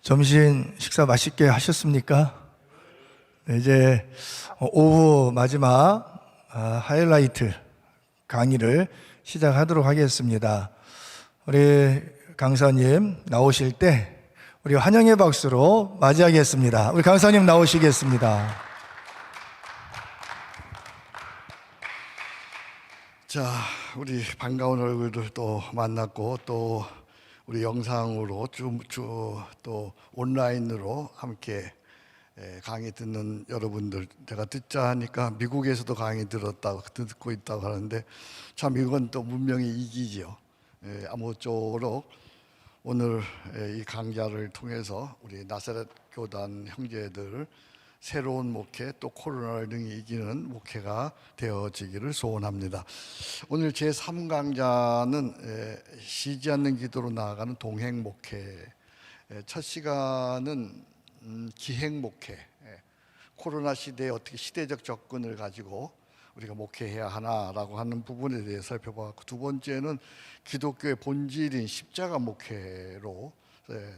점심 식사 맛있게 하셨습니까? 네, 이제 오후 마지막 하이라이트 강의를 시작하도록 하겠습니다. 우리 강사님 나오실 때 우리 환영의 박수로 맞이하겠습니다. 우리 강사님 나오시겠습니다. 자, 우리 반가운 얼굴들 또 만났고 또 우리 영상으로 또 온라인으로 함께 강의 듣는 여러분들, 제가 듣자 하니까 미국에서도 강의 듣고 있다고 하는데 참 이건 또 문명의 이기지요. 아무쪼록 오늘 이 강좌를 통해서 우리 나사렛 교단 형제들 새로운 목회, 또 코로나를 능히 이기는 목회가 되어지기를 소원합니다. 오늘 제3강좌는 쉬지 않는 기도로 나아가는 동행 목회, 첫 시간은 기행 목회, 코로나 시대에 어떻게 시대적 접근을 가지고 우리가 목회해야 하나라고 하는 부분에 대해 살펴봤고, 두 번째는 기독교의 본질인 십자가 목회로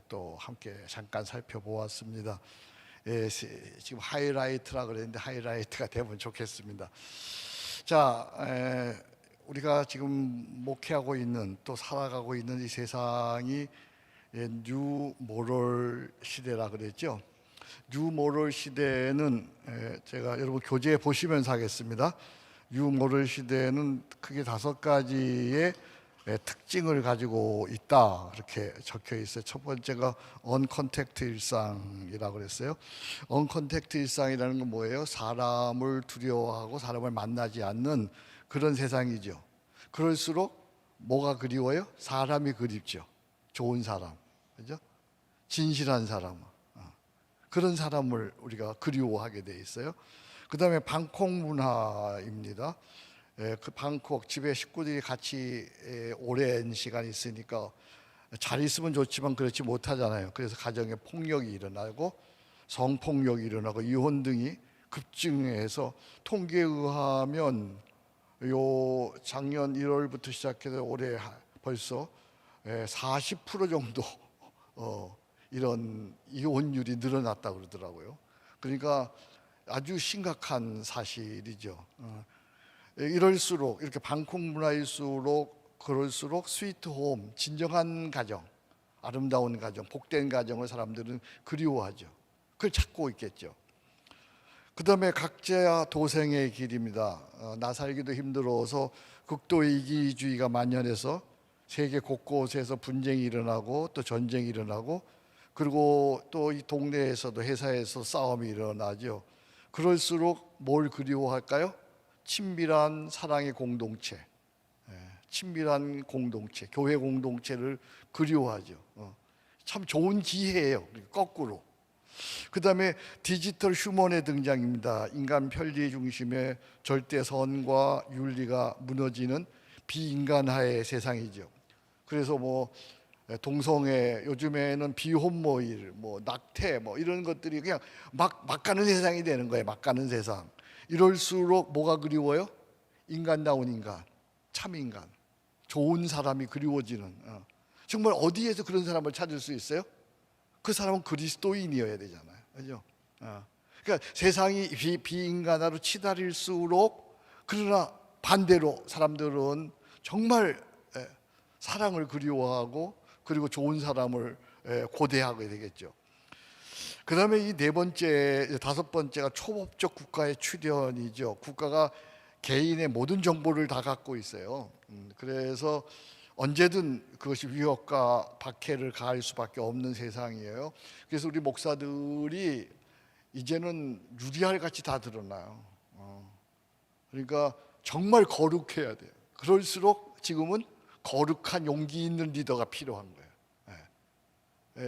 또 함께 잠깐 살펴보았습니다. 지금 하이라이트라 그랬는데 하이라이트가 되면 좋겠습니다. 자, 우리가 지금 목회하고 있는, 또 살아가고 있는 이 세상이 뉴 모럴 시대라 그랬죠. 뉴 모럴 시대는 제가 여러분 교재 보시면서 하겠습니다. 뉴 모럴 시대는 크게 5가지의 특징을 가지고 있다, 이렇게 적혀 있어요. 첫 번째가 언컨택트 일상이라고 그랬어요. 언컨택트 일상이라는 건 뭐예요? 사람을 두려워하고 사람을 만나지 않는 그런 세상이죠. 그럴수록 뭐가 그리워요? 사람이 그립죠. 좋은 사람, 그죠? 진실한 사람, 그런 사람을 우리가 그리워하게 돼 있어요. 그 다음에 방콕 문화입니다. 그 방콕 집에 식구들이 같이 오랜 시간 있으니까 잘 있으면 좋지만 그렇지 못하잖아요. 그래서 가정에 폭력이 일어나고 성폭력이 일어나고 이혼 등이 급증해서 통계에 의하면 요 작년 1월부터 시작해서 올해 벌써 40% 정도 이런 이혼율이 늘어났다고 그러더라고요. 그러니까 아주 심각한 사실이죠. 이럴수록, 이렇게 방콕 문화일수록 그럴수록 스위트홈, 진정한 가정, 아름다운 가정, 복된 가정을 사람들은 그리워하죠. 그걸 찾고 있겠죠. 그 다음에 각자 도생의 길입니다. 나 살기도 힘들어서 극도 이기주의가 만연해서 세계 곳곳에서 분쟁이 일어나고 또 전쟁이 일어나고, 그리고 또 이 동네에서도 회사에서 싸움이 일어나죠. 그럴수록 뭘 그리워할까요? 친밀한 사랑의 공동체, 친밀한 공동체, 교회 공동체를 그리워하죠. 참 좋은 기회예요. 거꾸로. 그 다음에 디지털 휴먼의 등장입니다. 인간 편리 중심의 절대 선과 윤리가 무너지는 비인간화의 세상이죠. 그래서 뭐 동성애, 요즘에는 비혼모일, 뭐 낙태, 뭐 이런 것들이 그냥 막 가는 세상이 되는 거예요. 막 가는 세상. 이럴수록 뭐가 그리워요? 인간다운 인간, 참 인간, 좋은 사람이 그리워지는. 정말 어디에서 그런 사람을 찾을 수 있어요? 그 사람은 그리스도인이어야 되잖아요, 그렇죠? 그러니까 세상이 비인간화로 치달을수록, 그러나 반대로 사람들은 정말 사랑을 그리워하고 그리고 좋은 사람을 고대하게 되겠죠. 그 다음에 이 네 번째, 5번째가 초법적 국가의 출현이죠. 국가가 개인의 모든 정보를 다 갖고 있어요. 그래서 언제든 그것이 위협과 박해를 가할 수밖에 없는 세상이에요. 그래서 우리 목사들이 이제는 유리알 같이 다 드러나요. 그러니까 정말 거룩해야 돼요. 그럴수록 지금은 거룩한 용기 있는 리더가 필요한 거예요.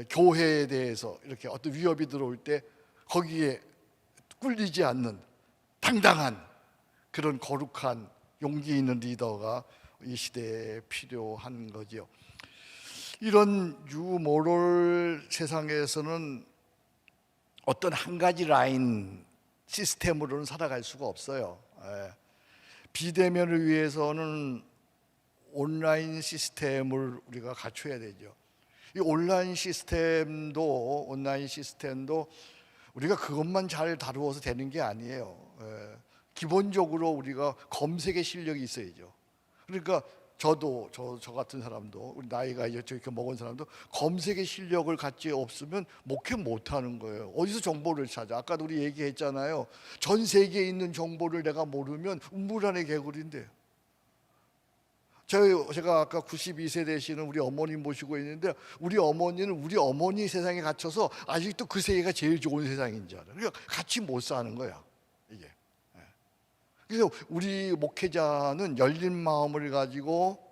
교회에 대해서 이렇게 어떤 위협이 들어올 때 거기에 꿀리지 않는 당당한 그런 거룩한 용기 있는 리더가 이 시대에 필요한 거죠. 이런 유모럴 세상에서는 어떤 한 가지 라인 시스템으로는 살아갈 수가 없어요. 비대면을 위해서는 온라인 시스템을 우리가 갖춰야 되죠. 이 온라인 시스템도 우리가 그것만 잘 다루어서 되는 게 아니에요. 기본적으로 우리가 검색의 실력이 있어야죠. 그러니까 저 같은 사람도, 우리 나이가 이렇게 먹은 사람도 검색의 실력을 갖지 없으면 목회 못 하는 거예요. 어디서 정보를 찾아? 아까도 우리 얘기했잖아요. 전 세계에 있는 정보를 내가 모르면 우물안의 개구리인데. 제가 아까 92세 되시는 우리 어머님 모시고 있는데, 우리 어머니는 우리 어머니 세상에 갇혀서 아직도 그 세계가 제일 좋은 세상인 줄 알아요. 그러니까 같이 못 사는 거야, 이게. 그래서 우리 목회자는 열린 마음을 가지고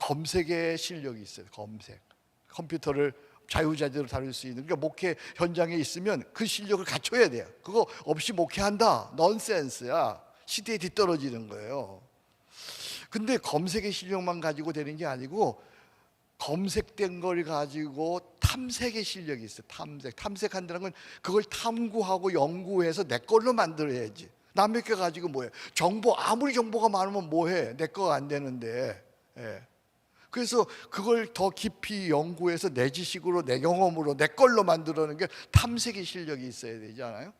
검색의 실력이 있어요. 검색. 컴퓨터를 자유자재로 다룰 수 있는. 그러니까 목회 현장에 있으면 그 실력을 갖춰야 돼요. 그거 없이 목회한다? 넌센스야. 시대에 뒤떨어지는 거예요. 근데 검색의 실력만 가지고 되는 게 아니고, 검색된 걸 가지고 탐색의 실력이 있어요. 탐색한다는 건 그걸 탐구하고 연구해서 내 걸로 만들어야지. 남의 거 가지고 뭐해? 아무리 정보가 많으면 뭐해? 내 거가 안 되는데. 그래서 그걸 더 깊이 연구해서 내 지식으로, 내 경험으로, 내 걸로 만들어내는 게 탐색의 실력이 있어야 되잖아요.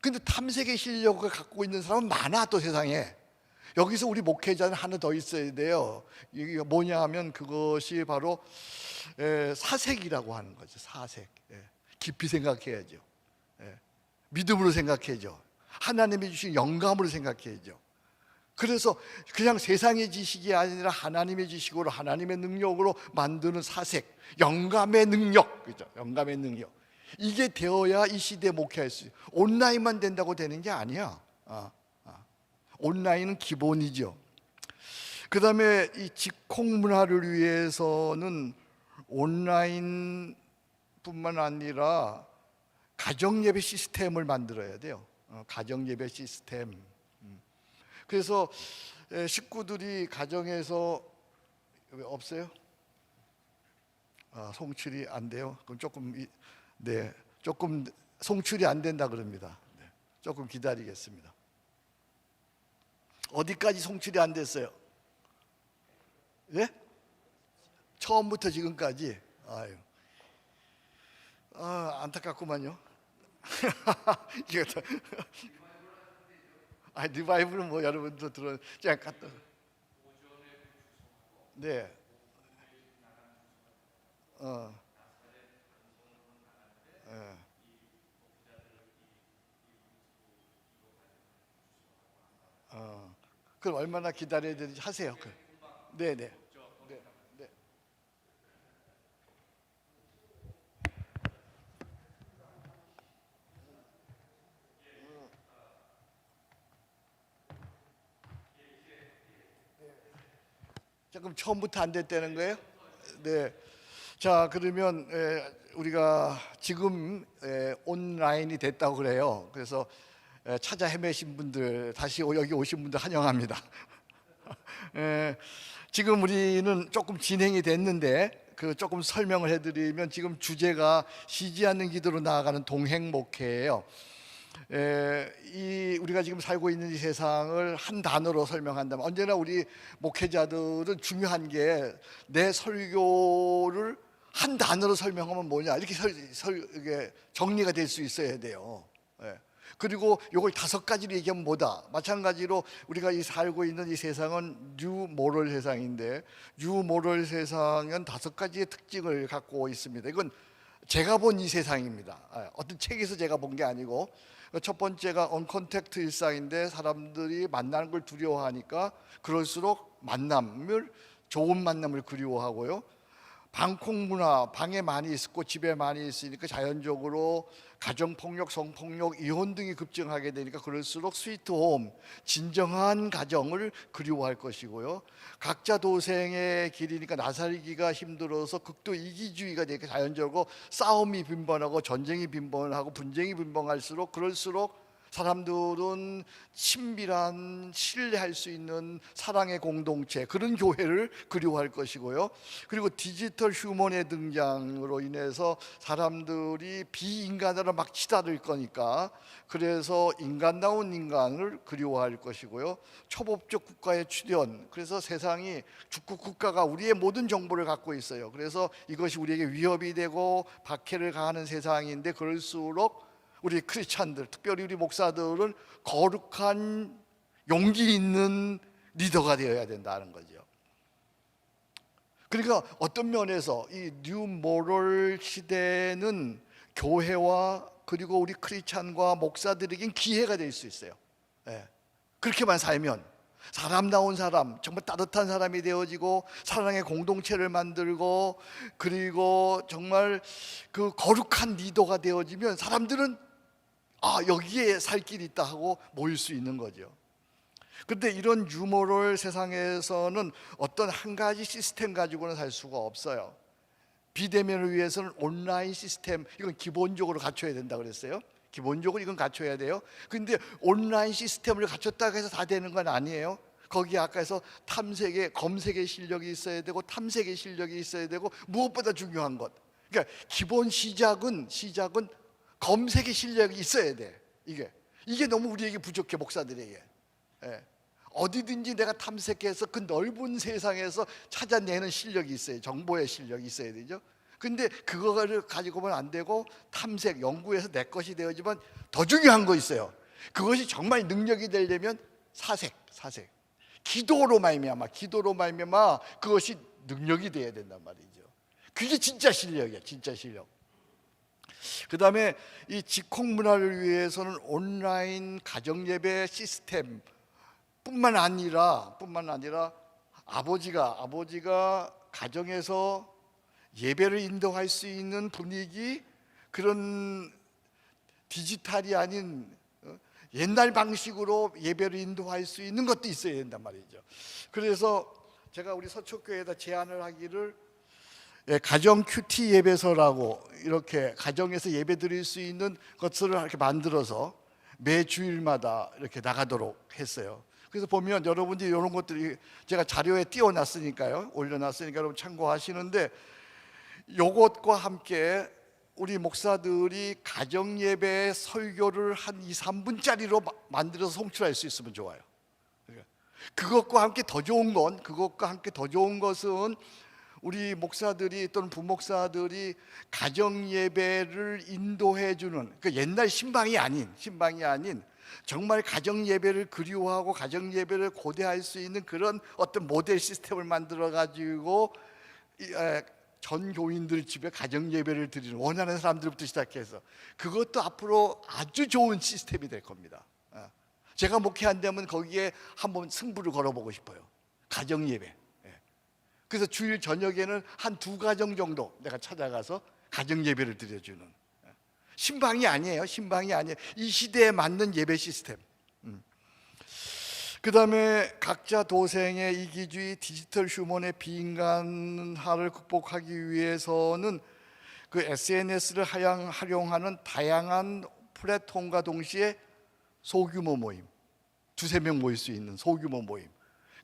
근데 탐색의 실력을 갖고 있는 사람은 많아, 또 세상에. 여기서 우리 목회자는 하나 더 있어야 돼요. 이게 뭐냐 하면 그것이 바로 사색이라고 하는 거죠. 사색. 깊이 생각해야죠. 믿음으로 생각해야죠. 하나님이 주신 영감으로 생각해야죠. 그래서 그냥 세상의 지식이 아니라 하나님의 지식으로, 하나님의 능력으로 만드는 사색, 영감의 능력, 그죠? 영감의 능력. 이게 되어야 이 시대에 목회할 수 있어요. 온라인만 된다고 되는 게 아니야. 온라인은 기본이죠. 그 다음에 이 직콩 문화를 위해서는 온라인뿐만 아니라 가정예배 시스템을 만들어야 돼요. 가정예배 시스템. 그래서 식구들이 가정에서 왜 없어요? 송출이 안 돼요? 그럼 조금 송출이 안 된다 그럽니다. 조금 기다리겠습니다. 어디까지 송출이 안 됐어요? 예? 처음부터 지금까지. 아유, 안타깝구만요. 리바이브는 뭐 여러분도 들어. 제가 갖다. 네. 그럼 얼마나 기다려야 되는지 하세요. 네, 네. 네. 자, 그럼 처음부터 안 됐다는 거예요? 네. 자, 그러면 우리가 지금 온라인이 됐다고 그래요. 그래서 찾아 헤매신 분들, 다시 여기 오신 분들 환영합니다. 지금 우리는 조금 진행이 됐는데, 조금 설명을 해드리면, 지금 주제가 쉬지 않는 기도로 나아가는 동행 목회예요. 우리가 지금 살고 있는 이 세상을 한 단어로 설명한다면, 언제나 우리 목회자들은 중요한 게 내 설교를 한 단어로 설명하면 뭐냐, 이렇게 이게 정리가 될 수 있어야 돼요. 그리고 이걸 5가지로 얘기하면 뭐다. 마찬가지로 우리가 살고 있는 이 세상은 뉴모럴 세상인데, 뉴모럴 세상은 5가지의 특징을 갖고 있습니다. 이건 제가 본 이 세상입니다. 어떤 책에서 제가 본 게 아니고, 첫 번째가 언컨택트 일상인데, 사람들이 만나는 걸 두려워하니까 그럴수록 좋은 만남을 그리워하고요. 방콕 문화, 방에 많이 있고 집에 많이 있으니까 자연적으로 가정폭력, 성폭력, 이혼 등이 급증하게 되니까 그럴수록 스위트홈, 진정한 가정을 그리워할 것이고요. 각자 도생의 길이니까 나살기가 힘들어서 극도 이기주의가 되니까 자연적으로 싸움이 빈번하고 전쟁이 빈번하고 분쟁이 빈번할수록 그럴수록 사람들은 친밀한, 신뢰할 수 있는 사랑의 공동체, 그런 교회를 그리워할 것이고요. 그리고 디지털 휴먼의 등장으로 인해서 사람들이 비인간으로 막 치달을 거니까, 그래서 인간다운 인간을 그리워할 것이고요. 초법적 국가의 출현, 그래서 세상이 주국 국가가 우리의 모든 정보를 갖고 있어요. 그래서 이것이 우리에게 위협이 되고 박해를 가하는 세상인데, 그럴수록 우리 크리스찬들, 특별히 우리 목사들은 거룩한 용기 있는 리더가 되어야 된다는 거죠. 그러니까 어떤 면에서 이 뉴 모럴 시대는 교회와 그리고 우리 크리스찬과 목사들에겐 기회가 될 수 있어요. 그렇게만 살면 사람다운 사람, 정말 따뜻한 사람이 되어지고 사랑의 공동체를 만들고, 그리고 정말 그 거룩한 리더가 되어지면 사람들은 여기에 살 길이 있다 하고 모일 수 있는 거죠. 그런데 이런 유머럴 세상에서는 어떤 한 가지 시스템 가지고는 살 수가 없어요. 비대면을 위해서는 온라인 시스템, 이건 기본적으로 갖춰야 된다 그랬어요. 기본적으로 이건 갖춰야 돼요. 근데 온라인 시스템을 갖췄다고 해서 다 되는 건 아니에요. 거기 아까에서 탐색의, 검색의 실력이 있어야 되고 탐색의 실력이 있어야 되고, 무엇보다 중요한 것, 그러니까 기본 시작은 검색의 실력이 있어야 돼. 이게 너무 우리에게 부족해, 목사들에게. 어디든지 내가 탐색해서 그 넓은 세상에서 찾아내는 실력이 있어요. 정보의 실력이 있어야 되죠. 근데 그거를 가지고는 안 되고, 탐색, 연구해서 내 것이 되어지만 더 중요한 거 있어요. 그것이 정말 능력이 되려면 사색, 기도로 말미암아 그것이 능력이 돼야 된단 말이죠. 그게 진짜 실력이야, 진짜 실력. 그 다음에 이 직콕 문화를 위해서는 온라인 가정예배 시스템 뿐만 아니라 아버지가 가정에서 예배를 인도할 수 있는 분위기, 그런 디지털이 아닌 옛날 방식으로 예배를 인도할 수 있는 것도 있어야 된단 말이죠. 그래서 제가 우리 서초교회에다 제안을 하기를, 가정 큐티 예배소라고, 이렇게 가정에서 예배 드릴 수 있는 것을 이렇게 만들어서 매 주일마다 이렇게 나가도록 했어요. 그래서 보면 여러분들이 이런 것들이 제가 자료에 띄워놨으니까요, 올려놨으니까 여러분 참고하시는데, 이것과 함께 우리 목사들이 가정 예배 설교를 한 2, 3분짜리로 만들어서 송출할 수 있으면 좋아요. 그것과 함께 더 좋은 것은 우리 목사들이 또는 부목사들이 가정 예배를 인도해주는, 그 옛날 신방이 아닌 정말 가정 예배를 그리워하고 가정 예배를 고대할 수 있는 그런 어떤 모델 시스템을 만들어 가지고 전 교인들 집에 가정 예배를 드리는, 원하는 사람들부터 시작해서, 그것도 앞으로 아주 좋은 시스템이 될 겁니다. 제가 목회한다면 거기에 한번 승부를 걸어보고 싶어요. 가정 예배. 그래서 주일 저녁에는 한 2가정 정도 내가 찾아가서 가정 예배를 드려주는, 신방이 아니에요. 이 시대에 맞는 예배 시스템. 그 다음에 각자 도생의 이기주의, 디지털 휴먼의 비인간화를 극복하기 위해서는 그 SNS를 활용하는 다양한 플랫폼과 동시에 소규모 모임, 2-3명 모일 수 있는 소규모 모임,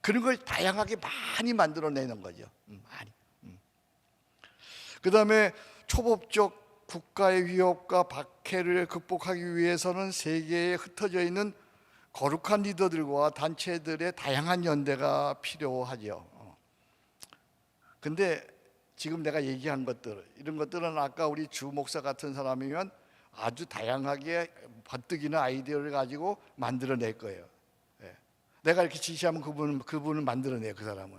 그런 걸 다양하게 많이 만들어내는 거죠. 그 다음에 초법적 국가의 위협과 박해를 극복하기 위해서는 세계에 흩어져 있는 거룩한 리더들과 단체들의 다양한 연대가 필요하죠. 근데 지금 내가 얘기한 것들, 이런 것들은 아까 우리 주 목사 같은 사람이면 아주 다양하게 번뜩이는 아이디어를 가지고 만들어낼 거예요. 내가 이렇게 지시하면 그분은 만들어내요, 그 사람은.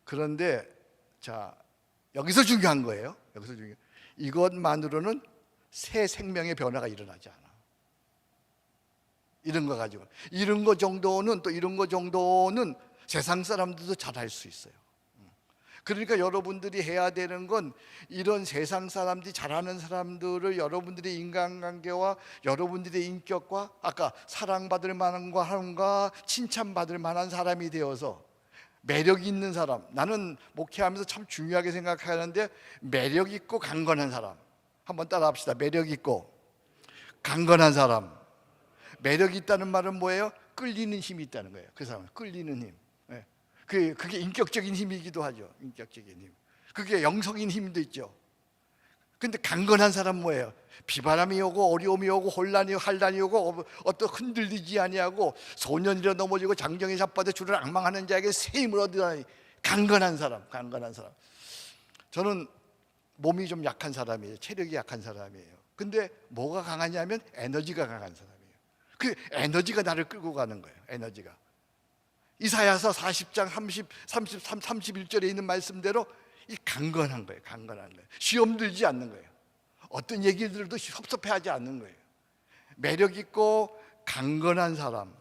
그런데 자, 여기서 중요한 거예요. 이것만으로는 새 생명의 변화가 일어나지 않아. 이런 거 가지고, 이런 거 정도는 세상 사람들도 잘 할 수 있어요. 그러니까 여러분들이 해야 되는 건, 이런 세상 사람들이 잘하는 사람들을 여러분들의 인간관계와 여러분들의 인격과, 아까 사랑받을 만한 것과 칭찬받을 만한 사람이 되어서 매력 있는 사람, 나는 목회하면서 참 중요하게 생각하는데, 매력 있고 강건한 사람. 한번 따라 합시다. 매력 있고 강건한 사람. 매력이 있다는 말은 뭐예요? 끌리는 힘이 있다는 거예요. 그 사람은 끌리는 힘. 예. 그게 인격적인 힘이기도 하죠. 인격적인 힘. 그게 영성인 힘도 있죠. 근데 강건한 사람 뭐예요? 비바람이 오고 어려움이 오고 혼란이 한란이 오고 어떤 흔들리지 아니하고 소년이라 넘어지고 장정에 잡아도 주를 앙망하는 자에게 새 힘을 얻으라니. 강건한 사람. 저는 몸이 좀 약한 사람이에요. 체력이 약한 사람이에요. 근데 뭐가 강하냐면 에너지가 강한 사람이에요. 그 에너지가 나를 끌고 가는 거예요. 에너지가. 이사야서 40장 31절에 있는 말씀대로 이 강건한 거예요. 시험 들지 않는 거예요. 어떤 얘기를 들어도 섭섭해하지 않는 거예요. 매력 있고 강건한 사람.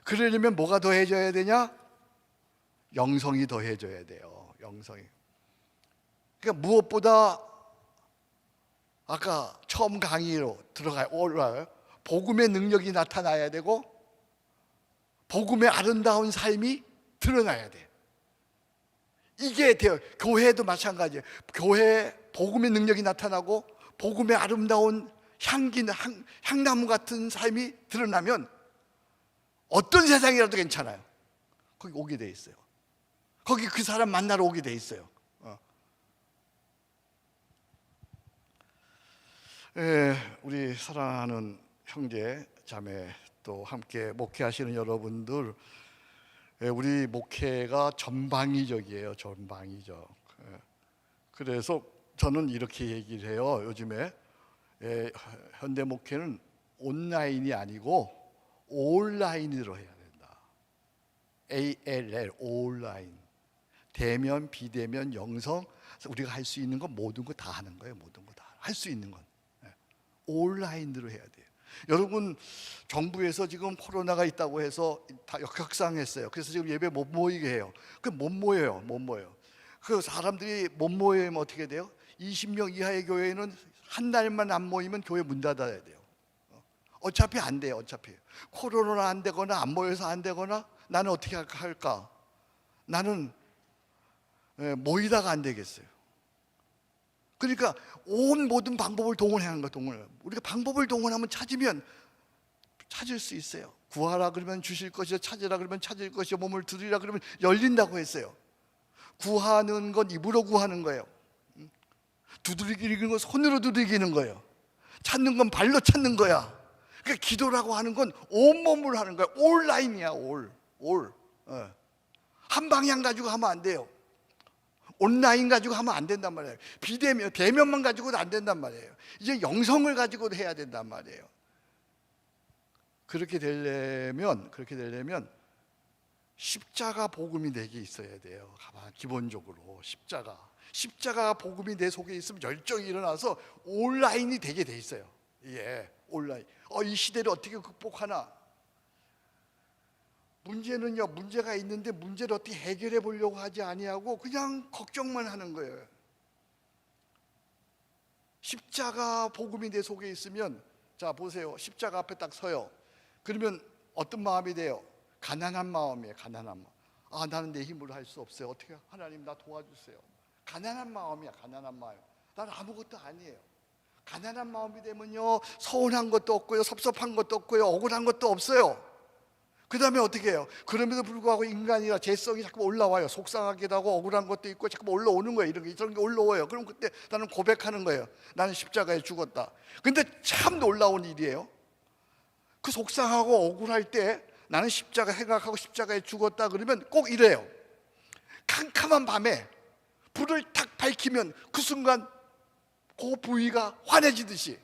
그러려면 뭐가 더해져야 되냐? 영성이 더해져야 돼요. 영성이. 그러니까 무엇보다 아까 처음 강의로 올라가요. 복음의 능력이 나타나야 되고 복음의 아름다운 삶이 드러나야 돼요. 이게 돼요. 교회도 마찬가지예요. 교회에 복음의 능력이 나타나고 복음의 아름다운 향나무 같은 삶이 드러나면 어떤 세상이라도 괜찮아요. 거기 오게 돼 있어요. 거기 그 사람 만나러 오게 돼 있어요. 우리 사랑하는 형제 자매 또 함께 목회하시는 여러분들, 우리 목회가 전방위적이에요. 전방위적. 그래서 저는 이렇게 얘기를 해요. 요즘에 현대 목회는 온라인이 아니고 온라인으로 해야 된다. ALL, 온라인. 대면, 비대면, 영성, 우리가 할 수 있는 건 모든 거 다 하는 거예요. 모든 거 다 할 수 있는 건 온라인으로 해야 돼요. 여러분, 정부에서 지금 코로나가 있다고 해서 다 역학상했어요. 그래서 지금 예배 못 모이게 해요. 못 모여요. 그 사람들이 못 모이면 어떻게 돼요? 20명 이하의 교회는 한 달만 안 모이면 교회 문 닫아야 돼요. 어차피 안 돼요. 어차피 코로나 안 되거나 안 모여서 안 되거나 나는 어떻게 할까? 나는 모이다가 안 되겠어요. 그러니까 온 모든 방법을 동원하는 거예요. 우리가 방법을 동원하면 찾을 수 있어요. 구하라 그러면 주실 것이요, 찾으라 그러면 찾을 것이요, 몸을 두드리라 그러면 열린다고 했어요. 구하는 건 입으로 구하는 거예요. 두드리기는 건 손으로 두드리기는 거예요. 찾는 건 발로 찾는 거야. 그러니까 기도라고 하는 건 온몸으로 하는 거야. 온라인이야. 한 방향 가지고 하면 안 돼요. 온라인 가지고 하면 안 된단 말이에요. 대면만 가지고도 안 된단 말이에요. 이제 영성을 가지고도 해야 된단 말이에요. 그렇게 되려면 십자가 복음이 내게 있어야 돼요. 기본적으로 십자가 복음이 내 속에 있으면 열정이 일어나서 온라인이 되게 돼 있어요. 온라인. 이 시대를 어떻게 극복하나? 문제가 있는데 문제를 어떻게 해결해 보려고 하지 아니하고 그냥 걱정만 하는 거예요. 십자가 복음이 내 속에 있으면, 자 보세요. 십자가 앞에 딱 서요. 그러면 어떤 마음이 돼요? 가난한 마음이에요. 가난한 마음. 나는 내 힘으로 할 수 없어요. 어떻게? 하나님 나 도와주세요. 가난한 마음이야. 가난한 마음. 나는 아무것도 아니에요. 가난한 마음이 되면요, 서운한 것도 없고요, 섭섭한 것도 없고요, 억울한 것도 없어요. 그 다음에 어떻게 해요? 그럼에도 불구하고 인간이라 죄성이 자꾸 올라와요. 속상하기도 하고 억울한 것도 있고 자꾸 올라오는 거예요. 이런 게 올라와요. 그럼 그때 나는 고백하는 거예요. 나는 십자가에 죽었다. 근데 참 놀라운 일이에요. 그 속상하고 억울할 때 나는 십자가 생각하고 십자가에 죽었다 그러면 꼭 이래요. 캄캄한 밤에 불을 탁 밝히면 그 순간 그 부위가 환해지듯이,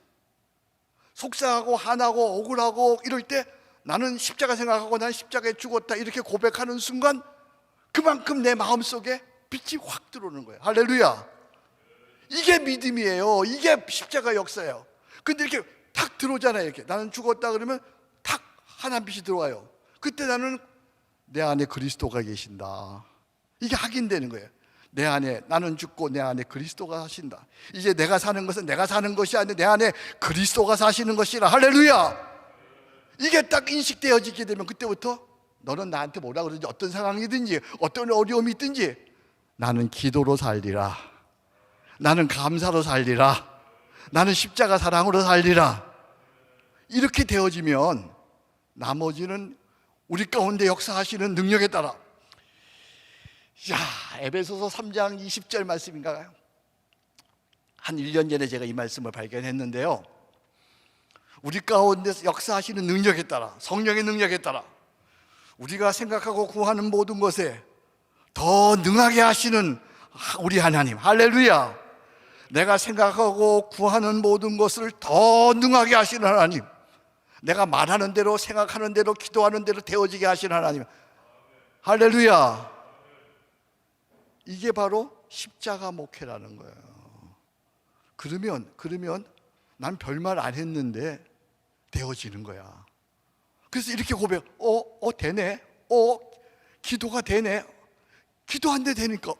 속상하고 화나고 억울하고 이럴 때 나는 십자가 생각하고 나는 십자가에 죽었다 이렇게 고백하는 순간 그만큼 내 마음속에 빛이 확 들어오는 거예요. 할렐루야. 이게 믿음이에요. 이게 십자가 역사예요. 근데 이렇게 탁 들어오잖아요. 이렇게 나는 죽었다 그러면 탁 환한 빛이 들어와요. 그때 나는 내 안에 그리스도가 계신다. 이게 확인되는 거예요. 내 안에 나는 죽고 내 안에 그리스도가 사신다. 이제 내가 사는 것은 내가 사는 것이 아니라 내 안에 그리스도가 사시는 것이라. 할렐루야. 이게 딱 인식되어지게 되면 그때부터 너는 나한테 뭐라 그러든지 어떤 상황이든지 어떤 어려움이 있든지 나는 기도로 살리라. 나는 감사로 살리라. 나는 십자가 사랑으로 살리라. 이렇게 되어지면 나머지는 우리 가운데 역사하시는 능력에 따라, 에베소서 3장 20절 말씀인가요? 한 1년 전에 제가 이 말씀을 발견했는데요, 우리 가운데 역사하시는 능력에 따라, 성령의 능력에 따라 우리가 생각하고 구하는 모든 것에 더 능하게 하시는 우리 하나님, 할렐루야. 내가 생각하고 구하는 모든 것을 더 능하게 하시는 하나님, 내가 말하는 대로, 생각하는 대로, 기도하는 대로 되어지게 하시는 하나님, 할렐루야. 이게 바로 십자가 목회라는 거예요. 그러면 난 별말 안 했는데 되어지는 거야. 그래서 이렇게 고백, 되네, 기도가 되네, 기도한데 되니까,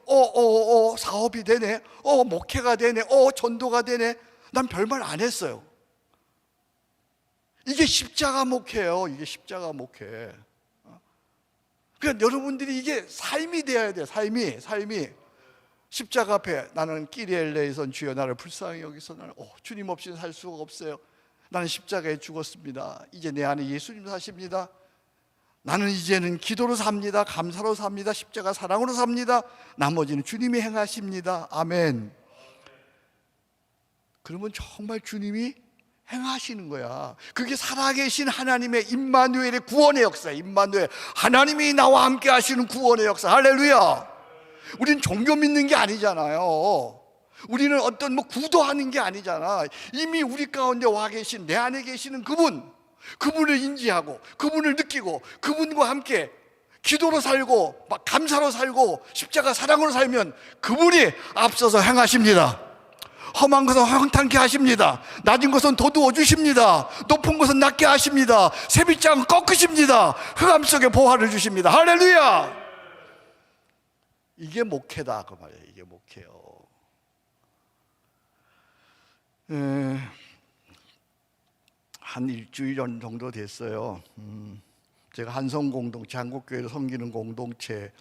사업이 되네, 목회가 되네, 전도가 되네. 난 별말 안 했어요. 이게 십자가 목회예요. 이게 십자가 목회. 그러니까 여러분들이 이게 삶이 되어야 돼요. 삶이 십자가 앞에, 나는 끼리엘레에선 주여 나를 불쌍히 여기서 나는 주님 없이는 살 수가 없어요. 나는 십자가에 죽었습니다. 이제 내 안에 예수님 사십니다. 나는 이제는 기도로 삽니다. 감사로 삽니다. 십자가 사랑으로 삽니다. 나머지는 주님이 행하십니다. 아멘. 그러면 정말 주님이 행하시는 거야. 그게 살아계신 하나님의 임마누엘의 구원의 역사. 임마누엘, 하나님이 나와 함께 하시는 구원의 역사. 할렐루야. 우리는 종교 믿는 게 아니잖아요. 우리는 어떤 구도하는 게 아니잖아. 이미 우리 가운데 와 계신, 내 안에 계시는 그분을 인지하고, 그분을 느끼고, 그분과 함께 기도로 살고, 막 감사로 살고, 십자가 사랑으로 살면 그분이 앞서서 행하십니다. 험한 것은 황탄케 하십니다. 낮은 것은 도두어 주십니다. 높은 것은 낮게 하십니다. 새빗장은 꺾으십니다. 흑암 속에 보화를 주십니다. 할렐루야. 이게 목회다 그 말이에요. 이게 목회요. 한 일주일 정도 됐어요. 제가 한성공동체, 한국교회를 섬기는 공동체를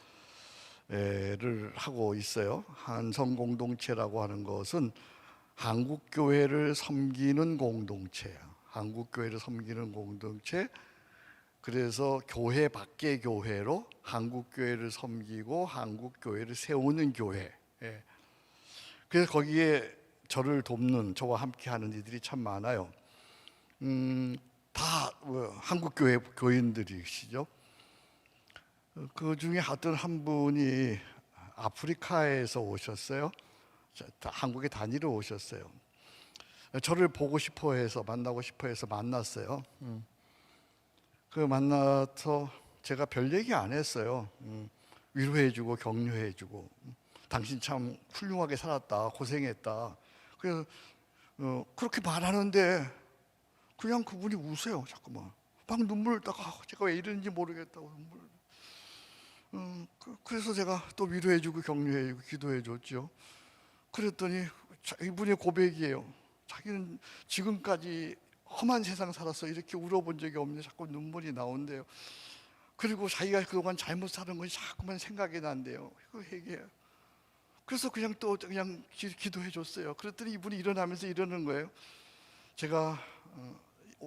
하고 있어요. 한성공동체라고 하는 것은 한국교회를 섬기는 공동체예요. 한국교회를 섬기는 공동체. 그래서 교회 밖의 교회로 한국교회를 섬기고 한국교회를 세우는 교회. 그래서 거기에 저를 돕는, 저와 함께하는 이들이 참 많아요. 다 한국교회 교인들이시죠. 그 중에 어떤 한 분이 아프리카에서 오셨어요. 한국에 다니러 오셨어요. 저를 보고 싶어해서, 만나고 싶어해서 만났어요. 그 만나서 제가 별 얘기 안 했어요. 위로해주고 격려해주고, 당신 참 훌륭하게 살았다, 고생했다. 그래서 그렇게 말하는데 그냥 그분이 우세요. 자꾸만 막 눈물을 딱, 제가 왜 이러는지 모르겠다고 눈물. 그래서 제가 또 위로해주고 격려해주고 기도해줬죠. 그랬더니 이분의 고백이에요. 자기는 지금까지 험한 세상 살아서 이렇게 울어본 적이 없는데 자꾸 눈물이 나온대요. 그리고 자기가 그동안 잘못 살은 것이 자꾸만 생각이 난대요. 이거 얘기해요. 그래서 그냥 기도해 줬어요. 그랬더니 이분이 일어나면서 이러는 거예요. 제가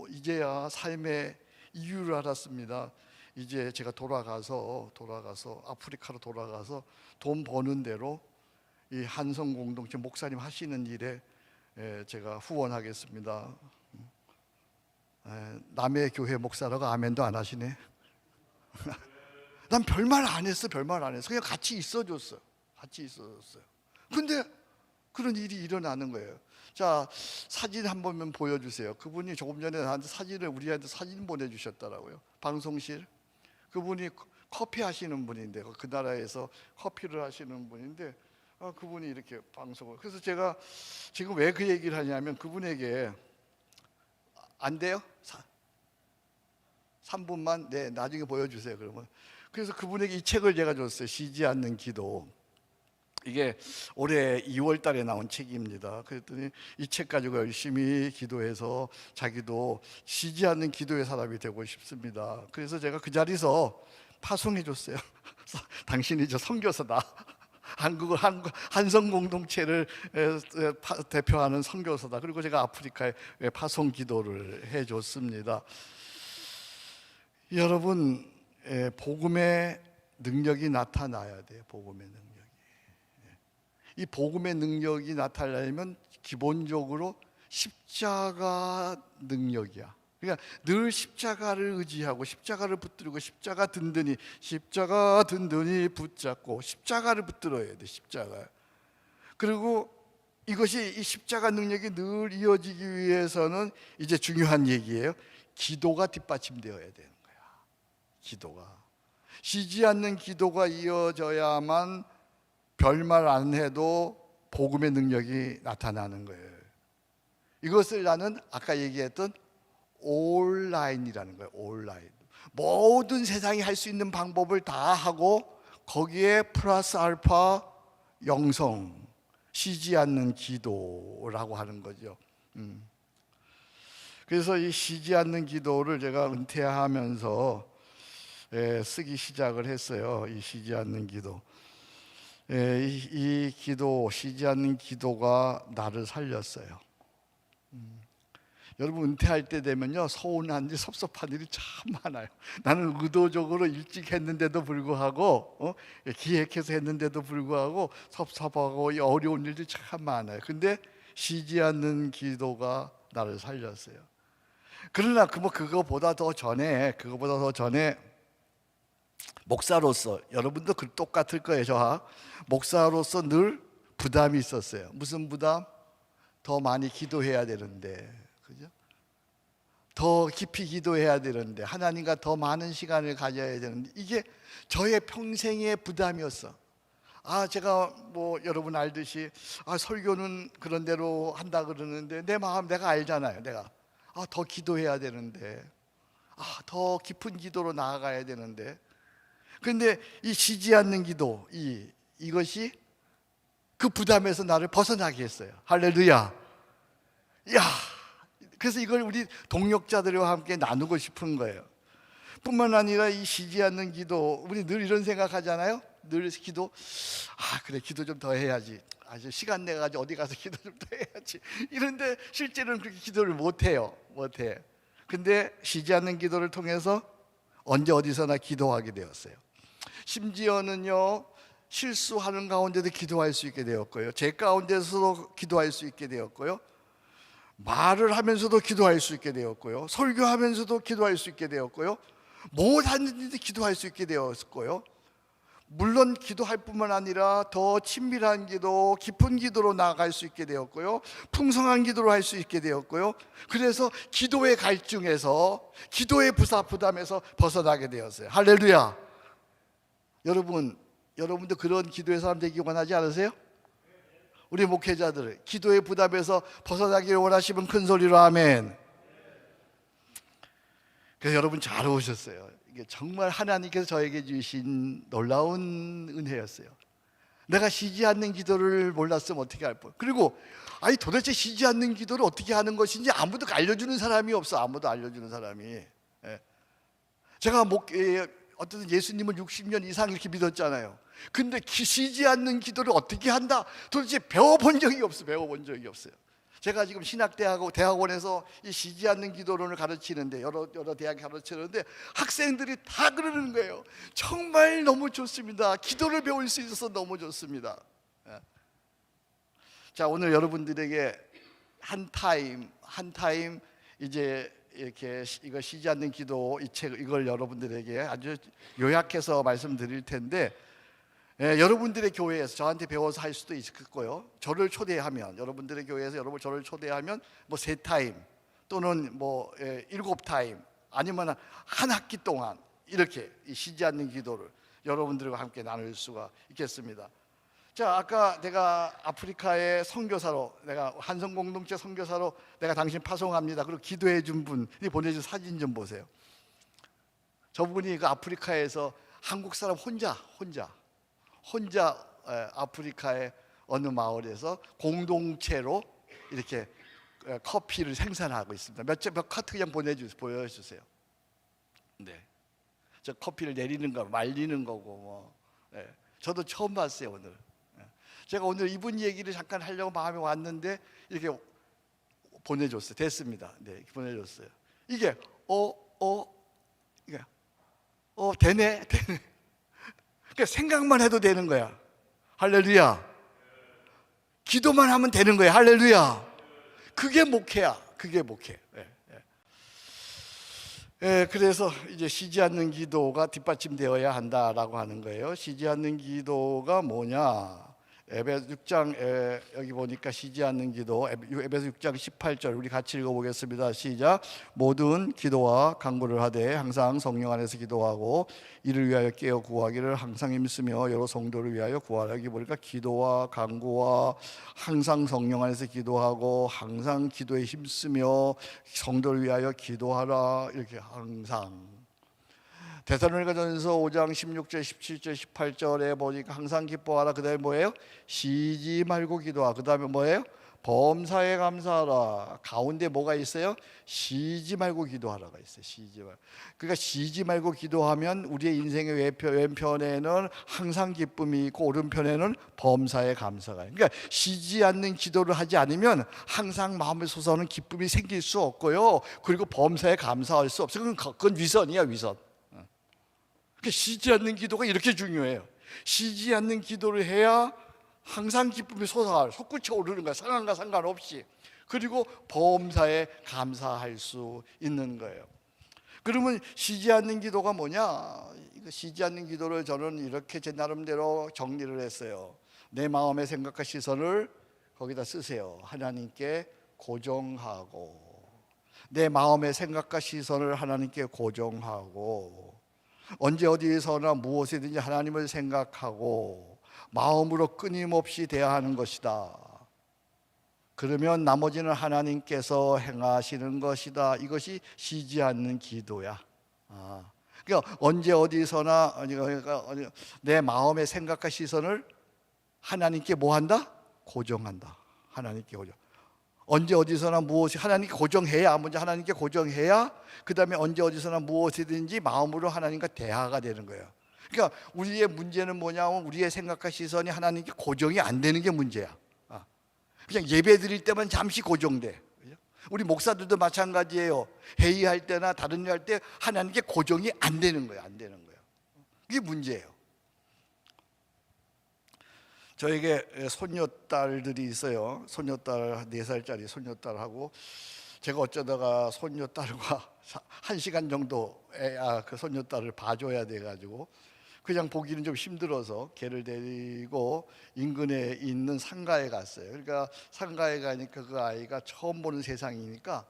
이제야 삶의 이유를 알았습니다. 이제 제가 돌아가서 아프리카로 돌아가서 돈 버는 대로 이 한성 공동체 목사님 하시는 일에 제가 후원하겠습니다. 남의 교회 목사라고 아멘도 안 하시네. 난 별말 안 했어. 그냥 같이 있어줬어요. 근데 그런 일이 일어나는 거예요. 자, 사진 한 번만 보여주세요. 그분이 조금 전에 나한테 우리한테 사진 보내주셨더라고요. 방송실. 그분이 커피 하시는 분인데, 그 나라에서 커피를 하시는 분인데, 그분이 이렇게 방송을. 그래서 제가 지금 왜 그 얘기를 하냐면, 그분에게 안 돼요? 3분만? 네, 나중에 보여주세요. 그러면. 그래서 그분에게 이 책을 제가 줬어요. 쉬지 않는 기도. 이게 올해 2월 달에 나온 책입니다. 그랬더니 이 책 가지고 열심히 기도해서 자기도 쉬지 않는 기도의 사람이 되고 싶습니다. 그래서 제가 그 자리에서 파송해 줬어요. 당신이 저 선교사다. 한성 공동체를 대표하는 선교사다. 그리고 제가 아프리카에 파송 기도를 해줬습니다. 여러분, 복음의 능력이 나타나야 돼요. 복음의 능력이. 이 복음의 능력이 나타나려면 기본적으로 십자가 능력이야. 그러니까 늘 십자가를 의지하고 십자가를 붙들고 십자가 든든히 붙잡고 십자가를 붙들어야 돼. 십자가. 그리고 이것이 이 십자가 능력이 늘 이어지기 위해서는 이제 중요한 얘기예요. 기도가 뒷받침되어야 되는 거야. 기도가. 쉬지 않는 기도가 이어져야만 별말 안 해도 복음의 능력이 나타나는 거예요. 이것을 나는 아까 얘기했던 온라인이라는 거예요. 온라인. 모든 세상이 할 수 있는 방법을 다 하고 거기에 플러스 알파 영성, 쉬지 않는 기도라고 하는 거죠. 그래서 이 쉬지 않는 기도를 제가 은퇴하면서 쓰기 시작을 했어요. 이 쉬지 않는 기도. 이 기도, 쉬지 않는 기도가 나를 살렸어요. 여러분, 은퇴할 때 되면요, 서운한 일, 섭섭한 일이 참 많아요. 나는 의도적으로 일찍 했는데도 불구하고, 기획해서 했는데도 불구하고 섭섭하고 어려운 일들이 참 많아요. 근데 쉬지 않는 기도가 나를 살렸어요. 그러나 그거보다 더 전에 목사로서, 여러분도 똑같을 거예요. 저와 목사로서 늘 부담이 있었어요. 무슨 부담? 더 많이 기도해야 되는데, 그죠? 더 깊이 기도해야 되는데, 하나님과 더 많은 시간을 가져야 되는데, 이게 저의 평생의 부담이었어. 제가 여러분 알듯이 설교는 그런 대로 한다 그러는데 내 마음 내가 알잖아요. 내가 더 기도해야 되는데, 더 깊은 기도로 나아가야 되는데, 근데 이 쉬지 않는 기도, 이것이 그 부담에서 나를 벗어나게 했어요. 할렐루야. 야, 그래서 이걸 우리 동역자들과 함께 나누고 싶은 거예요. 뿐만 아니라 이 쉬지 않는 기도, 우리 늘 이런 생각하잖아요. 늘 기도, 그래, 기도 좀 더 해야지. 아주 시간 내가지고 어디 가서 기도 좀 더 해야지. 이런데 실제로는 그렇게 기도를 못 해요. 근데 쉬지 않는 기도를 통해서 언제 어디서나 기도하게 되었어요. 심지어는요, 실수하는 가운데도 기도할 수 있게 되었고요, 제 가운데서도 기도할 수 있게 되었고요, 말을 하면서도 기도할 수 있게 되었고요, 설교하면서도 기도할 수 있게 되었고요, 뭘 하는지도 기도할 수 있게 되었고요. 물론 기도할 뿐만 아니라 더 친밀한 기도, 깊은 기도로 나아갈 수 있게 되었고요, 풍성한 기도로 할 수 있게 되었고요. 그래서 기도의 갈증에서, 기도의 부담에서 벗어나게 되었어요. 할렐루야. 여러분도 그런 기도의 사람 되기 원하지 않으세요? 우리 목회자들, 기도의 부담에서 벗어나기를 원하시면 큰 소리로 아멘. 그래서 여러분 잘 오셨어요. 이게 정말 하나님께서 저에게 주신 놀라운 은혜였어요. 내가 쉬지 않는 기도를 몰랐으면 어떻게 할 뻔. 그리고 도대체 쉬지 않는 기도를 어떻게 하는 것인지 아무도 알려주는 사람이 없어. 아무도 알려주는 사람이. 제가 어쨌든 예수님을 60년 이상 이렇게 믿었잖아요. 근데 쉬지 않는 기도를 어떻게 한다? 도대체 배워본 적이 없어요. 제가 지금 대학원에서 이 쉬지 않는 기도론을 가르치는데, 여러 대학에 가르치는데 학생들이 다 그러는 거예요. 정말 너무 좋습니다. 기도를 배울 수 있어서 너무 좋습니다. 자, 오늘 여러분들에게 한 타임 이제 이렇게 이거 쉬지 않는 기도, 이 책, 이걸 여러분들에게 아주 요약해서 말씀드릴 텐데, 여러분들의 교회에서 저한테 배워서 할 수도 있겠고요, 저를 초대하면, 여러분들의 교회에서 저를 초대하면 3타임 또는 7타임, 아니면 한 학기 동안 이렇게 쉬지 않는 기도를 여러분들과 함께 나눌 수가 있겠습니다. 자, 아까 내가 아프리카의 선교사로, 내가 한성 공동체 선교사로 내가 당신 파송합니다, 그리고 기도해 준 분이 보내준 사진 좀 보세요. 저분이 그 아프리카에서 한국 사람 혼자 아프리카의 어느 마을에서 공동체로 이렇게 커피를 생산하고 있습니다. 몇 카트 그냥 보여주세요. 네, 저 커피를 내리는 거, 말리는 거고 저도 처음 봤어요 오늘. 제가 오늘 이분 얘기를 잠깐 하려고 마음에 왔는데 이렇게 보내줬어요. 됐습니다. 네, 이렇게 보내줬어요. 이게 이게 되네. 그러니까 생각만 해도 되는 거야. 할렐루야. 기도만 하면 되는 거야. 할렐루야. 그게 목회야. 그게 목회. 그래서 이제 쉬지 않는 기도가 뒷받침되어야 한다라고 하는 거예요. 쉬지 않는 기도가 뭐냐? 에베소 6장 여기 보니까 쉬지 않는 기도, 에베소 6장 18절 우리 같이 읽어보겠습니다. 시작. 모든 기도와 간구를 하되 항상 성령 안에서 기도하고 이를 위하여 깨어 구하기를 항상 힘쓰며 여러 성도를 위하여 구하라. 여기 보니까 기도와 간구와 항상 성령 안에서 기도하고 항상 기도에 힘쓰며 성도를 위하여 기도하라. 이렇게 항상. 데살로니가전서 5장 16절, 17절, 18절에 보니까 항상 기뻐하라. 그 다음에 뭐예요? 쉬지 말고 기도하라. 그 다음에 뭐예요? 범사에 감사하라. 가운데 뭐가 있어요? 쉬지 말고 기도하라가 있어요. 쉬지 말고. 그러니까 쉬지 말고 기도하면 우리의 인생의 왼편에는 항상 기쁨이 있고 오른편에는 범사에 감사가 있어요. 그러니까 쉬지 않는 기도를 하지 않으면 항상 마음에 솟아오는 기쁨이 생길 수 없고요. 그리고 범사에 감사할 수 없어요. 그건 위선이야, 위선. 그러니까 쉬지 않는 기도가 이렇게 중요해요. 쉬지 않는 기도를 해야 항상 기쁨이 솟구쳐 오르는 거야. 상황과 상관없이. 그리고 범사에 감사할 수 있는 거예요. 그러면 쉬지 않는 기도가 뭐냐? 쉬지 않는 기도를 저는 이렇게 제 나름대로 정리를 했어요. 내 마음의 생각과 시선을 거기다 쓰세요. 하나님께 고정하고, 내 마음의 생각과 시선을 하나님께 고정하고, 언제 어디에서나 무엇이든지 하나님을 생각하고 마음으로 끊임없이 대하는 것이다. 그러면 나머지는 하나님께서 행하시는 것이다. 이것이 쉬지 않는 기도야. 그러니까 언제 어디서나 내 마음의 생각과 시선을 하나님께 뭐한다? 고정한다. 하나님께 고정. 언제 어디서나 무엇이 하나님께 고정해야, 먼저 하나님께 고정해야 그 다음에 언제 어디서나 무엇이든지 마음으로 하나님과 대화가 되는 거예요. 그러니까 우리의 문제는 뭐냐면 우리의 생각과 시선이 하나님께 고정이 안 되는 게 문제야. 그냥 예배 드릴 때만 잠시 고정돼. 우리 목사들도 마찬가지예요. 회의할 때나 다른 일 할 때 하나님께 고정이 안 되는 거예요. 안 되는 거예요. 그게 문제예요. 저에게 손녀딸들이 있어요. 손녀딸 4살짜리 손녀딸하고 제가 어쩌다가 손녀딸과 1시간 정도 그 손녀딸을 봐줘야 돼가지고 그냥 보기는 좀 힘들어서 걔를 데리고 인근에 있는 상가에 갔어요. 그러니까 상가에 가니까 그 아이가 처음 보는 세상이니까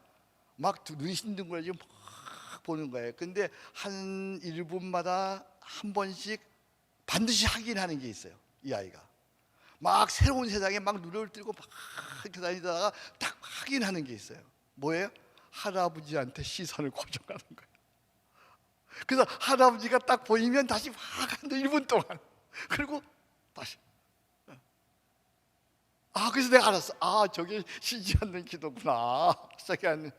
막 눈이 싱둥거리고 막 보는 거예요. 근데 한 1분마다 한 번씩 반드시 확인하는 게 있어요. 이 아이가 막 새로운 세상에 막 눈을 뜨고 막 이렇게 다니다가 딱 확인하는 게 있어요. 뭐예요? 할아버지한테 시선을 고정하는 거예요. 그래서 할아버지가 딱 보이면 다시 막 한다 1분 동안. 그리고 다시. 그래서 내가 알았어. 저게 쉬지 않는 기도구나. 시작이 않는.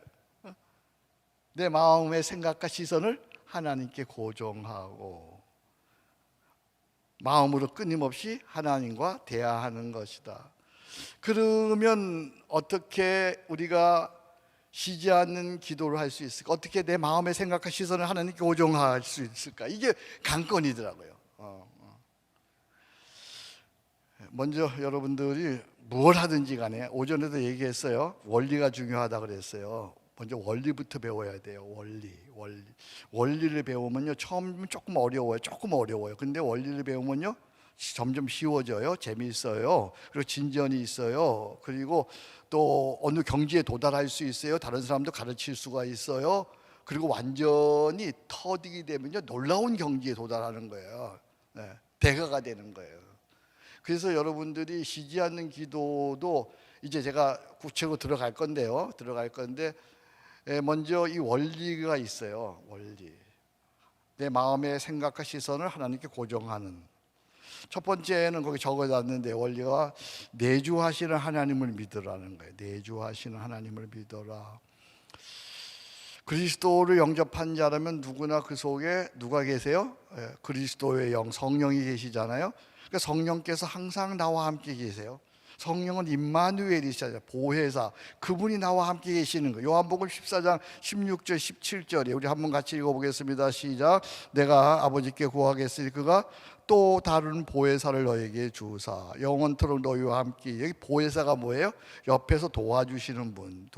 내 마음의 생각과 시선을 하나님께 고정하고 마음으로 끊임없이 하나님과 대화하는 것이다. 그러면 어떻게 우리가 쉬지 않는 기도를 할 수 있을까? 어떻게 내 마음의 생각과 시선을 하나님께 고정할 수 있을까? 이게 관건이더라고요. 먼저 여러분들이 뭘 하든지 간에 오전에도 얘기했어요. 원리가 중요하다 그랬어요. 먼저 원리부터 배워야 돼요. 원리를 배우면요 처음은 조금 어려워요. 근데 원리를 배우면요 점점 쉬워져요. 재미있어요. 그리고 진전이 있어요. 그리고 또 어느 경지에 도달할 수 있어요. 다른 사람도 가르칠 수가 있어요. 그리고 완전히 터득이 되면요 놀라운 경지에 도달하는 거예요. 대가가 되는 거예요. 그래서 여러분들이 쉬지 않는 기도도 이제 제가 구체적으로 들어갈 건데 먼저 이 원리가 있어요. 원리. 내 마음의 생각과 시선을 하나님께 고정하는. 첫 번째는 거기 적어놨는데 원리가 내주하시는 하나님을 믿으라는 거예요. 내주하시는 하나님을 믿어라. 그리스도를 영접한 자라면 누구나 그 속에 누가 계세요? 그리스도의 영, 성령이 계시잖아요. 그러니까 성령께서 항상 나와 함께 계세요. 성령은 임마누엘이시잖아요. 보혜사. 그분이 나와 함께 계시는 거예요. 요한복음 14장 16절 17절에 우리 한번 같이 읽어보겠습니다. 시작. 내가 아버지께 구하겠으니 그가 또 다른 보혜사를 너에게 주사 영원토록 너희와 함께. 여기 보혜사가 뭐예요? 옆에서 도와주시는 분.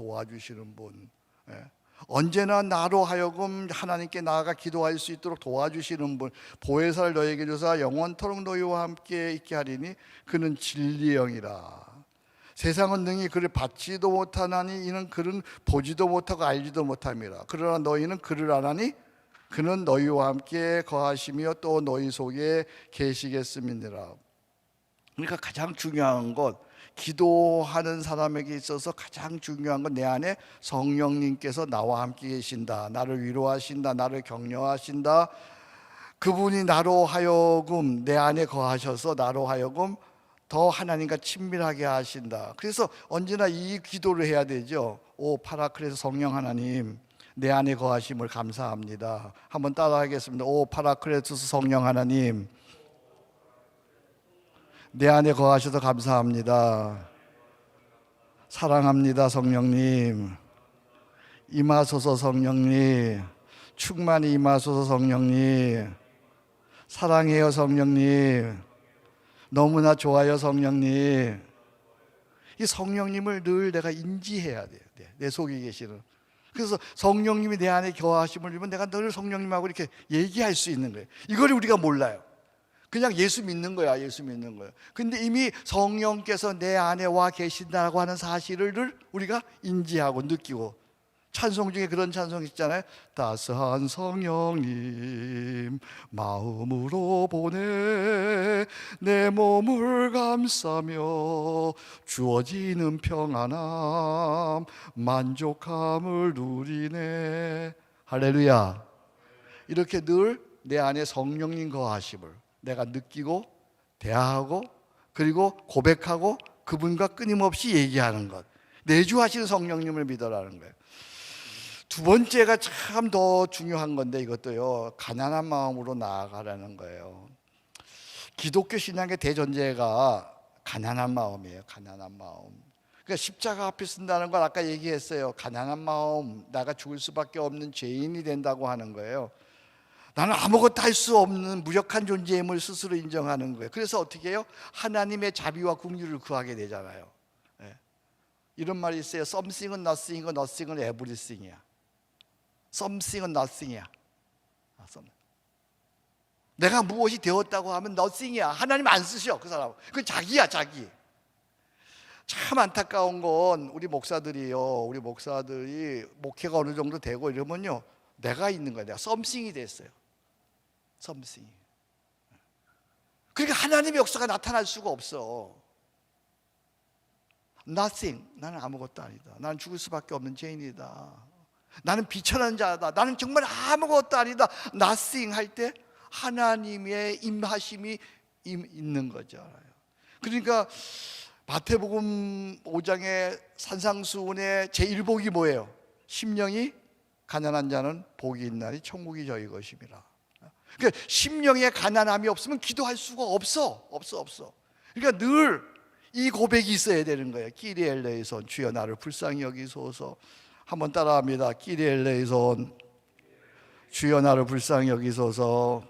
예. 언제나 나로 하여금 하나님께 나아가 기도할 수 있도록 도와주시는 분, 보혜사를 너에게 주사 영원토록 너희와 함께 있게 하리니 그는 진리의 영이라. 세상은 능히 그를 받지도 못하나니 이는 그는 보지도 못하고 알지도 못함이라. 그러나 너희는 그를 아나니 그는 너희와 함께 거하시며 또 너희 속에 계시겠음이니라. 그러니까 가장 중요한 것, 기도하는 사람에게 있어서 가장 중요한 건 내 안에 성령님께서 나와 함께 계신다. 나를 위로하신다. 나를 격려하신다. 그분이 나로 하여금 내 안에 거하셔서 나로 하여금 더 하나님과 친밀하게 하신다. 그래서 언제나 이 기도를 해야 되죠. 오 파라클레토 성령 하나님, 내 안에 거하심을 감사합니다. 한번 따라하겠습니다. 오 파라클레토스 성령 하나님, 내 안에 거하셔서 감사합니다. 사랑합니다 성령님. 임하소서 성령님. 충만히 임하소서 성령님. 사랑해요 성령님. 너무나 좋아요 성령님. 이 성령님을 늘 내가 인지해야 돼요. 내 속에 계시는. 그래서 성령님이 내 안에 거하심을 입으면 내가 늘 성령님하고 이렇게 얘기할 수 있는 거예요. 이걸 우리가 몰라요. 그냥 예수 믿는 거야. 근데 이미 성령께서 내 안에 와 계신다고 하는 사실을 늘 우리가 인지하고 느끼고, 찬송 중에 그런 찬송이 있잖아요. 따스한 성령님 마음으로 보내 내 몸을 감싸며 주어지는 평안함 만족함을 누리네. 할렐루야. 이렇게 늘 내 안에 성령님 거하심을 내가 느끼고 대화하고 그리고 고백하고 그분과 끊임없이 얘기하는 것, 내주하시는 성령님을 믿어라는 거예요. 두 번째가 참 더 중요한 건데 이것도요, 가난한 마음으로 나아가라는 거예요. 기독교 신앙의 대전제가 가난한 마음이에요. 가난한 마음. 그러니까 십자가 앞에 쓴다는 걸 아까 얘기했어요. 가난한 마음, 나가 죽을 수밖에 없는 죄인이 된다고 하는 거예요. 나는 아무것도 할 수 없는 무력한 존재임을 스스로 인정하는 거예요. 그래서 어떻게 해요? 하나님의 자비와 긍휼을 구하게 되잖아요. 예. 이런 말이 있어요. Something은 nothing이고 nothing은 everything이야. Something은 nothing이야. 내가 무엇이 되었다고 하면 nothing이야. 하나님 안 쓰셔 그 사람. 그건 자기야 자기. 참 안타까운 건 우리 목사들이 목회가 어느 정도 되고 이러면요, 내가 있는 거야. 내가 something이 됐어요. something. 그러니까 하나님의 역사가 나타날 수가 없어. nothing. 나는 아무것도 아니다. 나는 죽을 수밖에 없는 죄인이다. 나는 비천한 자다. 나는 정말 아무것도 아니다. nothing 할 때 하나님의 임하심이 있는 거잖아요. 그러니까 마태복음 5장의 산상수훈의 제1복이 뭐예요? 심령이 가난한 자는 복이 있나니 천국이 저희 것임이라. 그러니까 심령에 가난함이 없으면 기도할 수가 없어. 그러니까 늘 이 고백이 있어야 되는 거예요. 끼리 엘레이손, 주여 나를 불쌍히 여기소서. 한번 따라합니다. 끼리 엘레이손, 주여 나를 불쌍히 여기소서.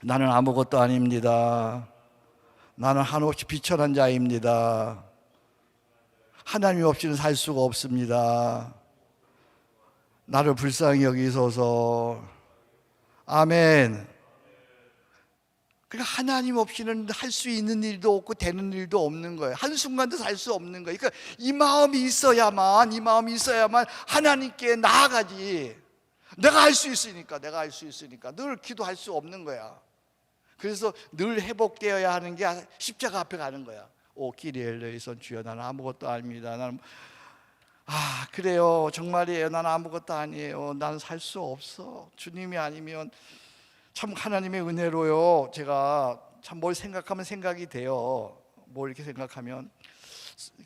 나는 아무것도 아닙니다. 나는 한없이 비천한 자입니다. 하나님 없이는 살 수가 없습니다. 나를 불쌍히 여기소서. 아멘. 그러니까 하나님 없이는 할 수 있는 일도 없고 되는 일도 없는 거예요. 한순간도 살 수 없는 거예요. 그러니까 이 마음이 있어야만 하나님께 나아가지. 내가 할 수 있으니까 늘 기도할 수 없는 거야. 그래서 늘 회복되어야 하는 게 십자가 앞에 가는 거야. 오 끼리 엘레이손, 주여 나는 아무것도 아닙니다. 나는 그래요. 정말이에요. 나는 아무것도 아니에요. 나는 살 수 없어. 주님이 아니면. 참 하나님의 은혜로요, 제가 참 뭘 생각하면 생각이 돼요. 뭘 이렇게 생각하면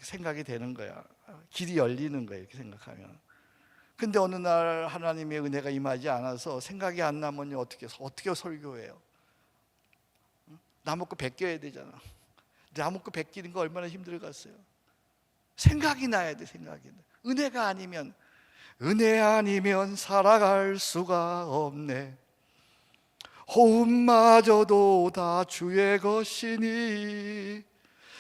생각이 되는 거야. 길이 열리는 거예요, 이렇게 생각하면. 근데 어느 날 하나님의 은혜가 임하지 않아서 생각이 안 나면요, 어떻게 설교해요? 나무꾼 베껴야 되잖아. 나무꾼 베끼는 거 얼마나 힘들겠어요. 생각이 나야 돼. 생각이 나. 은혜 아니면 살아갈 수가 없네. 호흡마저도 다 주의 것이니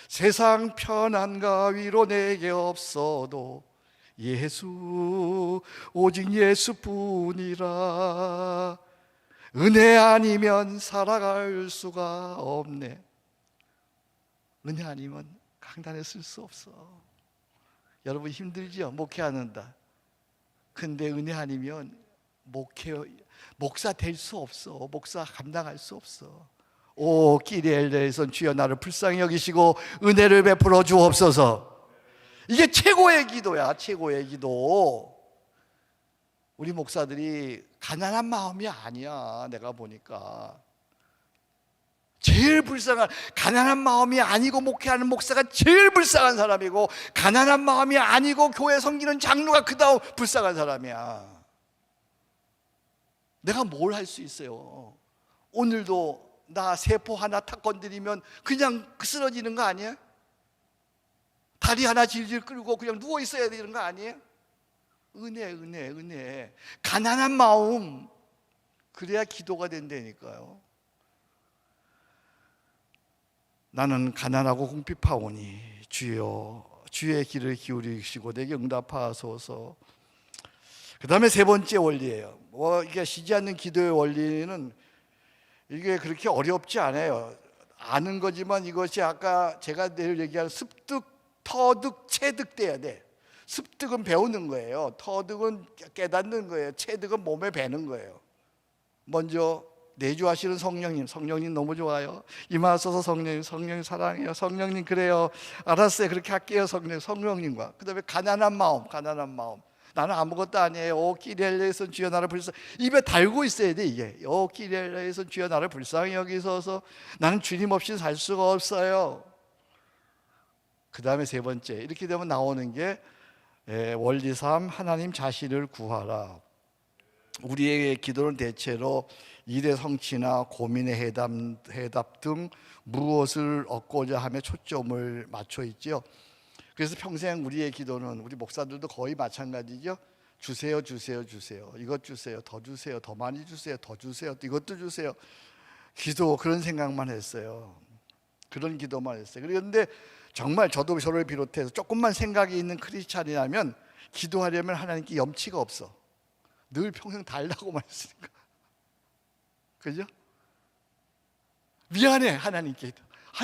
세상 편안과 위로 내게 없어도 예수, 오직 예수뿐이라. 은혜 아니면 살아갈 수가 없네. 은혜 아니면 강단에 쓸 수 없어. 여러분 힘들죠? 목회하는다. 근데 은혜 아니면 목사 될 수 없어. 목사 감당할 수 없어. 오 끼리엘레에선 주여 나를 불쌍히 여기시고 은혜를 베풀어 주옵소서. 이게 최고의 기도야. 최고의 기도. 우리 목사들이 가난한 마음이 아니야. 내가 보니까 제일 불쌍한, 가난한 마음이 아니고 목회하는 목사가 제일 불쌍한 사람이고, 가난한 마음이 아니고 교회 섬기는 장로가 그다음 불쌍한 사람이야. 내가 뭘 할 수 있어요? 오늘도 나 세포 하나 탁 건드리면 그냥 쓰러지는 거 아니야? 다리 하나 질질 끌고 그냥 누워 있어야 되는 거 아니에요? 은혜. 가난한 마음, 그래야 기도가 된다니까요. 나는 가난하고 궁핍하오니 주여 주의 길을 기울이시고 내게 응답하소서. 그 다음에 세 번째 원리예요. 이게 쉬지 않는 기도의 원리는 이게 그렇게 어렵지 않아요. 아는 거지만 이것이 아까 제가 내일 얘기한 습득, 터득, 체득 돼야 돼. 습득은 배우는 거예요. 터득은 깨닫는 거예요. 체득은 몸에 배는 거예요. 먼저 내주하시는 성령님 너무 좋아요. 임하소서 성령님 사랑해요. 성령님 그래요. 알았어요. 그렇게 할게요. 성령님과. 그 다음에 가난한 마음. 나는 아무것도 아니에요. 오 끼리엘레에선 주여 나를 불쌍히, 입에 달고 있어야 돼 이게. 오 끼리엘레에선 주여 나를 불쌍히 여기소서. 나는 주님 없이 살 수가 없어요. 그 다음에 세 번째, 이렇게 되면 나오는 게 원리 3, 하나님 자신을 구하라. 우리의 기도는 대체로 일의 성취나 고민의 해답 등 무엇을 얻고자 하며 초점을 맞춰 있죠. 그래서 평생 우리의 기도는, 우리 목사들도 거의 마찬가지죠. 주세요. 이것 주세요. 더 주세요. 더 많이 주세요. 더 주세요. 이것도 주세요. 기도, 그런 생각만 했어요. 그런 기도만 했어요. 그런데 정말 저도 저를 비롯해서 조금만 생각이 있는 크리스찬이라면 기도하려면 하나님께 염치가 없어. 늘 평생 달라고만 했으니까. 그죠? 미안해 하나님께.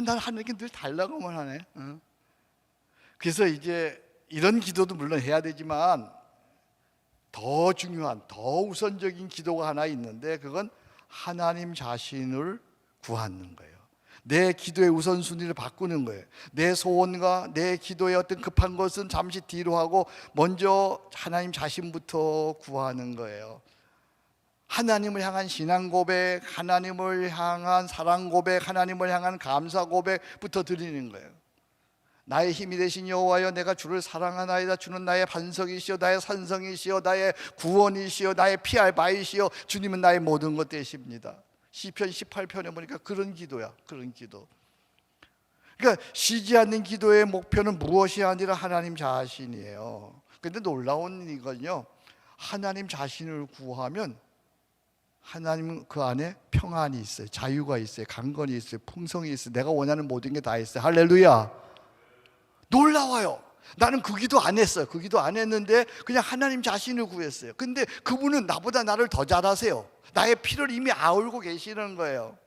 난 하나님께 늘 달라고만 하네. 그래서 이제 이런 기도도 물론 해야 되지만 더 중요한, 더 우선적인 기도가 하나 있는데, 그건 하나님 자신을 구하는 거예요. 내 기도의 우선순위를 바꾸는 거예요. 내 소원과 내 기도의 어떤 급한 것은 잠시 뒤로 하고 먼저 하나님 자신부터 구하는 거예요. 하나님을 향한 신앙 고백, 하나님을 향한 사랑 고백, 하나님을 향한 감사 고백부터 드리는 거예요. 나의 힘이 되신 여호와여, 내가 주를 사랑하나이다. 주는 나의 반석이시여, 나의 산성이시여, 나의 구원이시여, 나의 피할 바이시여, 주님은 나의 모든 것 되십니다. 시편 18편에 보니까 그런 기도야. 그런 기도. 그러니까 쉬지 않는 기도의 목표는 무엇이 아니라 하나님 자신이에요. 그런데 놀라운 이건요, 하나님 자신을 구하면 하나님은 그 안에 평안이 있어요. 자유가 있어요. 강건이 있어요. 풍성이 있어요. 내가 원하는 모든 게 다 있어요. 할렐루야. 놀라워요. 나는 그 기도 안 했어요. 그 기도 안 했는데 그냥 하나님 자신을 구했어요. 근데 그분은 나보다 나를 더 잘 아세요. 나의 피를 이미 아울고 계시는 거예요.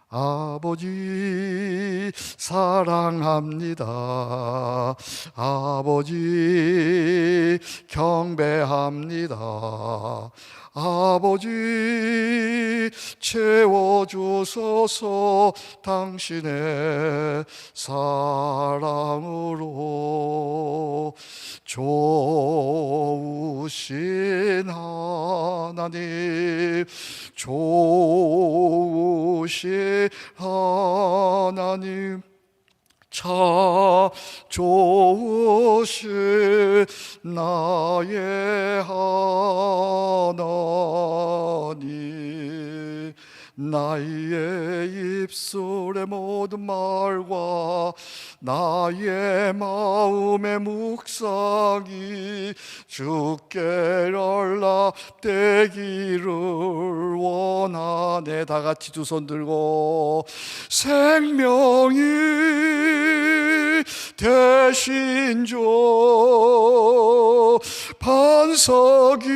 아버지 사랑합니다. 아버지 경배합니다. 아버지 채워주소서. 당신의 사랑으로 좋으신 하나님, 좋으신 하나님, 참 좋으신 나의 하나님, 나의 입술의 모든 말과 나의 마음의 묵상이 주께 연락되기를 원하네. 다 같이 두 손 들고 생명이 대신 주 반석이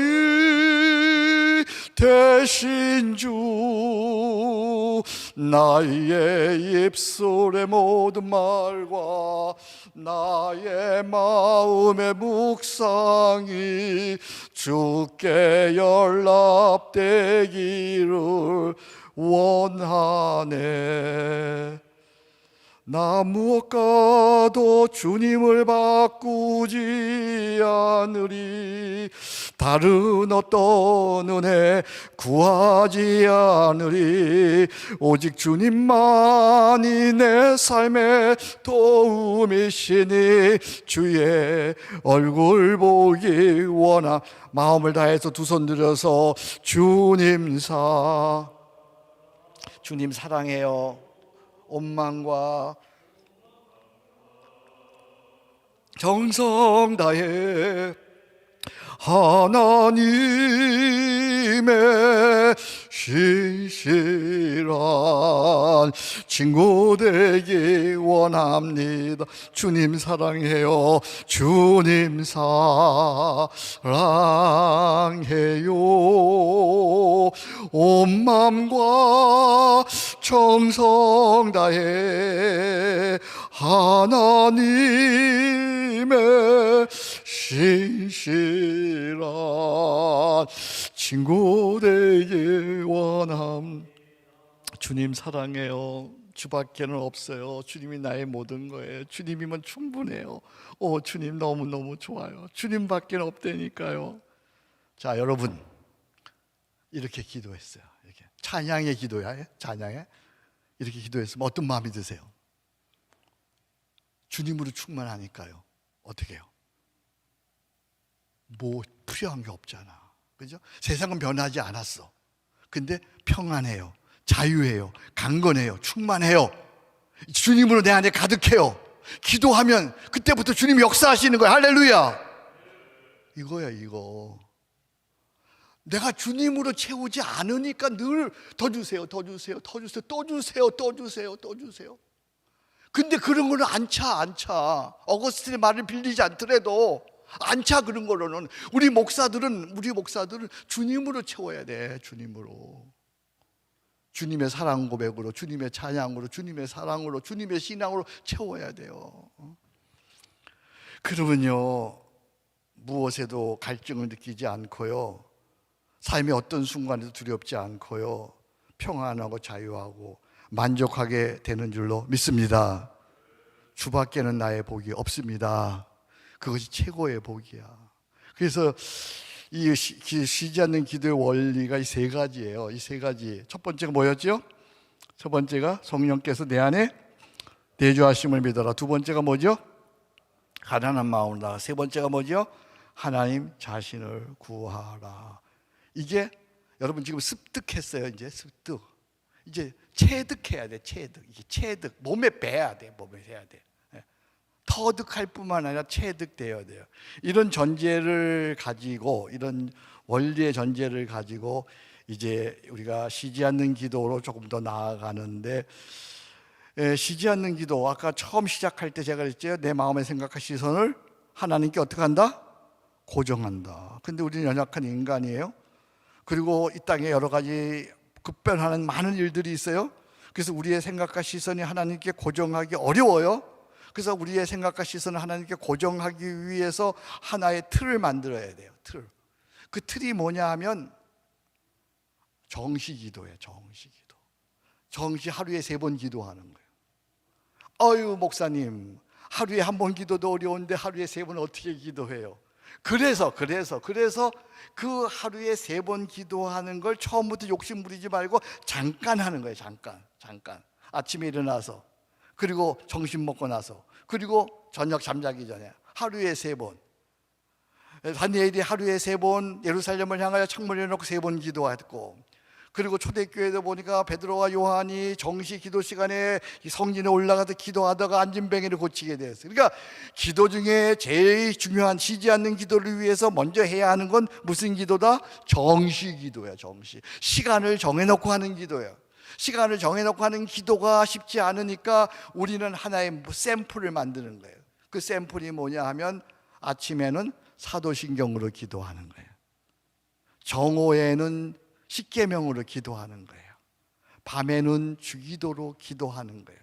대신 주 나의 입술의 모든 말과 나의 마음의 묵상이 주께 연락되기를 원하네. 나 무엇과도 주님을 바꾸지 않으리. 다른 어떤 은혜 구하지 않으리. 오직 주님만이 내 삶의 도움이시니 주의 얼굴 보기 원하. 마음을 다해서 두 손 들어서 주님 사랑해요. 온 마음과 정성 다해 하나님의 신실한 친구 되기 원합니다. 주님 사랑해요. 주님 사랑해요. 온 마음과 정성 다해 하나님의 신실한 친구 되기 원함. 주님 사랑해요. 주밖에는 없어요. 주님이 나의 모든 거예요. 주님이면 충분해요. 오, 주님 너무너무 좋아요. 주님밖에는 없다니까요. 자, 여러분 이렇게 기도했어요. 이렇게 찬양의 기도야. 찬양에 이렇게 기도했으면 어떤 마음이 드세요? 주님으로 충만하니까요. 어떻게 해요? 뭐 필요한 게 없잖아. 그죠? 세상은 변하지 않았어. 근데 평안해요. 자유해요. 강건해요. 충만해요. 주님으로 내 안에 가득해요. 기도하면 그때부터 주님이 역사하시는 거예요. 할렐루야. 이거야, 이거. 내가 주님으로 채우지 않으니까 늘 더 주세요, 더 주세요, 더 주세요, 또 주세요, 또 주세요, 또 주세요. 근데 그런 거는 안 차. 어거스틴의 말을 빌리지 않더라도 안 차. 그런 거로는 우리 목사들은 주님으로 채워야 돼. 주님의 사랑 고백으로, 주님의 찬양으로, 주님의 사랑으로, 주님의 신앙으로 채워야 돼요. 그러면요 무엇에도 갈증을 느끼지 않고요, 삶의 어떤 순간에도 두렵지 않고요, 평안하고 자유하고 만족하게 되는 줄로 믿습니다. 주밖에는 나의 복이 없습니다. 그것이 최고의 복이야. 그래서 이 쉬지 않는 기도의 원리가 이 세 가지예요. 이 세 가지. 첫 번째가 뭐였죠? 첫 번째가 성령께서 내 안에 내주하심을 믿어라. 두 번째가 뭐죠? 가난한 마음으로 나가. 세 번째가 뭐죠? 하나님 자신을 구하라. 이게 여러분 지금 습득했어요. 이제 습득. 이제 체득해야 돼. 체득. 이게 체득. 몸에 배야 돼. 몸에 배야 돼. 터득할 뿐만 아니라 체득되어야 돼요. 이런 전제를 가지고, 이런 원리의 전제를 가지고 이제 우리가 쉬지 않는 기도로 조금 더 나아가는데, 쉬지 않는 기도, 아까 처음 시작할 때 제가 그랬죠. 내 마음의 생각과 시선을 하나님께 어떻게 한다? 고정한다. 근데 우리는 연약한 인간이에요. 그리고 이 땅에 여러 가지 급변하는 많은 일들이 있어요. 그래서 우리의 생각과 시선이 하나님께 고정하기 어려워요. 그래서 우리의 생각과 시선을 하나님께 고정하기 위해서 하나의 틀을 만들어야 돼요. 틀. 그 틀이 뭐냐 하면 정시기도예요. 정시기도. 정시 하루에 3번 기도하는 거예요. 어유 목사님, 하루에 1번 기도도 어려운데 하루에 3번 어떻게 기도해요? 그래서 그 하루에 3번 기도하는 걸 처음부터 욕심 부리지 말고 잠깐 하는 거예요. 잠깐. 아침에 일어나서, 그리고 점심 먹고 나서, 그리고 저녁 잠자기 전에 하루에 3번. 다니엘이 하루에 3번 예루살렘을 향하여 창문을 열어놓고 3번 기도했고, 그리고 초대교회도 보니까 베드로와 요한이 정시 기도 시간에 이 성진에 올라가서 기도하다가 앉은뱅이를 고치게 되었어요. 그러니까 기도 중에 제일 중요한, 쉬지 않는 기도를 위해서 먼저 해야 하는 건 무슨 기도다? 정시 기도야. 정시. 시간을 정해놓고 하는 기도야. 시간을 정해놓고 하는 기도가 쉽지 않으니까 우리는 하나의 샘플을 만드는 거예요. 그 샘플이 뭐냐 하면 아침에는 사도신경으로 기도하는 거예요. 정오에는 십계명으로 기도하는 거예요. 밤에는 주기도로 기도하는 거예요.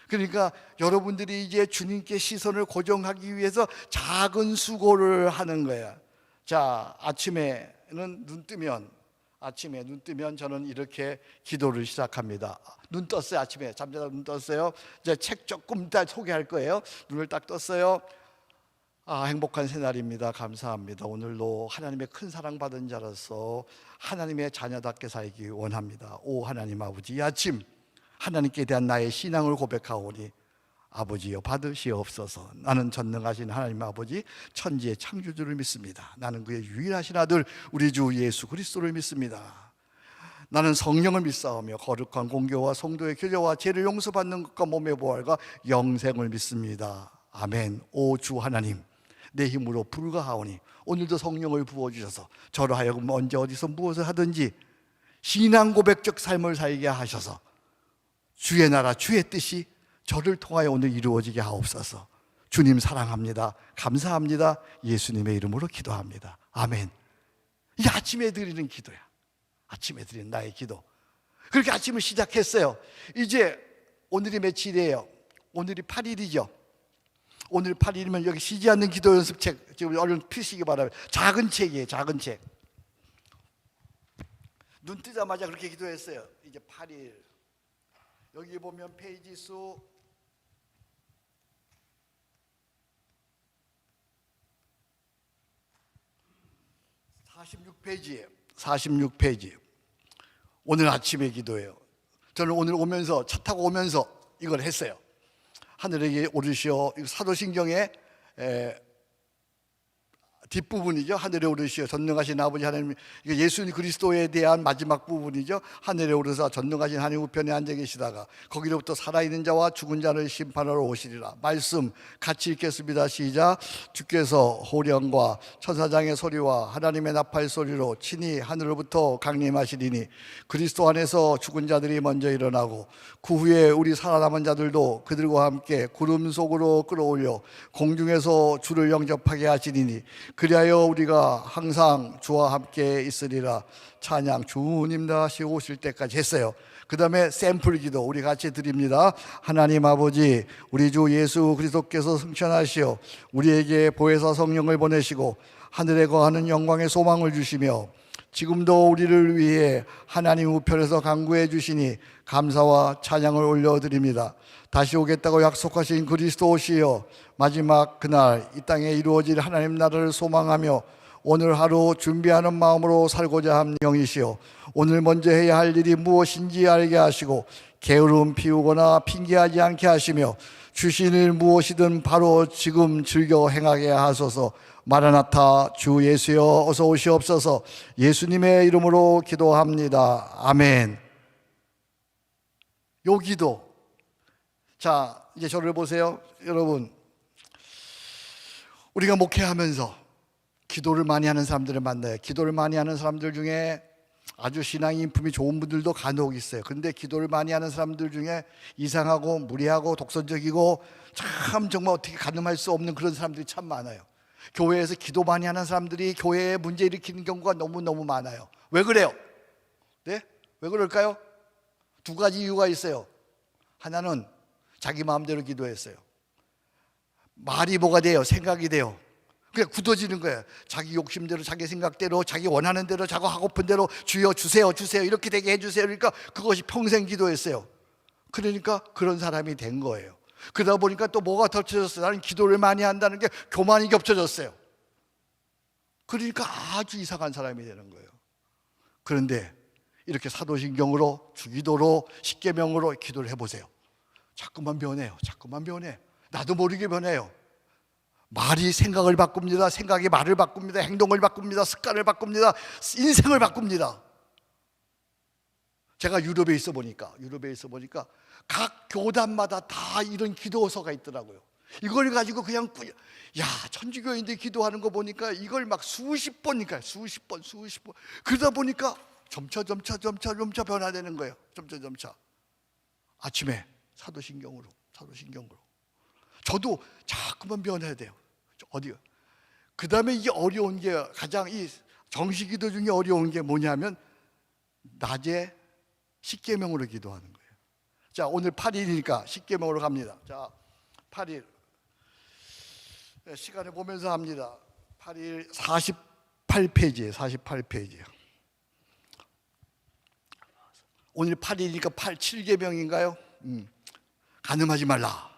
그러니까 여러분들이 이제 주님께 시선을 고정하기 위해서 작은 수고를 하는 거예요. 자, 아침에 눈 뜨면 저는 이렇게 기도를 시작합니다. 눈 떴어요. 아침에 잠자다 눈 떴어요. 이제 책 조금 이따 소개할 거예요. 눈을 딱 떴어요. 행복한 새날입니다. 감사합니다. 오늘도 하나님의 큰 사랑받은 자로서 하나님의 자녀답게 살기 원합니다. 오 하나님 아버지, 이 아침 하나님께 대한 나의 신앙을 고백하오니 아버지여 받으시옵소서. 나는 전능하신 하나님 아버지, 천지의 창조주를 믿습니다. 나는 그의 유일하신 아들 우리 주 예수 그리스도를 믿습니다. 나는 성령을 믿사오며 거룩한 공교와 성도의 교제와 죄를 용서받는 것과 몸의 부활과 영생을 믿습니다. 아멘. 오 주 하나님, 내 힘으로 불가하오니 오늘도 성령을 부어주셔서 저로 하여금 언제 어디서 무엇을 하든지 신앙 고백적 삶을 살게 하셔서 주의 나라 주의 뜻이 저를 통하여 오늘 이루어지게 하옵소서. 주님 사랑합니다. 감사합니다. 예수님의 이름으로 기도합니다. 아멘. 이 아침에 드리는 기도야. 아침에 드리는 나의 기도. 그렇게 아침을 시작했어요. 이제 오늘이 며칠이에요? 오늘이 8일이죠. 오늘 8일이면 여기 쉬지 않는 기도 연습책 지금 얼른 피시기 바랍니다. 작은 책이에요. 작은 책. 눈 뜨자마자 그렇게 기도했어요. 이제 8일. 여기 보면 페이지 수 46페이지예요. 46페이지. 오늘 아침에 기도예요. 저는 오늘 오면서 차 타고 오면서 이걸 했어요. 하늘에게 오르시어, 사도신경의 뒷부분이죠. 하늘에 오르시어 전능하신 아버지 하나님, 이거 예수 그리스도에 대한 마지막 부분이죠. 하늘에 오르사 전능하신 하나님 우편에 앉아 계시다가 거기로부터 살아있는 자와 죽은 자를 심판하러 오시리라. 말씀 같이 읽겠습니다. 시작. 주께서 호령과 천사장의 소리와 하나님의 나팔 소리로 친히 하늘로부터 강림하시리니 그리스도 안에서 죽은 자들이 먼저 일어나고 그 후에 우리 살아남은 자들도 그들과 함께 구름 속으로 끌어올려 공중에서 주를 영접하게 하시리니 그리하여 우리가 항상 주와 함께 있으리라. 찬양 주님 다시 오실 때까지 했어요. 그 다음에 샘플 기도 우리 같이 드립니다. 하나님 아버지, 우리 주 예수 그리스도께서 승천하시어 우리에게 보혜사 성령을 보내시고 하늘에 거하는 영광의 소망을 주시며 지금도 우리를 위해 하나님 우편에서 간구해 주시니 감사와 찬양을 올려드립니다. 다시 오겠다고 약속하신 그리스도 오시어 마지막 그날 이 땅에 이루어질 하나님 나라를 소망하며 오늘 하루 준비하는 마음으로 살고자 함 영이시오. 오늘 먼저 해야 할 일이 무엇인지 알게 하시고 게으름 피우거나 핑계하지 않게 하시며 주신 일 무엇이든 바로 지금 즐겨 행하게 하소서. 마라나타 주 예수여 어서 오시옵소서. 예수님의 이름으로 기도합니다. 아멘. 요 기도. 자, 이제 저를 보세요. 여러분, 우리가 목회하면서 기도를 많이 하는 사람들을 만나요. 기도를 많이 하는 사람들 중에 아주 신앙이 인품이 좋은 분들도 간혹 있어요. 그런데 기도를 많이 하는 사람들 중에 이상하고 무리하고 독선적이고 참 정말 어떻게 가늠할 수 없는 그런 사람들이 참 많아요. 교회에서 기도 많이 하는 사람들이 교회에 문제 일으키는 경우가 너무너무 많아요. 왜 그래요? 네? 왜 그럴까요? 두 가지 이유가 있어요. 하나는 자기 마음대로 기도했어요. 말이 뭐가 돼요? 생각이 돼요. 그냥 굳어지는 거예요. 자기 욕심대로, 자기 생각대로, 자기 원하는 대로, 자기 하고픈 대로 주여 주세요, 주세요 이렇게 되게 해주세요. 그러니까 그것이 평생 기도했어요. 그러니까 그런 사람이 된 거예요. 그러다 보니까 또 뭐가 겹쳐졌어요? 나는 기도를 많이 한다는 게 교만이 겹쳐졌어요. 그러니까 아주 이상한 사람이 되는 거예요. 그런데 이렇게 사도신경으로, 주기도로, 십계명으로 기도를 해보세요. 자꾸만 변해요. 자꾸만 변해. 나도 모르게 변해요. 말이 생각을 바꿉니다. 생각이 말을 바꿉니다. 행동을 바꿉니다. 습관을 바꿉니다. 인생을 바꿉니다. 제가 유럽에 있어 보니까 각 교단마다 다 이런 기도서가 있더라고요. 이걸 가지고 그냥 천주교인들 기도하는 거 보니까 이걸 막 수십 번 그러다 보니까 점차 변화되는 거예요. 점차 아침에 사도신경으로 저도 자꾸만 변해야 돼요. 어디요? 그 다음에 이 어려운 게 가장 이 정식기도 중에 어려운 게 뭐냐면 낮에 십계명으로 기도하는 거예요. 자, 오늘 8일이니까 십계명으로 갑니다. 자, 8일 시간을 보면서 합니다. 8일 48페이지예요. 48페이지예요. 오늘 8일이니까 7계명인가요? 간음하지 말라.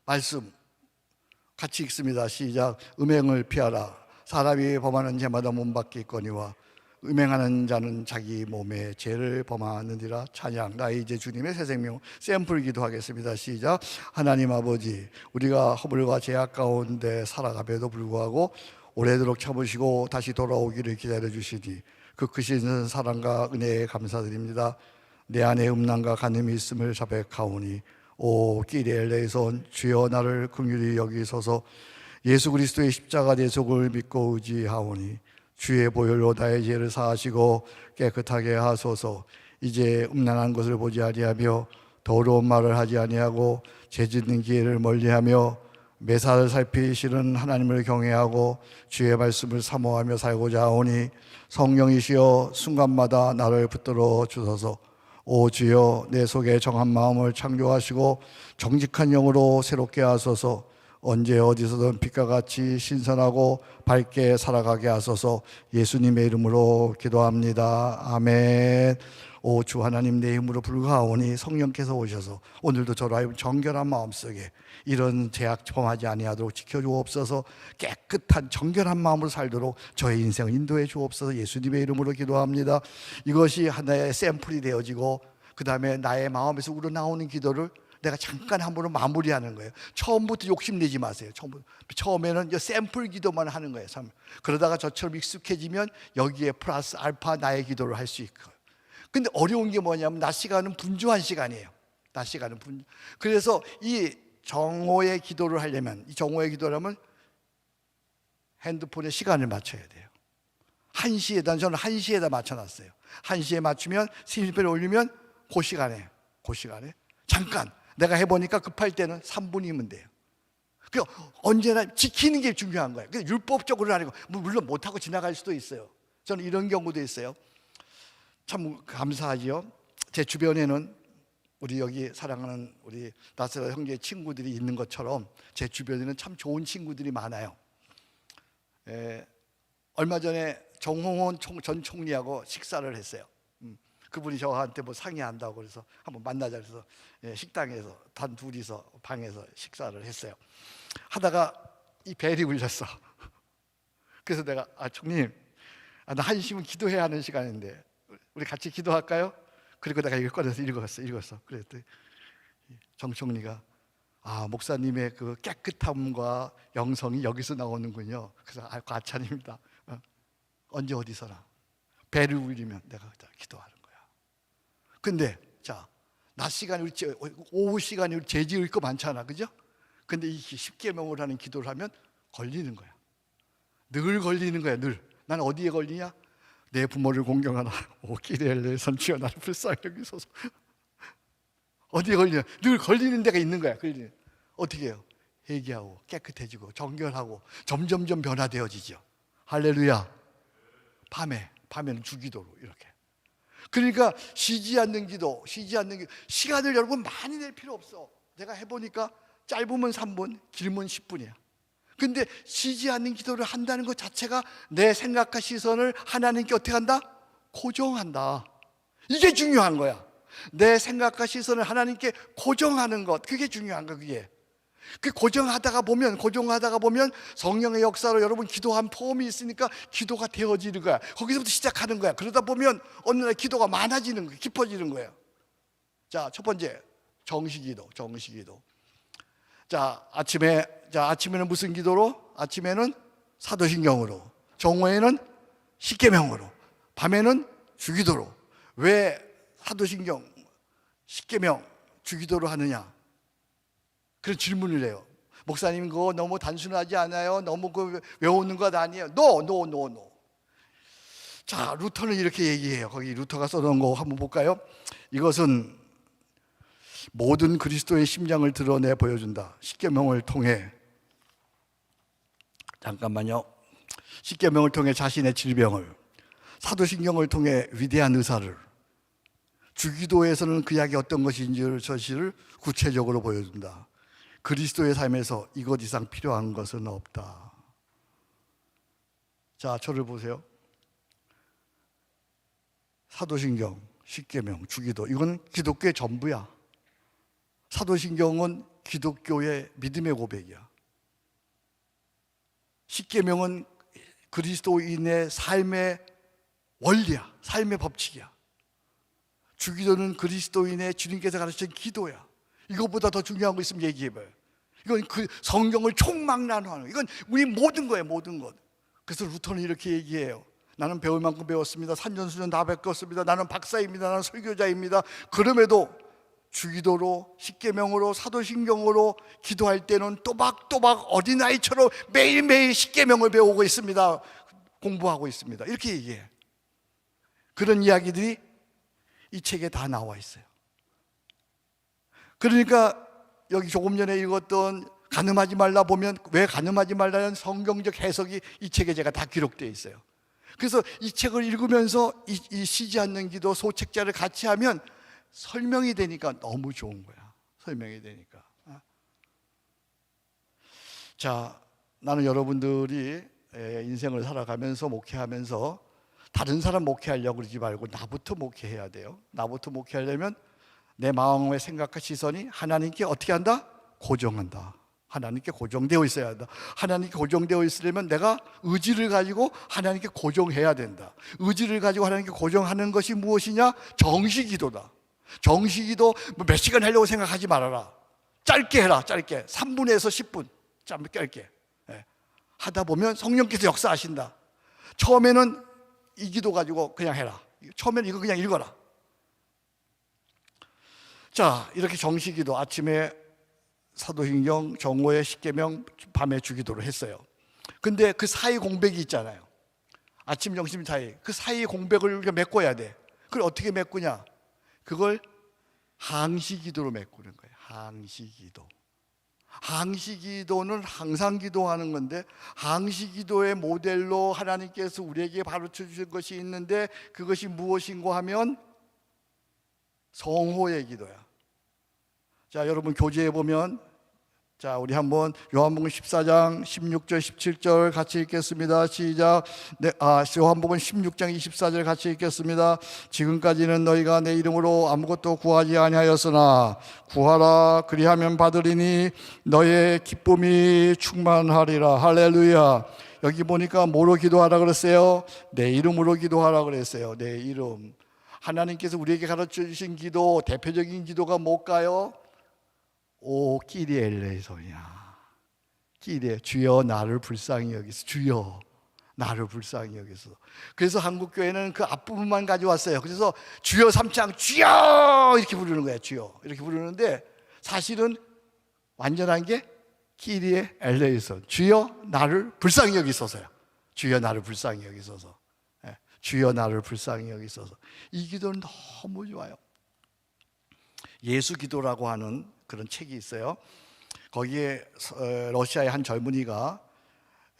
말씀 같이 읽습니다. 시작. 음행을 피하라. 사람이 범하는 죄마다 몸밖에 있거니와 음행하는 자는 자기 몸에 죄를 범하느니라. 찬양. 나 이제 주님의 새 생명 샘플 기도하겠습니다. 시작. 하나님 아버지, 우리가 허물과 죄악 가운데 살아감에도 불구하고 오래도록 참으시고 다시 돌아오기를 기다려 주시니 그 크신 사랑과 은혜에 감사드립니다. 내 안에 음란과 간음이 있음을 자백하오니 오 끼리엘레손 주여 나를 긍휼히 여기소서. 예수 그리스도의 십자가 대속을 믿고 의지하오니 주의 보혈로 나의 죄를 사하시고 깨끗하게 하소서. 이제 음란한 것을 보지 아니하며 더러운 말을 하지 아니하고 죄짓는 기회를 멀리하며 매사를 살피시는 하나님을 경외하고 주의 말씀을 사모하며 살고자 하오니 성령이시여 순간마다 나를 붙들어 주소서. 오 주여 내 속에 정한 마음을 창조하시고 정직한 영으로 새롭게 하소서. 언제 어디서든 빛과 같이 신선하고 밝게 살아가게 하소서. 예수님의 이름으로 기도합니다. 아멘. 오 주 하나님, 내 힘으로 불가하오니 성령께서 오셔서 오늘도 저로 하여금 정결한 마음속에 이런 죄악 범하지 아니하도록 지켜주옵소서. 깨끗한 정결한 마음으로 살도록 저의 인생을 인도해 주옵소서. 예수님의 이름으로 기도합니다. 이것이 하나의 샘플이 되어지고 그 다음에 나의 마음에서 우러나오는 기도를 내가 잠깐 한번 마무리하는 거예요. 처음부터 욕심내지 마세요. 처음에는 샘플 기도만 하는 거예요. 그러다가 저처럼 익숙해지면 여기에 플러스 알파 나의 기도를 할 수 있고. 근데 어려운 게 뭐냐면 낮 시간은 분주한 시간이에요. 낮 시간은 분주. 그래서 이 정오의 기도를 하려면 핸드폰에 시간을 맞춰야 돼요. 1시에, 저는 1시에다 맞춰놨어요. 1시에 맞추면 스님벨을 올리면 그 시간에 잠깐 내가 해보니까 급할 때는 3분이면 돼요. 그 언제나 지키는 게 중요한 거예요. 율법적으로 하는 거 물론 못하고 지나갈 수도 있어요. 저는 이런 경우도 있어요. 참 감사하지요. 제 주변에는 우리 여기 사랑하는 우리 나스라 형제 친구들이 있는 것처럼 제 주변에는 참 좋은 친구들이 많아요. 얼마 전에 정홍원 전 총리하고 식사를 했어요. 그분이 저한테 뭐 상의한다고 그래서 한번 만나자 그래서 식당에서 단 둘이서 방에서 식사를 했어요. 하다가 이 벨이 울렸어. 그래서 내가 총님, 나 1시면 기도해야 하는 시간인데 우리 같이 기도할까요? 그리고 내가 이걸 꺼내서 읽었어. 그랬더니 정 총리가 목사님의 그 깨끗함과 영성이 여기서 나오는군요. 그래서 과찬입니다. 언제 어디서나 벨을 울리면 내가 기도하는 거야. 근데 자, 낮 시간에 오후 시간에 우리 죄 지을 거 많잖아, 그죠? 근데 이 십계명을 하는 기도를 하면 걸리는 거야. 늘 걸리는 거야, 늘. 난 어디에 걸리냐? 내 부모를 공경하라. 오 끼리엘레손 주여 나를 불쌍히 여기소서. 어디에 걸리냐? 늘 걸리는 데가 있는 거야. 어떻게 해요? 회개하고 깨끗해지고 정결하고 점점점 변화되어지죠. 할렐루야. 밤에는 주기도로 이렇게. 그러니까 쉬지 않는 기도. 시간을 여러분 많이 낼 필요 없어. 내가 해보니까 짧으면 3분, 길면 10분이야. 근데 쉬지 않는 기도를 한다는 것 자체가 내 생각과 시선을 하나님께 어떻게 한다? 고정한다. 이게 중요한 거야. 내 생각과 시선을 하나님께 고정하는 것, 그게 중요한 거야. 그게. 그 고정하다가 보면 성령의 역사로 여러분 기도한 폼이 있으니까 기도가 되어지는 거야. 거기서부터 시작하는 거야. 그러다 보면 어느 날 기도가 많아지는 거야. 깊어지는 거야. 자, 첫 번째 정시기도. 자, 아침에는 무슨 기도로? 아침에는 사도신경으로, 정오에는 십계명으로, 밤에는 주기도로. 왜 사도신경, 십계명, 주기도로 하느냐? 그런 질문을 해요. 목사님 그거 너무 단순하지 않아요? 너무 그 외우는 것 아니에요? No. 자, 루터는 이렇게 얘기해요. 거기 루터가 써놓은 거 한번 볼까요? 이것은 모든 그리스도의 심장을 드러내 보여준다. 십계명을 통해, 잠깐만요. 십계명을 통해 자신의 질병을, 사도신경을 통해 위대한 의사를, 주기도에서는 그 약이 어떤 것인지를 저시를 구체적으로 보여준다. 그리스도의 삶에서 이것 이상 필요한 것은 없다. 자, 저를 보세요. 사도신경, 십계명, 주기도, 이건 기독교의 전부야. 사도신경은 기독교의 믿음의 고백이야. 십계명은 그리스도인의 삶의 원리야. 삶의 법칙이야. 주기도는 그리스도인의 주님께서 가르친 기도야. 이것보다 더 중요한 거 있으면 얘기해봐요. 이건 그 성경을 총망라하는, 이건 우리 모든 거예요, 모든 것. 그래서 루터는 이렇게 얘기해요. 나는 배울 만큼 배웠습니다. 산전수전 다 배웠습니다. 나는 박사입니다. 나는 설교자입니다. 그럼에도 주기도로, 십계명으로, 사도신경으로 기도할 때는 또박또박 어린아이처럼 매일매일 십계명을 배우고 있습니다. 공부하고 있습니다. 이렇게 얘기해. 그런 이야기들이 이 책에 다 나와 있어요. 그러니까 여기 조금 전에 읽었던 간음하지 말라 보면, 왜 간음하지 말라는 성경적 해석이 이 책에 제가 다 기록되어 있어요. 그래서 이 책을 읽으면서 이 쉬지 않는 기도 소책자를 같이 하면 설명이 되니까 너무 좋은 거야. 설명이 되니까. 자, 나는 여러분들이 인생을 살아가면서 목회하면서 다른 사람 목회하려고 그러지 말고 나부터 목회해야 돼요. 나부터 목회하려면 내 마음의 생각과 시선이 하나님께 어떻게 한다? 고정한다. 하나님께 고정되어 있어야 한다. 하나님께 고정되어 있으려면 내가 의지를 가지고 하나님께 고정해야 된다. 의지를 가지고 하나님께 고정하는 것이 무엇이냐? 정시기도다. 정시기도 몇 시간 하려고 생각하지 말아라. 짧게 해라. 짧게 3분에서 10분 짧게 하다 보면 성령께서 역사하신다. 처음에는 이 기도 가지고 그냥 해라. 처음에는 이거 그냥 읽어라. 자, 이렇게 정시기도, 아침에 사도신경, 정오에 십계명, 밤에 주기도를 했어요. 근데 그 사이 공백이 있잖아요. 아침, 점심 사이. 그 사이 공백을 우리가 메꿔야 돼. 그걸 어떻게 메꾸냐? 그걸 항시기도로 메꾸는 거예요. 항시기도. 항시기도는 항상 기도하는 건데, 항시기도의 모델로 하나님께서 우리에게 가르쳐 주신 것이 있는데, 그것이 무엇인가 하면 성호의 기도야. 자, 여러분 교재에 보면, 자, 우리 한번 요한복음 14장 16절 17절 같이 읽겠습니다. 시작. 요한복음 16장 24절 같이 읽겠습니다. 지금까지는 너희가 내 이름으로 아무것도 구하지 아니하였으나 구하라 그리하면 받으리니 너의 기쁨이 충만하리라. 할렐루야. 여기 보니까 뭐로 기도하라 그랬어요? 내 이름으로 기도하라 그랬어요. 내 이름. 하나님께서 우리에게 가르쳐 주신 기도, 대표적인 기도가 뭘까요? 오 끼리 엘레이소냐. 끼리, 주여 나를 불쌍히 여기소. 주여 나를 불쌍히 여기소. 그래서 한국교회는 그 앞부분만 가져왔어요. 그래서 주여 삼창 주여 이렇게 부르는 거예요. 주여 이렇게 부르는데, 사실은 완전한 게 끼리의 엘레이소. 주여 나를 불쌍히 여기소서요. 주여 나를 불쌍히 여기소서. 주여 나를 불쌍히 여기소서. 이 기도는 너무 좋아요. 예수 기도라고 하는 그런 책이 있어요. 거기에 러시아의 한 젊은이가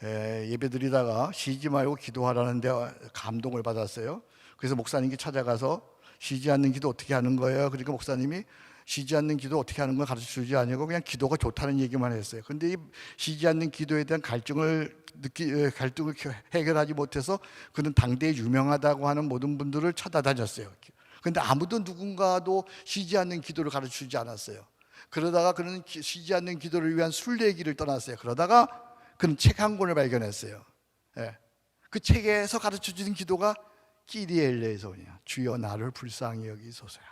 예배드리다가 쉬지 말고 기도하라는데 감동을 받았어요. 그래서 목사님께 찾아가서 쉬지 않는 기도 어떻게 하는 거예요? 그러니까 목사님이 쉬지 않는 기도 어떻게 하는 걸 가르쳐주지 아니고 그냥 기도가 좋다는 얘기만 했어요. 그런데 이 쉬지 않는 기도에 대한 갈등을 해결하지 못해서 그는 당대에 유명하다고 하는 모든 분들을 찾아다녔어요. 그런데 아무도 누군가도 쉬지 않는 기도를 가르쳐주지 않았어요. 그러다가 그는 쉬지 않는 기도를 위한 순례길을 떠났어요. 그러다가 그는 책 한 권을 발견했어요. 그 책에서 가르쳐주는 기도가 끼리엘레소냐. 주여 나를 불쌍히 여기소서야.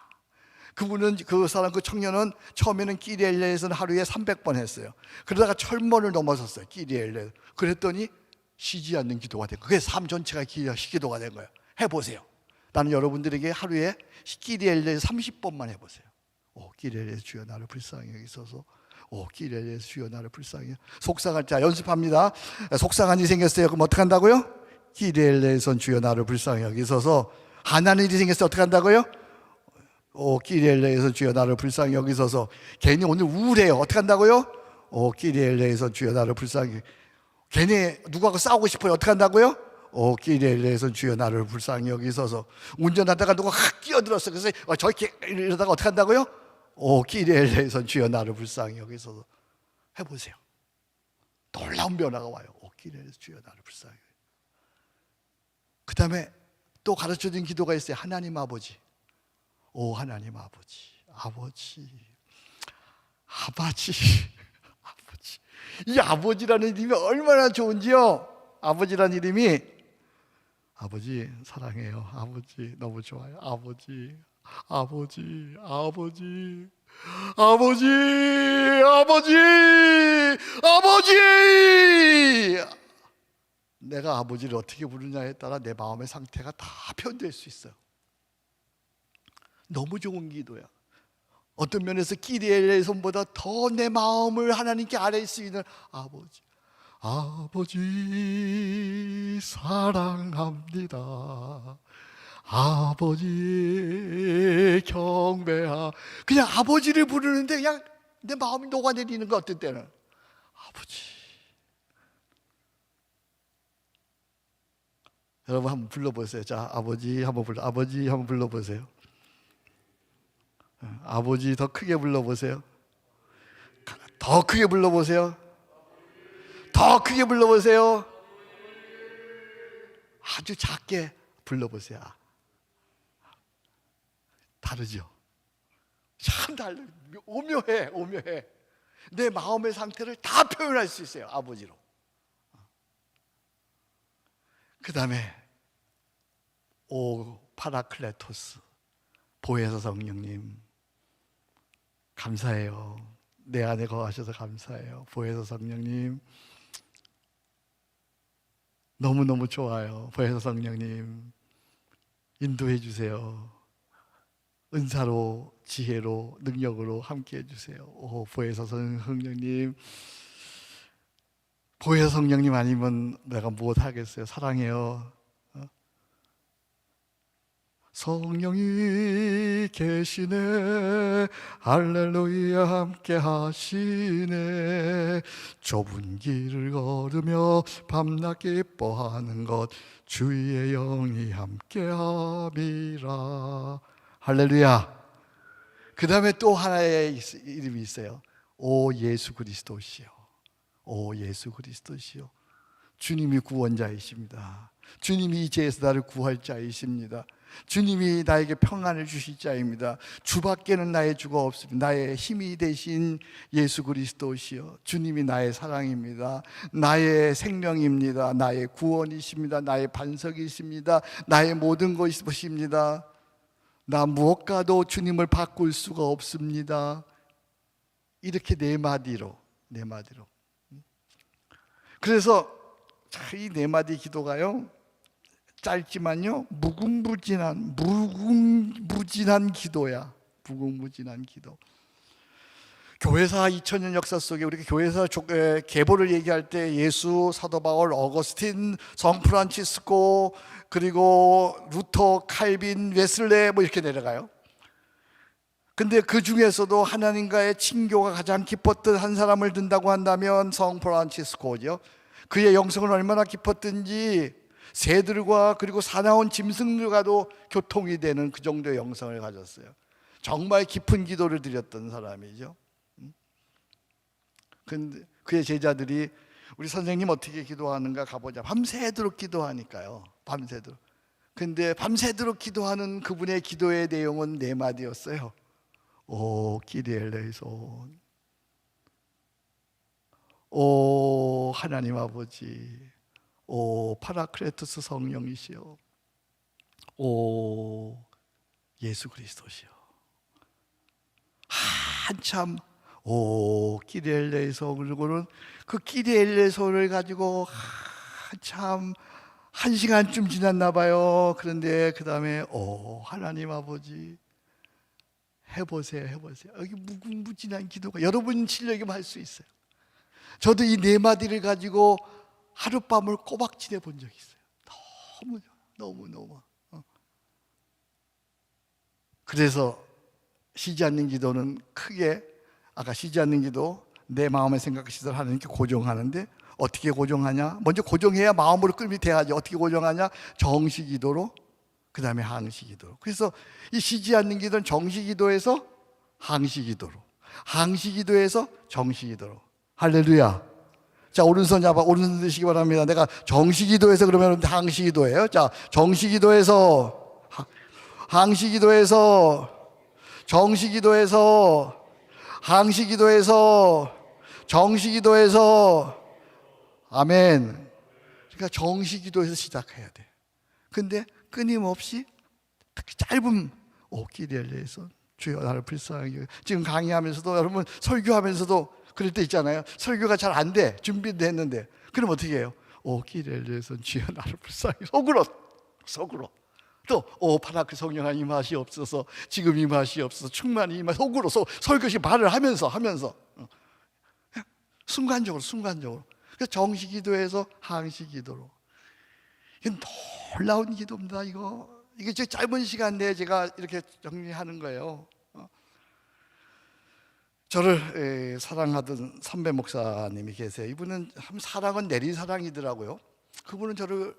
그분은, 그 청년은 처음에는 끼리엘레에서는 하루에 300번 했어요. 그러다가 1000번을 넘어섰어요. 끼리엘레. 그랬더니 쉬지 않는 기도가 된 거예요. 그래서 삶 전체가 기도가 된 거예요. 해보세요. 나는 여러분들에게 하루에 끼리엘레 30번만 해보세요. 오 끼리엘레 주여 나를 불쌍히 여기소서. 오 끼리엘레 주여 나를 불쌍히. 속상할 자 연습합니다. 속상한 일이 생겼어요. 그럼 어떻게 한다고요? 끼리엘레에선 주여 나를 불쌍히 여기소서. 화나는 일이 생겼어요. 어떻게 한다고요? 오 끼리엘레에서 주여 나를 불쌍히 여기소서. 괜히 오늘 우울해요. 어떻게 한다고요? 오 끼리엘레에서 주여 나를 불쌍히. 괜히 누구하고 싸우고 싶어요. 어떻게 한다고요? 오 끼리엘레에서 주여 나를 불쌍히 여기소서. 운전하다가 누가 확 끼어들었어. 그래서 저렇게 이러다가 어떻게 한다고요? 오 끼리엘레에서 주여 나를 불쌍히 여기소서. 해보세요. 놀라운 변화가 와요. 오 끼리엘레에서 주여 나를 불쌍히. 그 다음에 또 가르쳐준 기도가 있어요. 하나님 아버지. 오 하나님 아버지. 아버지. 이 아버지라는 이름이 얼마나 좋은지요. 아버지라는 이름이 아버지 사랑해요. 아버지 너무 좋아요. 아버지 내가 아버지를 어떻게 부르냐에 따라 내 마음의 상태가 다 변될 수 있어요. 너무 좋은 기도야. 어떤 면에서 끼리엘레의 손보다 더 내 마음을 하나님께 아뢰일 수 있는 아버지 사랑합니다. 아버지 경배하. 그냥 아버지를 부르는데 그냥 내 마음이 녹아내리는 거. 어떤 때는 아버지. 여러분 한번 불러보세요. 자 아버지 한번 불러보세요. 아버지 더 크게 불러보세요. 더 크게 불러보세요. 더 크게 불러보세요. 아주 작게 불러보세요. 다르죠? 참 달라요. 오묘해. 내 마음의 상태를 다 표현할 수 있어요. 아버지로. 그 다음에 오 파라클레토스 보혜사 성령님 감사해요. 내 안에 거하셔서 감사해요. 보혜사 성령님 너무너무 좋아요. 보혜사 성령님 인도해 주세요. 은사로 지혜로 능력으로 함께 해주세요. 오 보혜사 성령님. 보혜사 성령님 아니면 내가 무엇 하겠어요. 사랑해요. 성령이 계시네. 할렐루야 함께 하시네. 좁은 길을 걸으며 밤낮 기뻐하는 것 주의 영이 함께 함이라. 할렐루야. 그 다음에 또 하나의 이름이 있어요. 오 예수 그리스도시요. 오 예수 그리스도시요. 주님이 구원자이십니다. 주님이 이 죄에서 나를 구할 자이십니다. 주님이 나에게 평안을 주실 자입니다. 주밖에는 나의 주가 없습니다. 나의 힘이 되신 예수 그리스도시여. 주님이 나의 사랑입니다. 나의 생명입니다. 나의 구원이십니다. 나의 반석이십니다. 나의 모든 것이십니다. 나 무엇과도 주님을 바꿀 수가 없습니다. 이렇게 네 마디로. 그래서 이 네 마디 기도가요 짧지만요 무궁무진한 기도야. 무궁무진한 기도. 교회사 2000년 역사 속에 우리가 교회사 계보를 얘기할 때 예수, 사도 바울, 어거스틴, 성 프란치스코, 그리고 루터, 칼빈, 웨슬레 뭐 이렇게 내려가요. 근데 그 중에서도 하나님과의 친교가 가장 깊었던 한 사람을 든다고 한다면 성 프란치스코죠. 그의 영성은 얼마나 깊었든지 새들과 그리고 사나운 짐승들과도 교통이 되는 그 정도의 영성을 가졌어요. 정말 깊은 기도를 드렸던 사람이죠. 근데 그의 제자들이 우리 선생님 어떻게 기도하는가 가보자. 밤새도록 기도하니까요. 밤새도록. 근데 밤새도록 기도하는 그분의 기도의 내용은 네 마디였어요. 오 키리엘레이손. 오 하나님 아버지. 오 파라클레토스 성령이시여. 오 예수 그리스도시여. 한참 오 키리엘레이손. 그리고는 그 키리엘레이손을 가지고 한참 1시간쯤 지났나 봐요. 그런데 그 다음에 하나님 아버지 해보세요. 여기 무궁무진한 기도가 여러분 실력이면 할 수 있어요. 저도 이 네 마디를 가지고 하룻밤을 꼬박 지내 본 적이 있어요. 너무. 그래서 쉬지 않는 기도는 크게, 아까 쉬지 않는 기도, 내 마음의 생각 시설 하나님께 고정하는데, 어떻게 고정하냐? 먼저 고정해야 마음으로 끌미 돼야지. 어떻게 고정하냐? 정시 기도로, 그 다음에 항시 기도로. 그래서 이 쉬지 않는 기도는 정시 기도에서 항시 기도로, 항시 기도에서 정시 기도로. 할렐루야. 자, 오른손 잡아, 오른손 드시기 바랍니다. 내가 정시 기도에서 그러면 항시 기도예요. 자, 정시 기도에서, 항시 기도에서, 정시 기도에서, 항시 기도에서, 정시 기도에서, 아멘. 그러니까 정시 기도에서 시작해야 돼. 근데 끊임없이 특히 짧은 끼리엘레에서 주여 나를 불쌍하게, 지금 강의하면서도 여러분 설교하면서도 그럴 때 있잖아요. 설교가 잘 안 돼. 준비도 했는데. 그럼 어떻게 해요? 끼리엘레에서 주여 나를 불쌍하게, 속으로. 또 파라크 성령아 이 맛이 없어서, 지금 이 맛이 없어서, 충만히 이 맛, 속으로 설교시 말을 하면서 순간적으로. 그래서 정시 기도에서 항시 기도로. 이건 놀라운 기도입니다. 이게 제 짧은 시간 내에 제가 이렇게 정리하는 거예요. 저를 사랑하던 선배 목사님이 계세요. 이분은 사랑은 내린 사랑이더라고요. 그분은 저를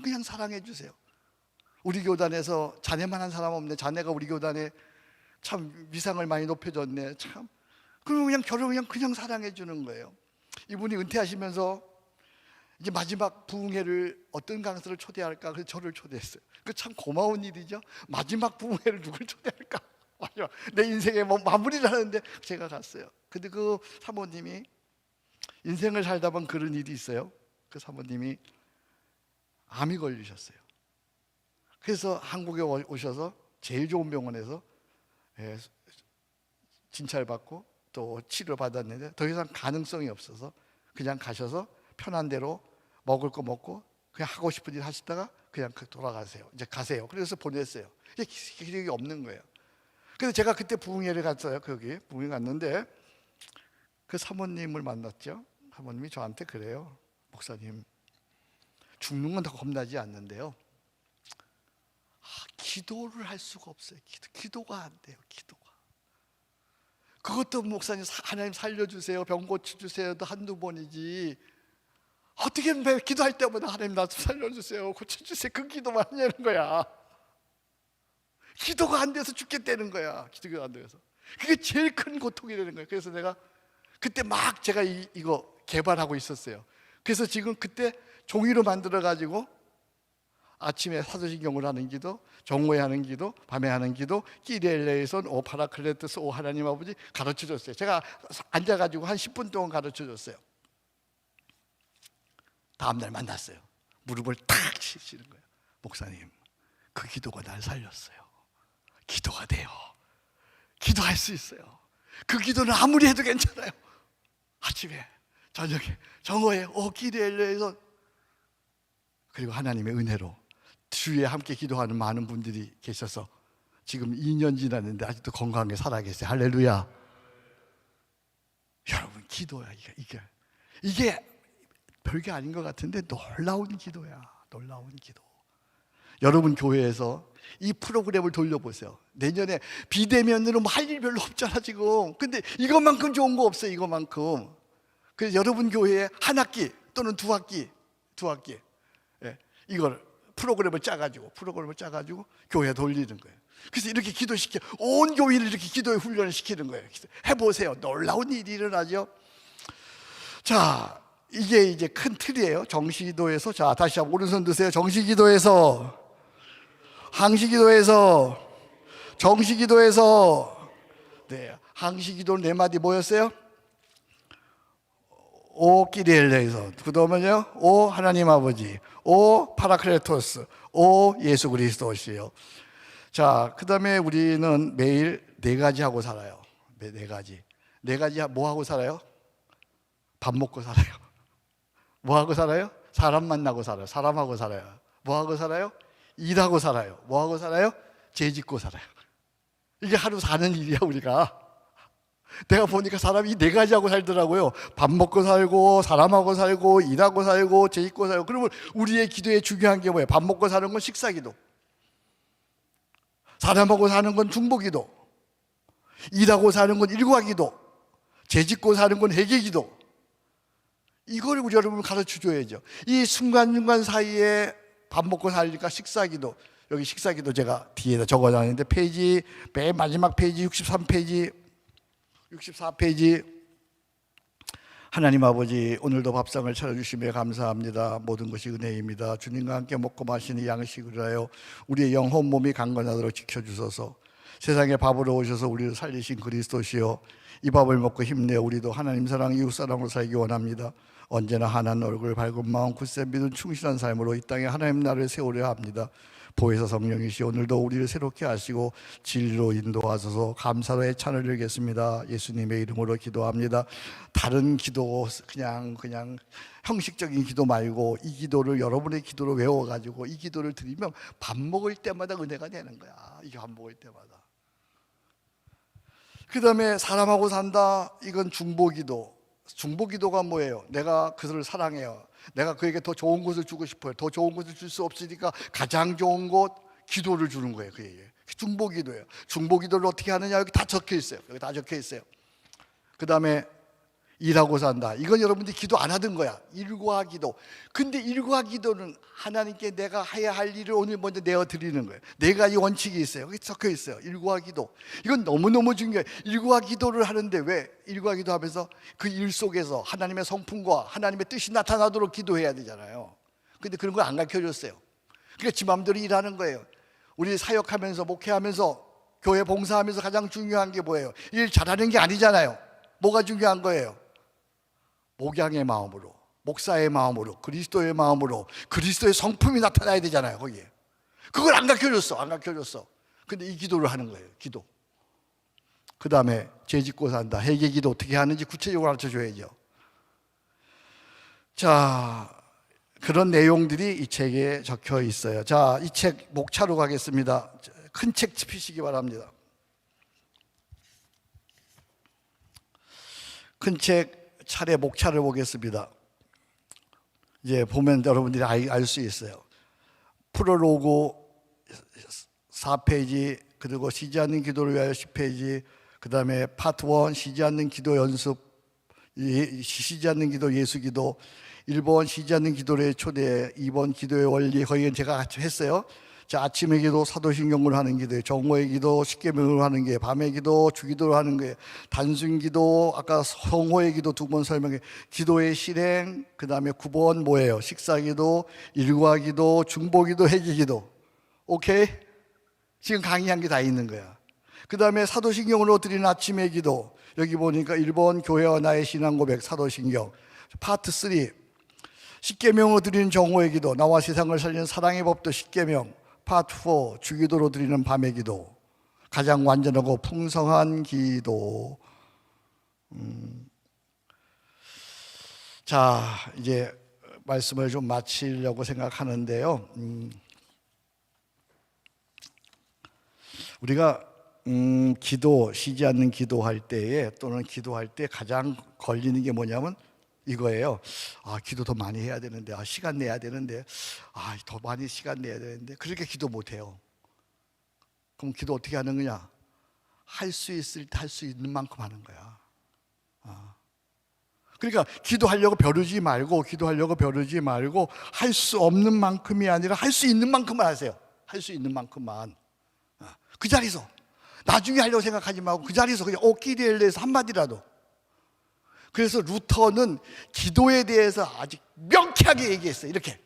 그냥 사랑해 주세요. 우리 교단에서 자네만한 사람 없네. 자네가 우리 교단에 참 위상을 많이 높여줬네. 참. 그리고 그냥 저를 그냥 사랑해 주는 거예요. 이분이 은퇴하시면서 이제 마지막 부흥회를 어떤 강사를 초대할까? 그래서 저를 초대했어요. 그 참 고마운 일이죠. 마지막 부흥회를 누굴 초대할까? 내 인생의 마무리를 하는데 제가 갔어요. 근데 그 사모님이 인생을 살다 보면 그런 일이 있어요. 그 사모님이 암이 걸리셨어요. 그래서 한국에 오셔서 제일 좋은 병원에서 진찰받고 또 치료받았는데 더 이상 가능성이 없어서 그냥 가셔서 편한 대로 먹을 거 먹고 그냥 하고 싶은 일 하시다가 그냥 돌아가세요. 이제 가세요. 그래서 보냈어요. 기력이 없는 거예요. 그래서 제가 그때 부흥회를 갔어요. 거기 부흥회 갔는데 그 사모님을 만났죠. 사모님이 저한테 그래요. 목사님, 죽는 건 더 겁나지 않는데요, 기도를 할 수가 없어요. 기도가 안 돼요. 기도가. 그것도 목사님 하나님 살려주세요, 병 고쳐주세요도 한두 번이지, 어떻게 매 기도할 때마다 하나님 나 좀 살려주세요, 고쳐주세요, 그 기도만 하냐는 거야. 기도가 안 돼서 죽겠다는 거야. 기도가 안 돼서. 그게 제일 큰 고통이 되는 거예요. 그래서 내가 그때 막 제가 이거 개발하고 있었어요. 그래서 지금 그때 종이로 만들어 가지고 아침에 사도신경을 하는 기도, 정오에 하는 기도, 밤에 하는 기도, 끼리엘레에선 오 파라클레토스 오 하나님 아버지 가르쳐 줬어요. 제가 앉아가지고 한 10분 동안 가르쳐 줬어요. 다음날 만났어요. 무릎을 탁 치시는 거예요. 목사님, 그 기도가 날 살렸어요. 기도가 돼요. 기도할 수 있어요. 그 기도는 아무리 해도 괜찮아요. 아침에, 저녁에, 정오에, 끼리엘레에서. 그리고 하나님의 은혜로 주위에 함께 기도하는 많은 분들이 계셔서 지금 2년 지났는데 아직도 건강하게 살아계세요. 할렐루야. 여러분, 기도야. 이게 별게 아닌 것 같은데 놀라운 기도야. 놀라운 기도. 여러분 교회에서 이 프로그램을 돌려보세요. 내년에 비대면으로 할 일 별로 없잖아 지금. 근데 이것만큼 좋은 거 없어요. 이것만큼. 그래서 여러분 교회에 한 학기 또는 두 학기 이걸 프로그램을 짜가지고 교회에 돌리는 거예요. 그래서 이렇게 기도시켜 온 교회를 이렇게 기도에 훈련을 시키는 거예요. 해보세요. 놀라운 일이 일어나죠. 자, 이게 이제 큰 틀이에요. 정시기도에서. 자, 다시 한번 오른손 드세요. 정시기도에서, 항시기도에서, 정시기도에서. 네, 항시기도는 네 마디 뭐였어요? 오 끼리엘레에서, 그 다음에요 오 하나님 아버지, 오 파라클레토스, 오 예수 그리스도시요. 자, 그 다음에 우리는 매일 네 가지 하고 살아요. 네 가지 뭐 하고 살아요? 밥 먹고 살아요. 뭐 하고 살아요? 사람 만나고 살아요. 사람하고 살아요. 뭐하고 살아요? 일하고 살아요. 뭐하고 살아요? 죄 짓고 살아요. 이게 하루 사는 일이야 우리가. 내가 보니까 사람이 이 네 가지 하고 살더라고요. 밥 먹고 살고, 사람하고 살고, 일하고 살고, 죄 짓고 살고. 그러면 우리의 기도에 중요한 게 뭐예요? 밥 먹고 사는 건 식사기도, 사람하고 사는 건 중보기도, 일하고 사는 건 일과기도, 죄 짓고 사는 건 회개기도. 이걸 우리 여러분 가르쳐 줘야죠. 이 순간순간 사이에 밥 먹고 살니까 식사기도. 여기 식사기도 제가 뒤에다 적어놨는데 페이지 맨 마지막 페이지 63페이지 64페이지. 하나님 아버지, 오늘도 밥상을 차려주시며 감사합니다. 모든 것이 은혜입니다. 주님과 함께 먹고 마시는 양식을 하여 우리의 영혼 몸이 강건하도록 지켜주소서. 세상에 밥으로 오셔서 우리를 살리신 그리스도시여, 이 밥을 먹고 힘내어 우리도 하나님 사랑, 이웃 사랑으로 살기 원합니다. 언제나 하나님 얼굴, 밝은 마음, 굳세 믿음, 충실한 삶으로 이 땅에 하나님 나라를 세우려 합니다. 보혜사 성령이시 오늘도 우리를 새롭게 하시고 진리로 인도하소서. 감사로 애찬을 드리겠습니다. 예수님의 이름으로 기도합니다. 다른 기도 그냥 형식적인 기도 말고 이 기도를 여러분의 기도로 외워가지고 이 기도를 드리면 밥 먹을 때마다 은혜가 되는 거야. 이게 밥 먹을 때마다. 그 다음에 사람하고 산다. 이건 중보기도. 중보기도가 뭐예요? 내가 그들을 사랑해요. 내가 그에게 더 좋은 것을 주고 싶어요. 더 좋은 것을 줄 수 없으니까 가장 좋은 것, 기도를 주는 거예요. 그에게. 중보기도예요. 중보기도를 어떻게 하느냐, 여기 다 적혀 있어요. 여기 다 적혀 있어요. 그 다음에 일하고 산다. 이건 여러분들이 기도 안 하던 거야. 일과기도. 근데 일과기도는 하나님께 내가 해야 할 일을 오늘 먼저 내어 드리는 거예요. 네 가지 원칙이 있어요. 여기 적혀 있어요. 일과기도. 이건 너무너무 중요해요. 일과기도를 하는데 왜? 일과기도 하면서 그 일 속에서 하나님의 성품과 하나님의 뜻이 나타나도록 기도해야 되잖아요. 근데 그런 걸 안 가르쳐줬어요. 그러니까 지 마음대로 일하는 거예요. 우리 사역하면서, 목회하면서, 교회 봉사하면서 가장 중요한 게 뭐예요? 일 잘하는 게 아니잖아요. 뭐가 중요한 거예요? 목양의 마음으로, 목사의 마음으로, 그리스도의 마음으로, 그리스도의 성품이 나타나야 되잖아요. 거기에. 그걸 안 가르쳐줬어. 안 가르쳐줬어. 근데 이 기도를 하는 거예요. 기도. 그 다음에 죄 짓고 산다. 회개기도 어떻게 하는지 구체적으로 가르쳐줘야죠. 자, 그런 내용들이 이 책에 적혀 있어요. 자, 이 책 목차로 가겠습니다. 큰 책 펴시기 바랍니다. 큰 책 차례 목차를 보겠습니다. 이제 보면 여러분들이 알 수 있어요. 프롤로그 4페이지, 그리고 쉬지 않는 기도를 위하여 10페이지, 그 다음에 파트 1 쉬지 않는 기도 연습, 쉬지 않는 기도 예수 기도, 1번 쉬지 않는 기도의 초대, 2번 기도의 원리, 거기는 제가 같이 했어요. 자, 아침의 기도, 사도신경을 하는 기도, 정오의 기도, 십계명을 하는 게, 밤의 기도, 주기도를 하는 게, 단순 기도, 아까 성호의 기도 두 번 설명해, 기도의 실행, 그 다음에 9번 뭐예요? 식사기도, 일과기도, 중보기도, 회개기도. 오케이? 지금 강의한 게 다 있는 거야. 그 다음에 사도신경으로 드리는 아침의 기도, 여기 보니까 1번 교회와 나의 신앙 고백, 사도신경. 파트 3 십계명으로 드리는 정오의 기도, 나와 세상을 살리는 사랑의 법도 십계명. 파트 4 주기도로 드리는 밤의 기도, 가장 완전하고 풍성한 기도. 자, 이제 말씀을 좀 마치려고 생각하는데요. 우리가 기도, 쉬지 않는 기도할 때에, 또는 기도할 때 가장 걸리는 게 뭐냐면 이거예요. 아, 기도 더 많이 해야 되는데, 아, 시간 내야 되는데, 아, 더 많이 시간 내야 되는데, 그렇게 기도 못 해요. 그럼 기도 어떻게 하는 거냐? 할 수 있을 때 할 수 있는 만큼 하는 거야. 그러니까 기도하려고 벼르지 말고, 할 수 없는 만큼이 아니라 할 수 있는 만큼만 하세요. 할 수 있는 만큼만. 그 자리에서, 나중에 하려고 생각하지 말고 그 자리에서 그냥 오키리엘레에서 한마디라도. 그래서 루터는 기도에 대해서 아주 명쾌하게 얘기했어요. 이렇게: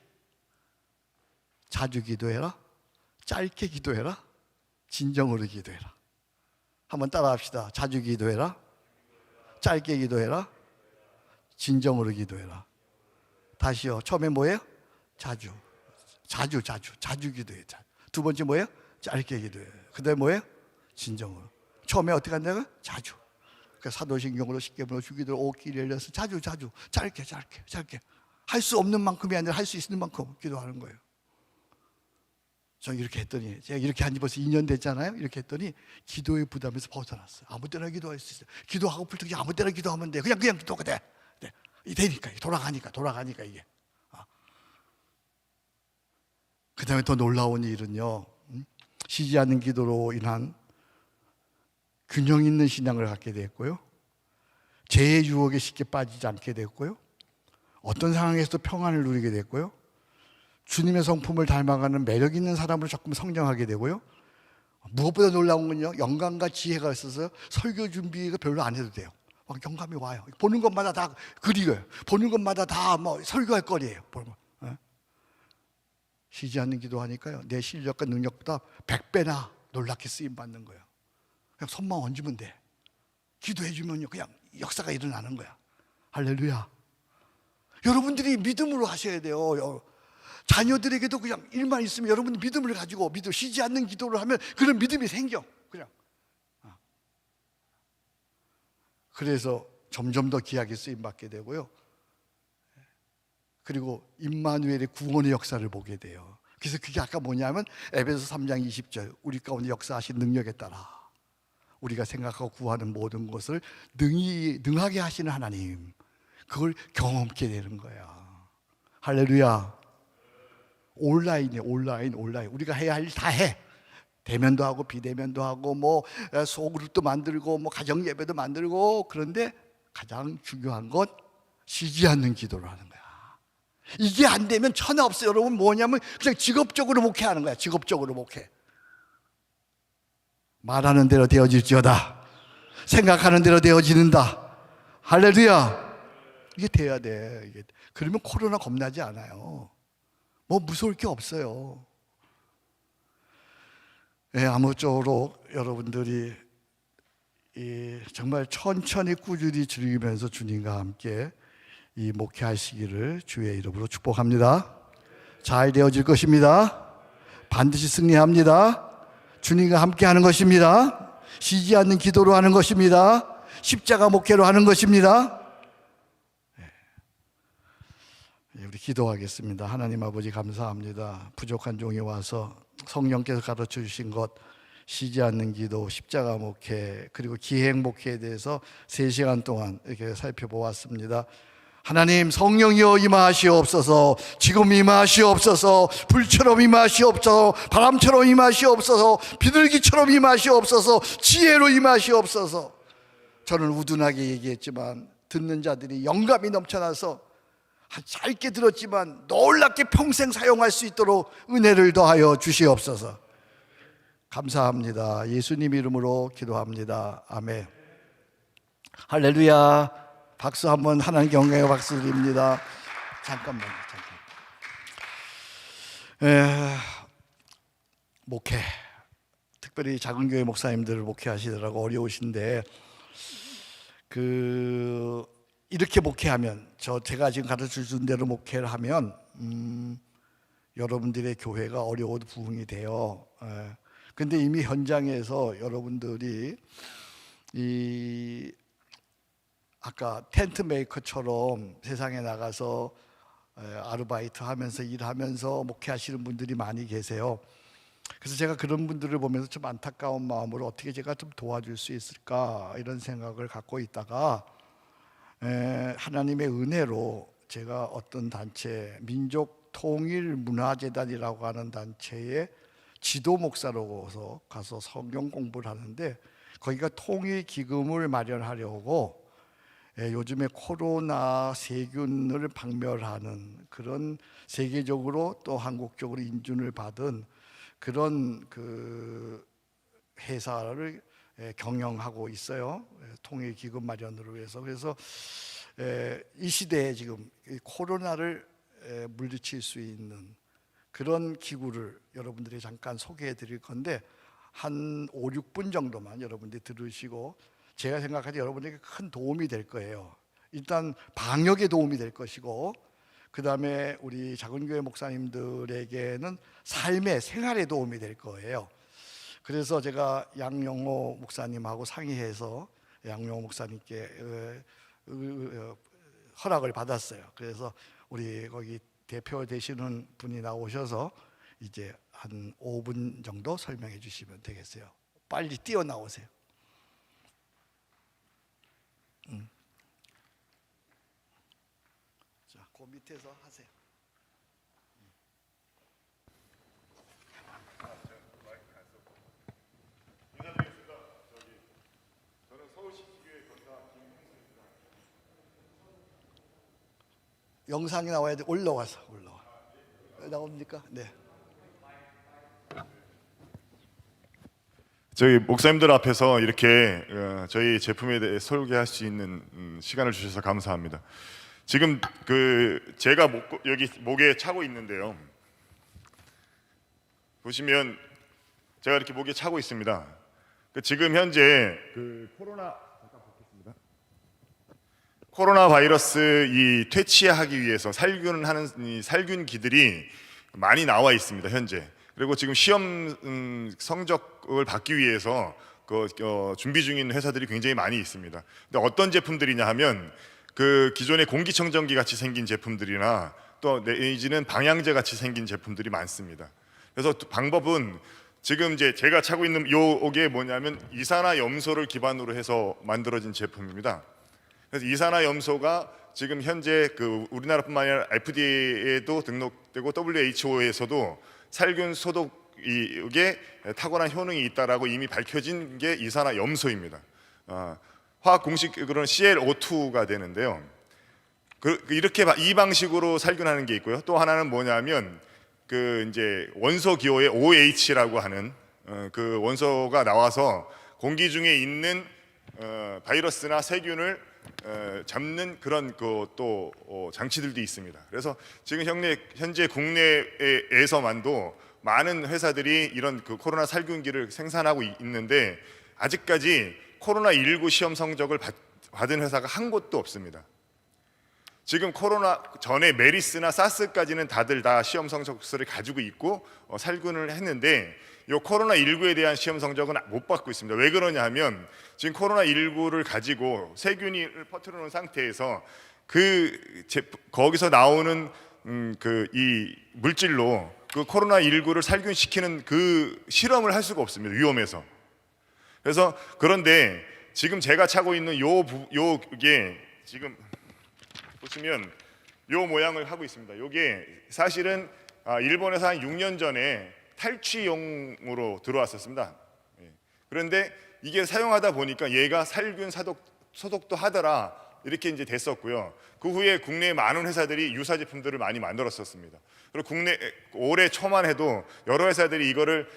자주 기도해라, 짧게 기도해라, 진정으로 기도해라. 한번 따라 합시다. 자주 기도해라, 짧게 기도해라, 진정으로 기도해라. 다시요. 처음에 뭐예요? 자주 기도해. 두 번째 뭐예요? 짧게 기도해. 그 다음에 뭐예요? 진정으로. 처음에 어떻게 한다고요? 자주. 그러니까 사도신경으로 십계명으로 주기도로 오기를 열려서 자주 짧게 할 수 없는 만큼이 아니라 할 수 있는 만큼 기도하는 거예요. 저 이렇게 했더니, 제가 이렇게 한 지 벌써 2년 됐잖아요. 이렇게 했더니 기도의 부담에서 벗어났어요. 아무 때나 기도할 수 있어요. 기도하고플 때 아무 때나 기도하면 돼. 그냥 기도가 돼. 네. 되니까, 돌아가니까 이게. 그 다음에 더 놀라운 일은요, 쉬지 않는 기도로 인한 균형 있는 신앙을 갖게 됐고요, 죄의 유혹에 쉽게 빠지지 않게 됐고요, 어떤 상황에서도 평안을 누리게 됐고요, 주님의 성품을 닮아가는 매력 있는 사람으로 조금 성장하게 되고요, 무엇보다 놀라운 건요, 영감과 지혜가 있어서 설교 준비가 별로 안 해도 돼요. 막 영감이 와요. 보는 것마다 다 그리워요. 보는 것마다 다 뭐 설교할 거리예요. 쉬지 않는 기도하니까요, 내 실력과 능력보다 100배나 놀랍게 쓰임 받는 거예요. 그냥 손만 얹으면 돼. 기도해 주면요, 그냥 역사가 일어나는 거야. 할렐루야. 여러분들이 믿음으로 하셔야 돼요. 자녀들에게도 그냥 일만 있으면 여러분 믿음을 가지고 쉬지 않는 기도를 하면 그런 믿음이 생겨. 그냥. 그래서 점점 더 귀하게 쓰임 받게 되고요, 그리고 임마누엘의 구원의 역사를 보게 돼요. 그래서 그게 아까 뭐냐면 에베소 3장 20절, 우리 가운데 역사하신 능력에 따라 우리가 생각하고 구하는 모든 것을 능하게 하시는 하나님, 그걸 경험케 되는 거야. 할렐루야. 온라인이에요. 온라인. 우리가 해야 할 일 다 해. 대면도 하고 비대면도 하고 뭐 소그룹도 만들고 뭐 가정 예배도 만들고. 그런데 가장 중요한 건 쉬지 않는 기도를 하는 거야. 이게 안 되면 천하 없어요. 여러분 뭐냐면 그냥 직업적으로 목회하는 거야. 직업적으로 목회. 말하는 대로 되어질지어다. 생각하는 대로 되어지는다. 할렐루야. 이게 돼야 돼. 그러면 코로나 겁나지 않아요. 뭐 무서울 게 없어요. 아무쪼록 여러분들이 정말 천천히 꾸준히 즐기면서 주님과 함께 이 목회하시기를 주의 이름으로 축복합니다. 잘 되어질 것입니다. 반드시 승리합니다. 주님과 함께 하는 것입니다. 쉬지 않는 기도로 하는 것입니다. 십자가 목회로 하는 것입니다. 우리 기도하겠습니다. 하나님 아버지 감사합니다. 부족한 종이 와서 성령께서 가르쳐 주신 것, 쉬지 않는 기도, 십자가 목회, 그리고 기행 목회에 대해서 3시간 동안 이렇게 살펴보았습니다. 하나님, 성령이여 임하시옵소서. 지금 임하시옵소서. 불처럼 임하시옵소서. 바람처럼 임하시옵소서. 비둘기처럼 임하시옵소서. 지혜로 임하시옵소서. 저는 우둔하게 얘기했지만 듣는 자들이 영감이 넘쳐나서 짧게 들었지만 놀랍게 평생 사용할 수 있도록 은혜를 더하여 주시옵소서. 감사합니다. 예수님 이름으로 기도합니다. 아멘. 할렐루야. 박수 한번, 하나님 경외의 박수 드립니다. 잠깐만요. 목회, 특별히 작은 교회 목사님들 목회하시더라고 어려우신데, 이렇게 목회하면, 제가 지금 가르쳐 준 대로 목회를 하면 여러분들의 교회가 어려워도 부흥이 돼요. 근데 이미 현장에서 여러분들이 아까 텐트 메이커처럼 세상에 나가서 아르바이트 하면서 일하면서 목회하시는 분들이 많이 계세요. 그래서 제가 그런 분들을 보면서 좀 안타까운 마음으로 어떻게 제가 좀 도와줄 수 있을까 이런 생각을 갖고 있다가 하나님의 은혜로 제가 어떤 단체, 민족통일문화재단이라고 하는 단체의 지도 목사로 가서 성경 공부를 하는데, 거기가 통일기금을 마련하려고 요즘에 코로나 세균을 박멸하는 그런 세계적으로 또 한국적으로 인준을 받은 그런 회사를 경영하고 있어요. 통일기금 마련으로 해서. 그래서 이 시대에 지금 코로나를 물리칠 수 있는 그런 기구를 여러분들이 잠깐 소개해 드릴 건데, 한 5, 6분 정도만 여러분들이 들으시고, 제가 생각할 때 여러분에게 큰 도움이 될 거예요. 일단 방역에 도움이 될 것이고, 그 다음에 우리 작은교회 목사님들에게는 삶의 생활에 도움이 될 거예요. 그래서 제가 양영호 목사님하고 상의해서 양영호 목사님께 허락을 받았어요. 그래서 우리 거기 대표 되시는 분이 나오셔서 이제 한 5분 정도 설명해 주시면 되겠어요. 빨리 뛰어나오세요. 자, 그 밑에서 하세요. 영상이 나와야 돼. 올라와. 나옵니까? 네. 저희 목사님들 앞에서 이렇게 저희 제품에 대해 설계할 수 있는 시간을 주셔서 감사합니다. 지금 제가 여기 목에 차고 있는데요. 보시면 제가 이렇게 목에 차고 있습니다. 지금 현재 코로나 바이러스 이 퇴치하기 위해서 살균하는 이 살균기들이 많이 나와 있습니다, 현재. 그리고 지금 시험 성적을 받기 위해서 준비 중인 회사들이 굉장히 많이 있습니다. 근데 어떤 제품들이냐 하면 기존의 공기청정기 같이 생긴 제품들이나 또 내지는 방향제 같이 생긴 제품들이 많습니다. 그래서 방법은 지금 이제 제가 차고 있는 요게 뭐냐면 이산화염소를 기반으로 해서 만들어진 제품입니다. 그래서 이산화염소가 지금 현재 우리나라뿐만 아니라 FDA에도 등록되고 WHO에서도 살균 소독에 탁월한 효능이 있다라고 이미 밝혀진 게 이산화염소입니다. 화학 공식으로는 ClO2가 되는데요. 이렇게 이 방식으로 살균하는 게 있고요. 또 하나는 뭐냐면 이제 원소 기호의 OH라고 하는 그 원소가 나와서 공기 중에 있는 바이러스나 세균을 잡는 그런 또 장치들도 있습니다. 그래서 지금 현재 국내에서만도 많은 회사들이 이런 코로나 살균기를 생산하고 있는데 아직까지 코로나19 시험 성적을 받은 회사가 한 곳도 없습니다. 지금 코로나 전에 메리스나 사스까지는 다들 다 시험 성적서를 가지고 있고 살균을 했는데 이 코로나19에 대한 시험 성적은 못 받고 있습니다. 왜 그러냐 하면 지금 코로나19를 가지고 세균을 퍼뜨려 놓은 상태에서 거기서 나오는 이 물질로 코로나19를 살균시키는 실험을 할 수가 없습니다. 위험해서. 그래서 그런데 지금 제가 차고 있는 요게 지금 보시면 요 모양을 하고 있습니다. 요게 사실은 일본에서 한 6년 전에 탈취용으로 들어왔었습니다. 그런데 이게 사용하다 보니까 얘가 살균 소독도 하더라 이렇게 이제 됐었고요. 그 후에 국내에 많은 회사들이 유사 제품들을 많이 만들었었습니다. 그리고 올해 초만 해도 여러 회사들이 이거를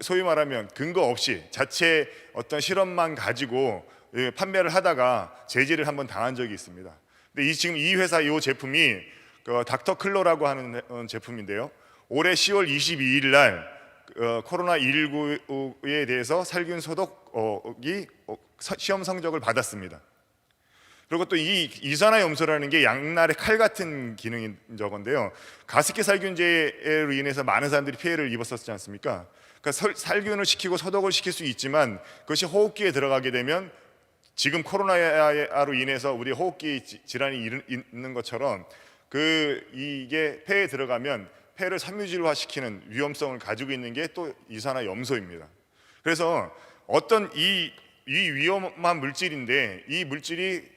소위 말하면 근거 없이 자체 어떤 실험만 가지고 판매를 하다가 제지를 한번 당한 적이 있습니다. 근데 지금 이 회사 이 제품이 닥터 클로라고 하는 제품인데요. 올해 10월 22일 날 코로나19에 대해서 살균 소독이 시험 성적을 받았습니다. 그리고 또 이 이산화염소라는 게 양날의 칼 같은 기능인 저건데요. 가습기 살균제로 인해서 많은 사람들이 피해를 입었었지 않습니까? 그러니까 살균을 시키고 소독을 시킬 수 있지만 그것이 호흡기에 들어가게 되면 지금 코로나로 인해서 우리 호흡기 질환이 있는 것처럼 이게 폐에 들어가면 폐를 섬유질화시키는 위험성을 가지고 있는 게 또 이산화염소입니다. 그래서 어떤 이 위험한 물질인데 이 물질이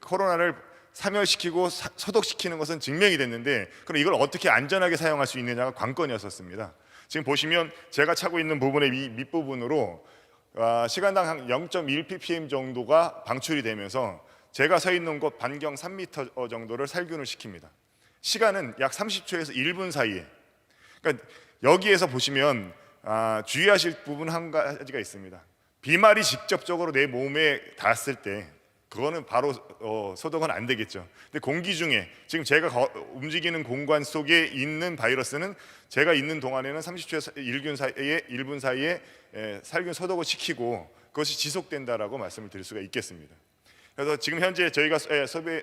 코로나를 사멸시키고 소독시키는 것은 증명이 됐는데 그럼 이걸 어떻게 안전하게 사용할 수 있느냐가 관건이었었습니다. 지금 보시면 제가 차고 있는 부분의 밑부분으로 시간당 한 0.1 ppm 정도가 방출이 되면서 제가 서 있는 곳 반경 3m 정도를 살균을 시킵니다. 시간은 약 30초에서 1분 사이에. 그러니까 여기에서 보시면 주의하실 부분 한 가지가 있습니다. 비말이 직접적으로 내 몸에 닿았을 때 그거는 바로 소독은 안 되겠죠. 근데 공기 중에 지금 제가 움직이는 공간 속에 있는 바이러스는 제가 있는 동안에는 30초에서 1분 사이에 살균 소독을 시키고 그것이 지속된다라고 말씀을 드릴 수가 있겠습니다. 그래서 지금 현재 저희가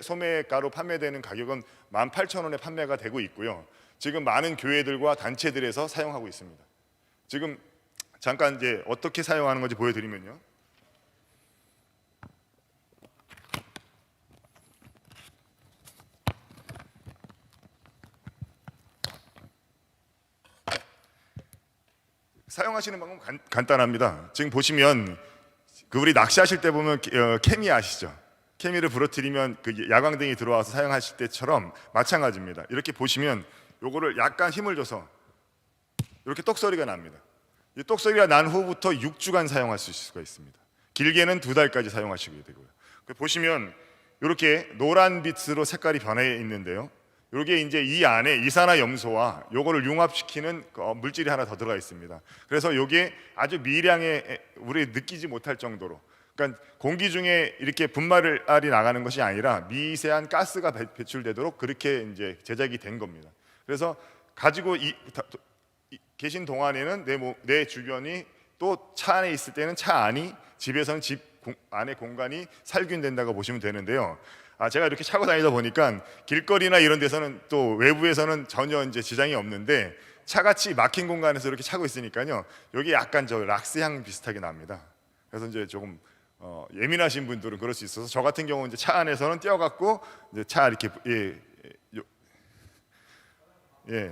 소매가로 판매되는 가격은 18,000원에 판매가 되고 있고요. 지금 많은 교회들과 단체들에서 사용하고 있습니다. 지금 잠깐 이제 어떻게 사용하는 건지 보여드리면요. 사용하시는 방법은 간단합니다. 지금 보시면 그 우리 낚시하실 때 보면 케미 아시죠? 케미를 부러뜨리면 그 야광등이 들어와서 사용하실 때처럼 마찬가지입니다. 이렇게 보시면 요거를 약간 힘을 줘서 이렇게 똑소리가 납니다. 이 똑소리가 난 후부터 6주간 사용할 수 있을 수가 있습니다. 길게는 2달까지 사용하시게 되고요. 보시면 이렇게 노란 빛으로 색깔이 변해 있는데요. 이게 이제 이 안에 이산화염소와 요거를 융합시키는 물질이 하나 더 들어가 있습니다. 그래서 이게 아주 미량의 우리 느끼지 못할 정도로, 그러니까 공기 중에 이렇게 분말이 나가는 것이 아니라 미세한 가스가 배출되도록 그렇게 이제 제작이 된 겁니다. 그래서 가지고 계신 동안에는 내 주변이 또 차 안에 있을 때는 차 안이, 집에서는 집 안에 공간이 살균된다고 보시면 되는데요. 제가 이렇게 차고 다니다 보니까 길거리나 이런 데서는 또 외부에서는 전혀 이제 지장이 없는데 차같이 막힌 공간에서 이렇게 차고 있으니까요. 여기 약간 저 락스 향 비슷하게 납니다. 그래서 이제 조금 예민하신 분들은 그럴 수 있어서 저 같은 경우는 이제 차 안에서는 떼어갖고 이제 차 이렇게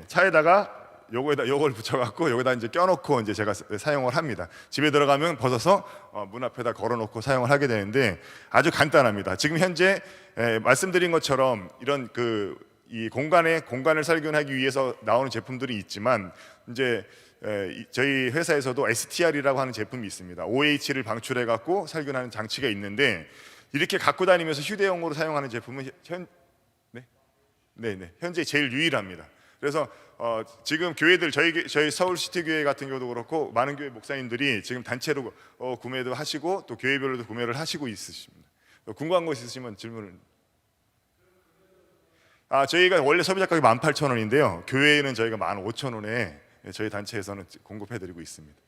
차에다가 요걸 붙여갖고 여기다 이제 껴놓고 이제 제가 사용을 합니다. 집에 들어가면 벗어서 문 앞에다 걸어놓고 사용을 하게 되는데 아주 간단합니다. 지금 현재 말씀드린 것처럼 이런 이 공간을 살균하기 위해서 나오는 제품들이 있지만 이제 저희 회사에서도 STR이라고 하는 제품이 있습니다. OH를 방출해갖고 살균하는 장치가 있는데 이렇게 갖고 다니면서 휴대용으로 사용하는 제품은 현재 제일 유일합니다. 그래서 지금 교회들 저희 서울시티 교회 같은 경우도 그렇고 많은 교회 목사님들이 지금 단체로 구매도 하시고 또 교회별로도 구매를 하시고 있으십니다. 궁금한 거 있으시면 질문을. 저희가 원래 소비자 가격이 18,000원인데요. 교회에는 저희가 15,000원에 저희 단체에서는 공급해드리고 있습니다.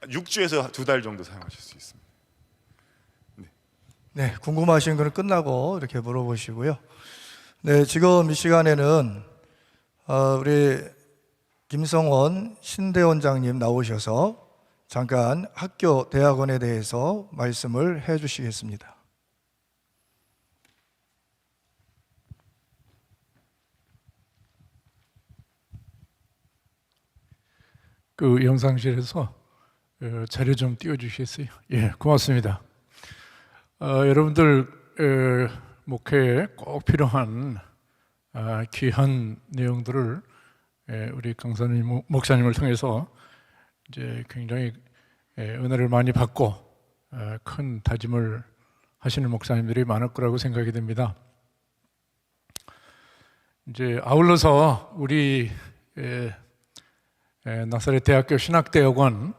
6주에서 2달 정도 사용하실 수 있습니다. 네, 궁금하신 거는 끝나고 이렇게 물어보시고요. 네, 지금 이 시간에는 우리 김성원 신대원장님 나오셔서 잠깐 학교 대학원에 대해서 말씀을 해 주시겠습니다. 그 영상실에서 자료 좀 띄워주시겠어요? 예, 고맙습니다. 여러분들 목회에 꼭 필요한 귀한 내용들을 우리 강사님, 목사님을 통해서 이제 굉장히 은혜를 많이 받고 큰 다짐을 하시는 목사님들이 많을 거라고 생각이 됩니다. 이제 아울러서 우리 나사렛 대학교 신학대학원을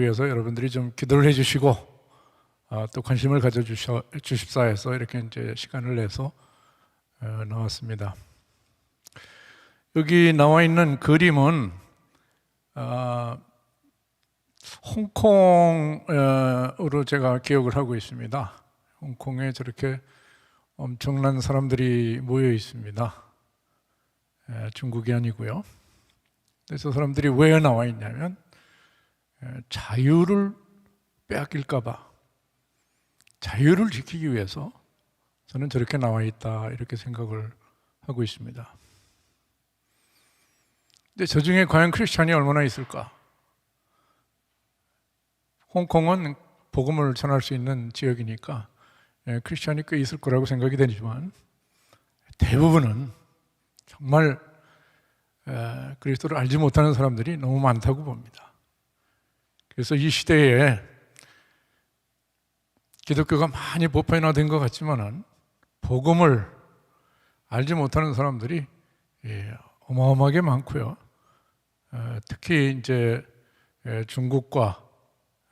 위해서 여러분들이 좀 기도를 해주시고 또 관심을 가져주십사 해서 이렇게 이제 시간을 내서 나왔습니다. 여기 나와 있는 그림은 홍콩으로 제가 기억을 하고 있습니다. 홍콩에 저렇게 엄청난 사람들이 모여 있습니다. 중국이 아니고요. 그래서 사람들이 왜 나와 있냐면 자유를 빼앗길까 봐, 자유를 지키기 위해서 저는 저렇게 나와 있다 이렇게 생각을 하고 있습니다. 근데 저 중에 과연 크리스찬이 얼마나 있을까? 홍콩은 복음을 전할 수 있는 지역이니까 크리스찬이 꽤 있을 거라고 생각이 되지만 대부분은 정말 그리스도를 알지 못하는 사람들이 너무 많다고 봅니다. 그래서 이 시대에 기독교가 많이 보편화된 것 같지만은 복음을 알지 못하는 사람들이 어마어마하게 많고요. 특히 이제 중국과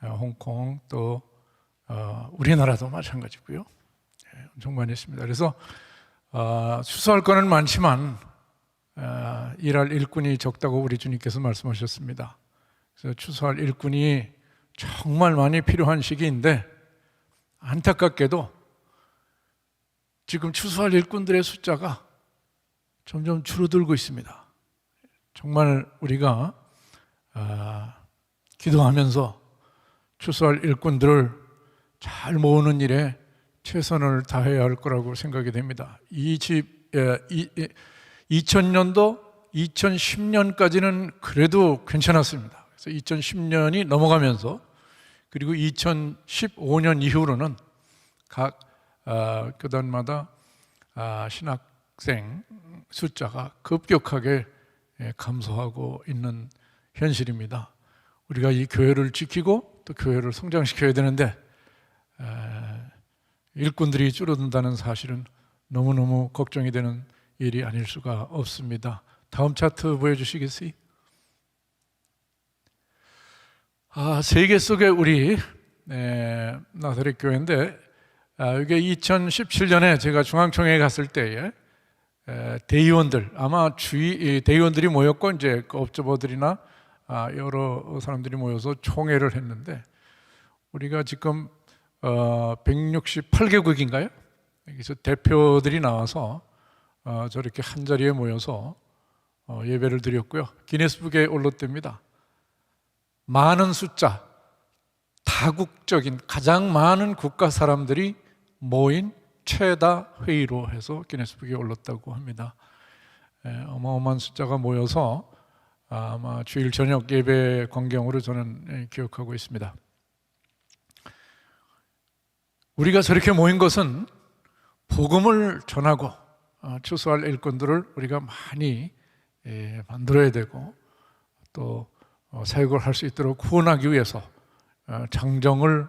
홍콩 또 우리나라도 마찬가지고요. 엄청 많이 있습니다. 그래서 추수할 거는 많지만 일할 일꾼이 적다고 우리 주님께서 말씀하셨습니다. 그래서 추수할 일꾼이 정말 많이 필요한 시기인데 안타깝게도 지금 추수할 일꾼들의 숫자가 점점 줄어들고 있습니다. 정말 우리가 기도하면서 추수할 일꾼들을 잘 모으는 일에 최선을 다해야 할 거라고 생각이 됩니다. 2000년도 2010년까지는 그래도 괜찮았습니다. 그래서 2010년이 넘어가면서 그리고 2015년 이후로는 각 교단마다 신학생 숫자가 급격하게 감소하고 있는 현실입니다. 우리가 이 교회를 지키고 또 교회를 성장시켜야 되는데 일꾼들이 줄어든다는 사실은 너무너무 걱정이 되는 일이 아닐 수가 없습니다. 다음 차트 보여주시겠어요? 세계 속에 우리 나사렛 교회인데 이게 2017년에 제가 중앙총회에 갔을 때에 대의원들 아마 대의원들이 모였고 이제 그 업주버들이나 여러 사람들이 모여서 총회를 했는데 우리가 지금 168개국인가요? 여기서 대표들이 나와서 저렇게 한 자리에 모여서 예배를 드렸고요. 기네스북에 올랐답니다. 많은 숫자, 다국적인 가장 많은 국가 사람들이 모인 최다 회의로 해서 기네스북에 올랐다고 합니다. 어마어마한 숫자가 모여서 아마 주일 저녁 예배 광경으로 저는 기억하고 있습니다. 우리가 저렇게 모인 것은 복음을 전하고 추수할 일꾼들을 우리가 많이 만들어야 되고 또 사역을 할 수 있도록 후원하기 위해서 장정을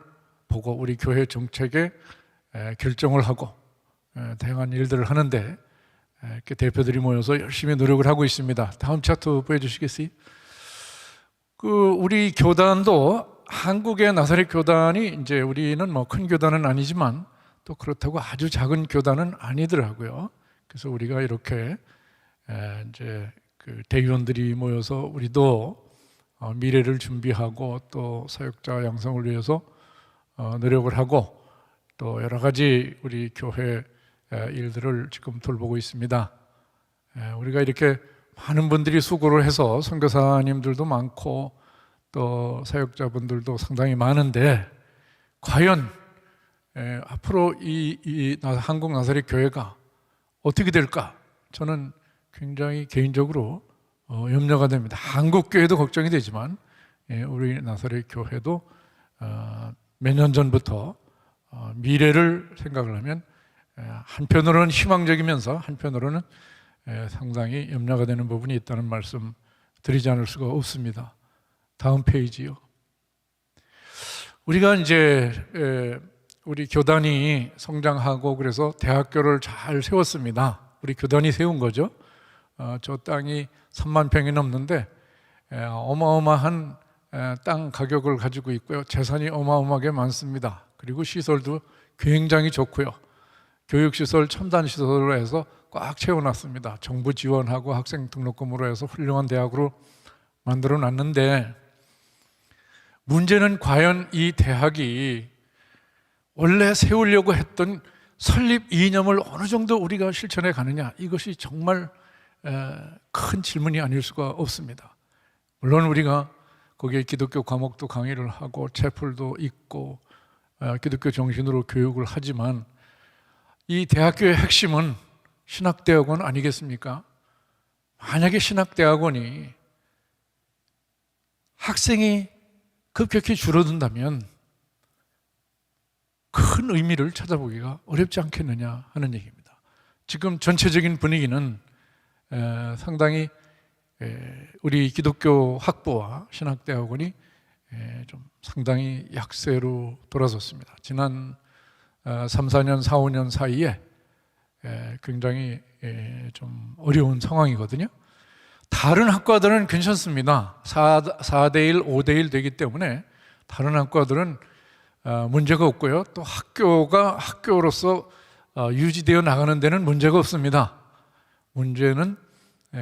보고 우리 교회 정책에 결정을 하고 다양한 일들을 하는데 이렇게 대표들이 모여서 열심히 노력을 하고 있습니다. 다음 차트 보여주시겠어요? 우리 교단도 한국의 나사렛 교단이 이제 우리는 뭐 큰 교단은 아니지만 또 그렇다고 아주 작은 교단은 아니더라고요. 그래서 우리가 이렇게 이제 그 대의원들이 모여서 우리도 미래를 준비하고 또 사역자 양성을 위해서 노력을 하고 또 여러 가지 우리 교회 일들을 지금 돌보고 있습니다. 우리가 이렇게 많은 분들이 수고를 해서 선교사님들도 많고 또 사역자분들도 상당히 많은데 과연 앞으로 이 한국 나사렛 교회가 어떻게 될까? 저는 굉장히 개인적으로 염려가 됩니다. 한국 교회도 걱정이 되지만 우리 나사렛 교회도 몇 년 전부터 미래를 생각을 하면 한편으로는 희망적이면서 한편으로는 상당히 염려가 되는 부분이 있다는 말씀 드리지 않을 수가 없습니다. 다음 페이지요. 우리가 이제 우리 교단이 성장하고 그래서 대학교를 잘 세웠습니다. 우리 교단이 세운 거죠. 저 땅이 3만 평이 넘는데 어마어마한 땅 가격을 가지고 있고요. 재산이 어마어마하게 많습니다. 그리고 시설도 굉장히 좋고요. 교육시설, 첨단시설로 해서 꽉 채워놨습니다. 정부 지원하고 학생 등록금으로 해서 훌륭한 대학으로 만들어 놨는데 문제는 과연 이 대학이 원래 세우려고 했던 설립 이념을 어느 정도 우리가 실천해 가느냐, 이것이 정말 큰 질문이 아닐 수가 없습니다. 물론 우리가 거기에 기독교 과목도 강의를 하고 채플도 있고 기독교 정신으로 교육을 하지만 이 대학교의 핵심은 신학대학원 아니겠습니까? 만약에 신학대학원이 학생이 급격히 줄어든다면 큰 의미를 찾아보기가 어렵지 않겠느냐 하는 얘기입니다. 지금 전체적인 분위기는 상당히 우리 기독교 학부와 신학대학원이 좀 상당히 약세로 돌아섰습니다. 지난 3, 4년, 4, 5년 사이에 굉장히 좀 어려운 상황이거든요. 다른 학과들은 괜찮습니다. 4대1, 5대1 되기 때문에 다른 학과들은 문제가 없고요. 또 학교가 학교로서 유지되어 나가는 데는 문제가 없습니다. 문제는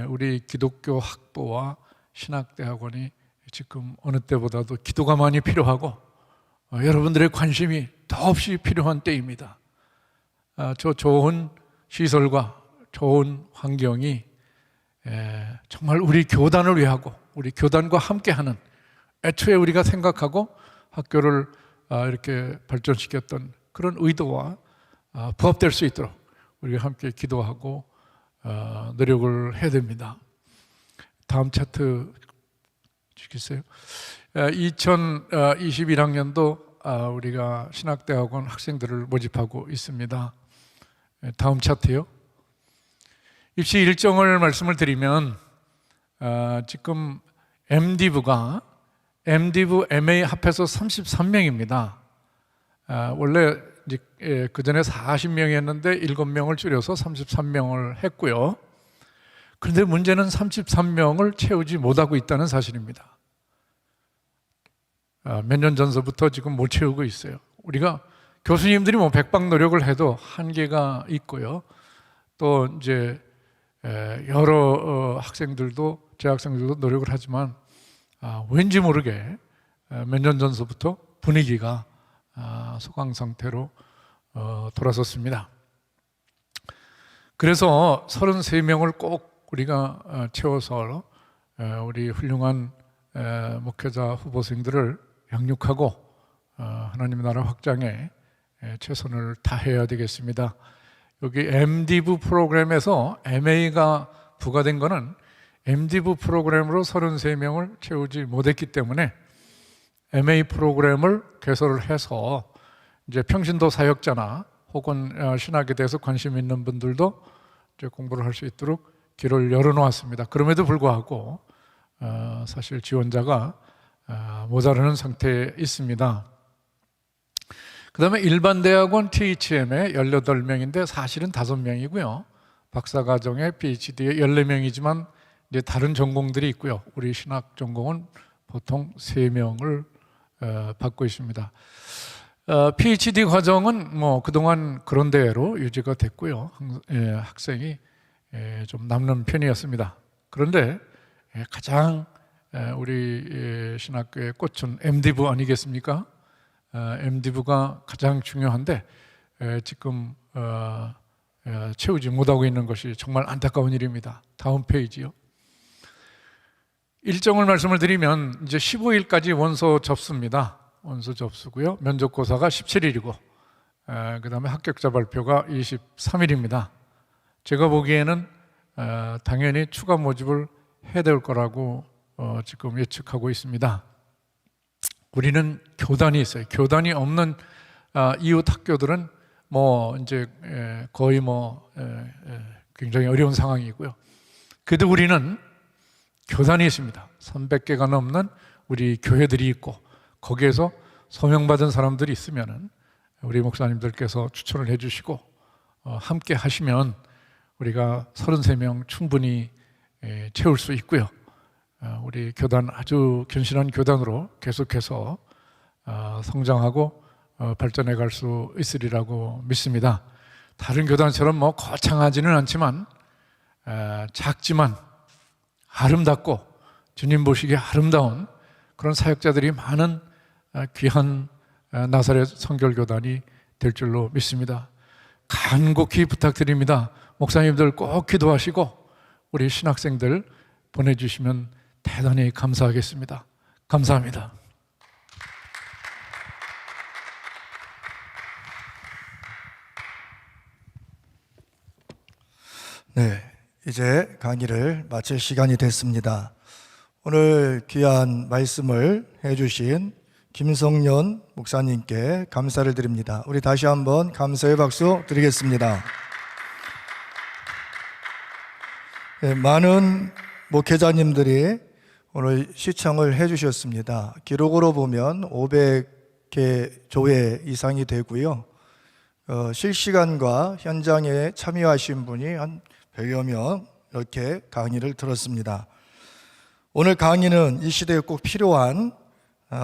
우리 기독교 학부와 신학대학원이 지금 어느 때보다도 기도가 많이 필요하고 여러분들의 관심이 더없이 필요한 때입니다. 저 좋은 시설과 좋은 환경이 정말 우리 교단을 위하고 우리 교단과 함께하는, 애초에 우리가 생각하고 학교를 이렇게 발전시켰던 그런 의도와 부합될 수 있도록 우리가 함께 기도하고 노력을 해야 됩니다. 다음 차트 주시겠어요? 2021학년도 우리가 신학대학원 학생들을 모집하고 있습니다. 다음 차트요. 입시 일정을 말씀을 드리면 지금 MD부가 MD부 MA 합해서 33명입니다. 원래 그 전에 40명이었는데 7명을 줄여서 33명을 했고요. 그런데 문제는 33명을 채우지 못하고 있다는 사실입니다. 몇 년 전서부터 지금 못 채우고 있어요. 우리가 교수님들이 뭐 백방 노력을 해도 한계가 있고요. 또 이제 여러 학생들도 재학생들도 노력을 하지만 왠지 모르게 몇 년 전서부터 분위기가 소강 상태로 돌아섰습니다. 그래서 33명을 꼭 우리가 채워서 우리 훌륭한 목회자 후보생들을 양육하고 하나님의 나라 확장에 최선을 다해야 되겠습니다. 여기 MD부 프로그램에서 MA가 부과된 것은 MD부 프로그램으로 33명을 채우지 못했기 때문에 MA 프로그램을 개설을 해서 이제 평신도 사역자나 혹은 신학에 대해서 관심 있는 분들도 이제 공부를 할 수 있도록 길을 열어놓았습니다. 그럼에도 불구하고 사실 지원자가 모자라는 상태에 있습니다. 그 다음에 일반 대학원 THM에 18명인데 사실은 5명이고요. 박사과정에 PhD에 14명이지만 이제 다른 전공들이 있고요. 우리 신학 전공은 보통 3명을 받고 있습니다. PhD 과정은 뭐 그동안 그런 대로 유지가 됐고요. 학생이 좀 남는 편이었습니다. 그런데 가장 우리 신학교의 꽃은 MD부 아니겠습니까? MD부가 가장 중요한데 지금 채우지 못하고 있는 것이 정말 안타까운 일입니다. 다음 페이지요. 일정을 말씀을 드리면 이제 15일까지 원서 접수입니다. 원서 접수고요. 면접고사가 17일이고 그 다음에 합격자 발표가 23일입니다. 제가 보기에는 당연히 추가 모집을 해야 될 거라고 지금 예측하고 있습니다. 우리는 교단이 있어요. 교단이 없는 이웃 학교들은 뭐 이제 거의 뭐 굉장히 어려운 상황이고요. 그래도 우리는 교단이 있습니다. 300개가 넘는 우리 교회들이 있고 거기에서 소명받은 사람들이 있으면은 우리 목사님들께서 추천을 해주시고 함께 하시면 우리가 33명 충분히 채울 수 있고요. 우리 교단 아주 견실한 교단으로 계속해서 성장하고 발전해 갈 수 있으리라고 믿습니다. 다른 교단처럼 뭐 거창하지는 않지만 작지만 아름답고 주님 보시기에 아름다운 그런 사역자들이 많은 귀한 나사렛 성결교단이 될 줄로 믿습니다. 간곡히 부탁드립니다. 목사님들 꼭 기도하시고 우리 신학생들 보내주시면 대단히 감사하겠습니다. 감사합니다. 네, 이제 강의를 마칠 시간이 됐습니다. 오늘 귀한 말씀을 해주신 김성년 목사님께 감사를 드립니다. 우리 다시 한번 감사의 박수 드리겠습니다. 네, 많은 목회자님들이 오늘 시청을 해주셨습니다. 기록으로 보면 500개 조회 이상이 되고요. 실시간과 현장에 참여하신 분이 한 100여 명 이렇게 강의를 들었습니다. 오늘 강의는 이 시대에 꼭 필요한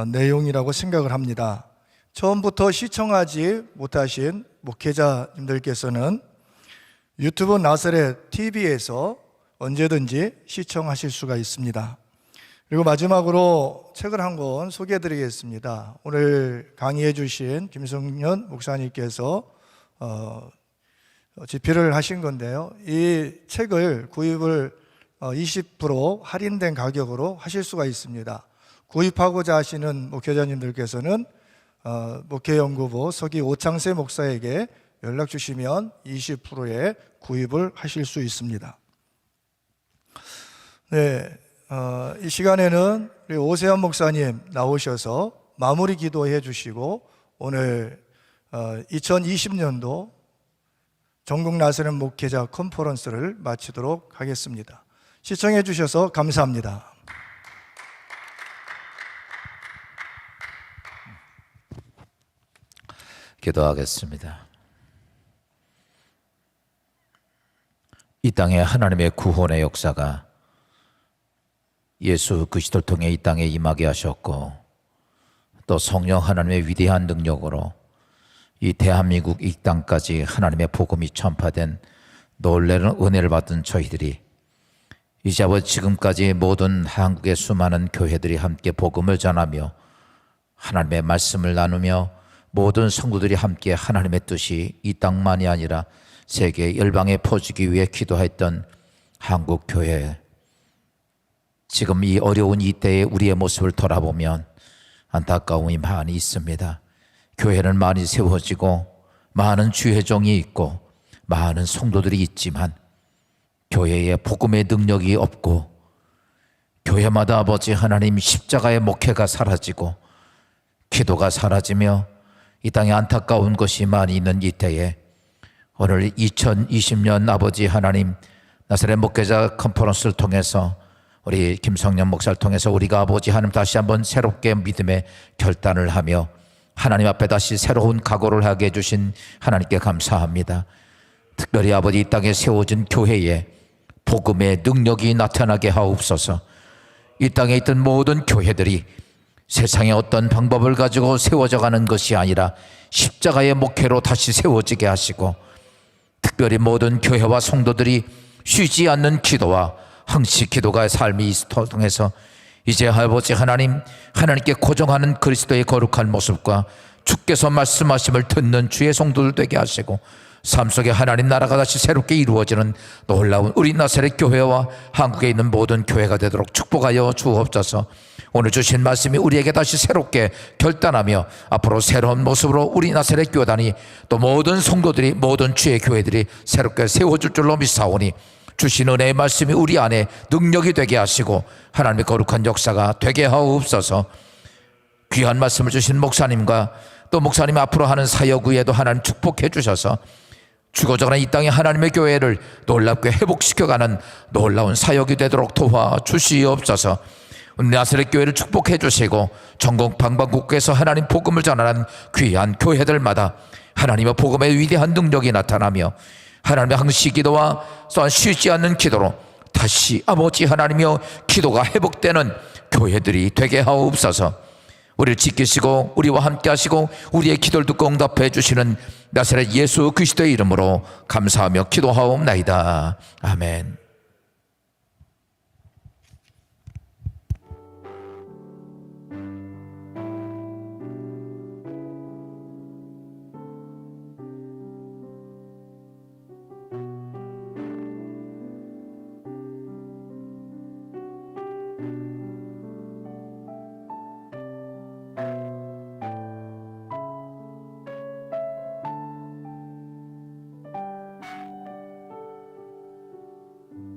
내용이라고 생각을 합니다. 처음부터 시청하지 못하신 목회자님들께서는 유튜브 나사렛 TV에서 언제든지 시청하실 수가 있습니다. 그리고 마지막으로 책을 한 권 소개해 드리겠습니다. 오늘 강의해 주신 김성년 목사님께서 집필을 하신 건데요. 이 책을 구입을 20% 할인된 가격으로 하실 수가 있습니다. 구입하고자 하시는 목회자님들께서는 목회연구부 서기 오창세 목사에게 연락 주시면 20%에 구입을 하실 수 있습니다. 네, 이 시간에는 우리 오세환 목사님 나오셔서 마무리 기도해 주시고 오늘 2020년도 전국 나서는 목회자 컨퍼런스를 마치도록 하겠습니다. 시청해 주셔서 감사합니다. 기도하겠습니다. 이 땅에 하나님의 구원의 역사가 예수 그리스도를 통해 이 땅에 임하게 하셨고, 또 성령 하나님의 위대한 능력으로 이 대한민국 이 땅까지 하나님의 복음이 전파된 놀라운 은혜를 받은 저희들이 이제 아버지 지금까지 모든 한국의 수많은 교회들이 함께 복음을 전하며 하나님의 말씀을 나누며 모든 성도들이 함께 하나님의 뜻이 이 땅만이 아니라 세계 열방에 퍼지기 위해 기도했던 한국 교회, 지금 이 어려운 이때에 우리의 모습을 돌아보면 안타까움이 많이 있습니다. 교회는 많이 세워지고 많은 주회종이 있고 많은 성도들이 있지만 교회에 복음의 능력이 없고, 교회마다 아버지 하나님 십자가의 목회가 사라지고 기도가 사라지며 이 땅에 안타까운 것이 많이 있는 이때에 오늘 2020년 아버지 하나님 나사렛 목회자 컨퍼런스를 통해서 우리 김성년 목사를 통해서 우리가 아버지 하나님 다시 한번 새롭게 믿음의 결단을 하며 하나님 앞에 다시 새로운 각오를 하게 해주신 하나님께 감사합니다. 특별히 아버지 이 땅에 세워진 교회에 복음의 능력이 나타나게 하옵소서. 이 땅에 있던 모든 교회들이 세상의 어떤 방법을 가지고 세워져 가는 것이 아니라 십자가의 목회로 다시 세워지게 하시고, 특별히 모든 교회와 성도들이 쉬지 않는 기도와 항시 기도가의 삶이 통해서 이제 아버지 하나님, 하나님께 고정하는 그리스도의 거룩한 모습과 주께서 말씀하심을 듣는 주의 성도들 되게 하시고, 삶 속에 하나님 나라가 다시 새롭게 이루어지는 놀라운 우리 나사렛 교회와 한국에 있는 모든 교회가 되도록 축복하여 주옵소서. 오늘 주신 말씀이 우리에게 다시 새롭게 결단하며 앞으로 새로운 모습으로 우리 나사렛 교단이 또 모든 성도들이 모든 주의 교회들이 새롭게 세워질 줄로 믿사오니 주신 은혜의 말씀이 우리 안에 능력이 되게 하시고 하나님의 거룩한 역사가 되게 하옵소서. 귀한 말씀을 주신 목사님과 또 목사님 앞으로 하는 사역 위에도 하나님 축복해 주셔서 죽어져가는 이 땅의 하나님의 교회를 놀랍게 회복시켜가는 놀라운 사역이 되도록 도와주시옵소서. 나사렛 교회를 축복해 주시고 전국 방방곡곡에서 하나님 복음을 전하는 귀한 교회들마다 하나님의 복음의 위대한 능력이 나타나며 하나님의 항시 기도와 또한 쉬지 않는 기도로 다시 아버지 하나님이여 기도가 회복되는 교회들이 되게 하옵소서. 우리를 지키시고 우리와 함께 하시고 우리의 기도를 듣고 응답해 주시는 나사렛 예수 그리스도의 이름으로 감사하며 기도하옵나이다. 아멘.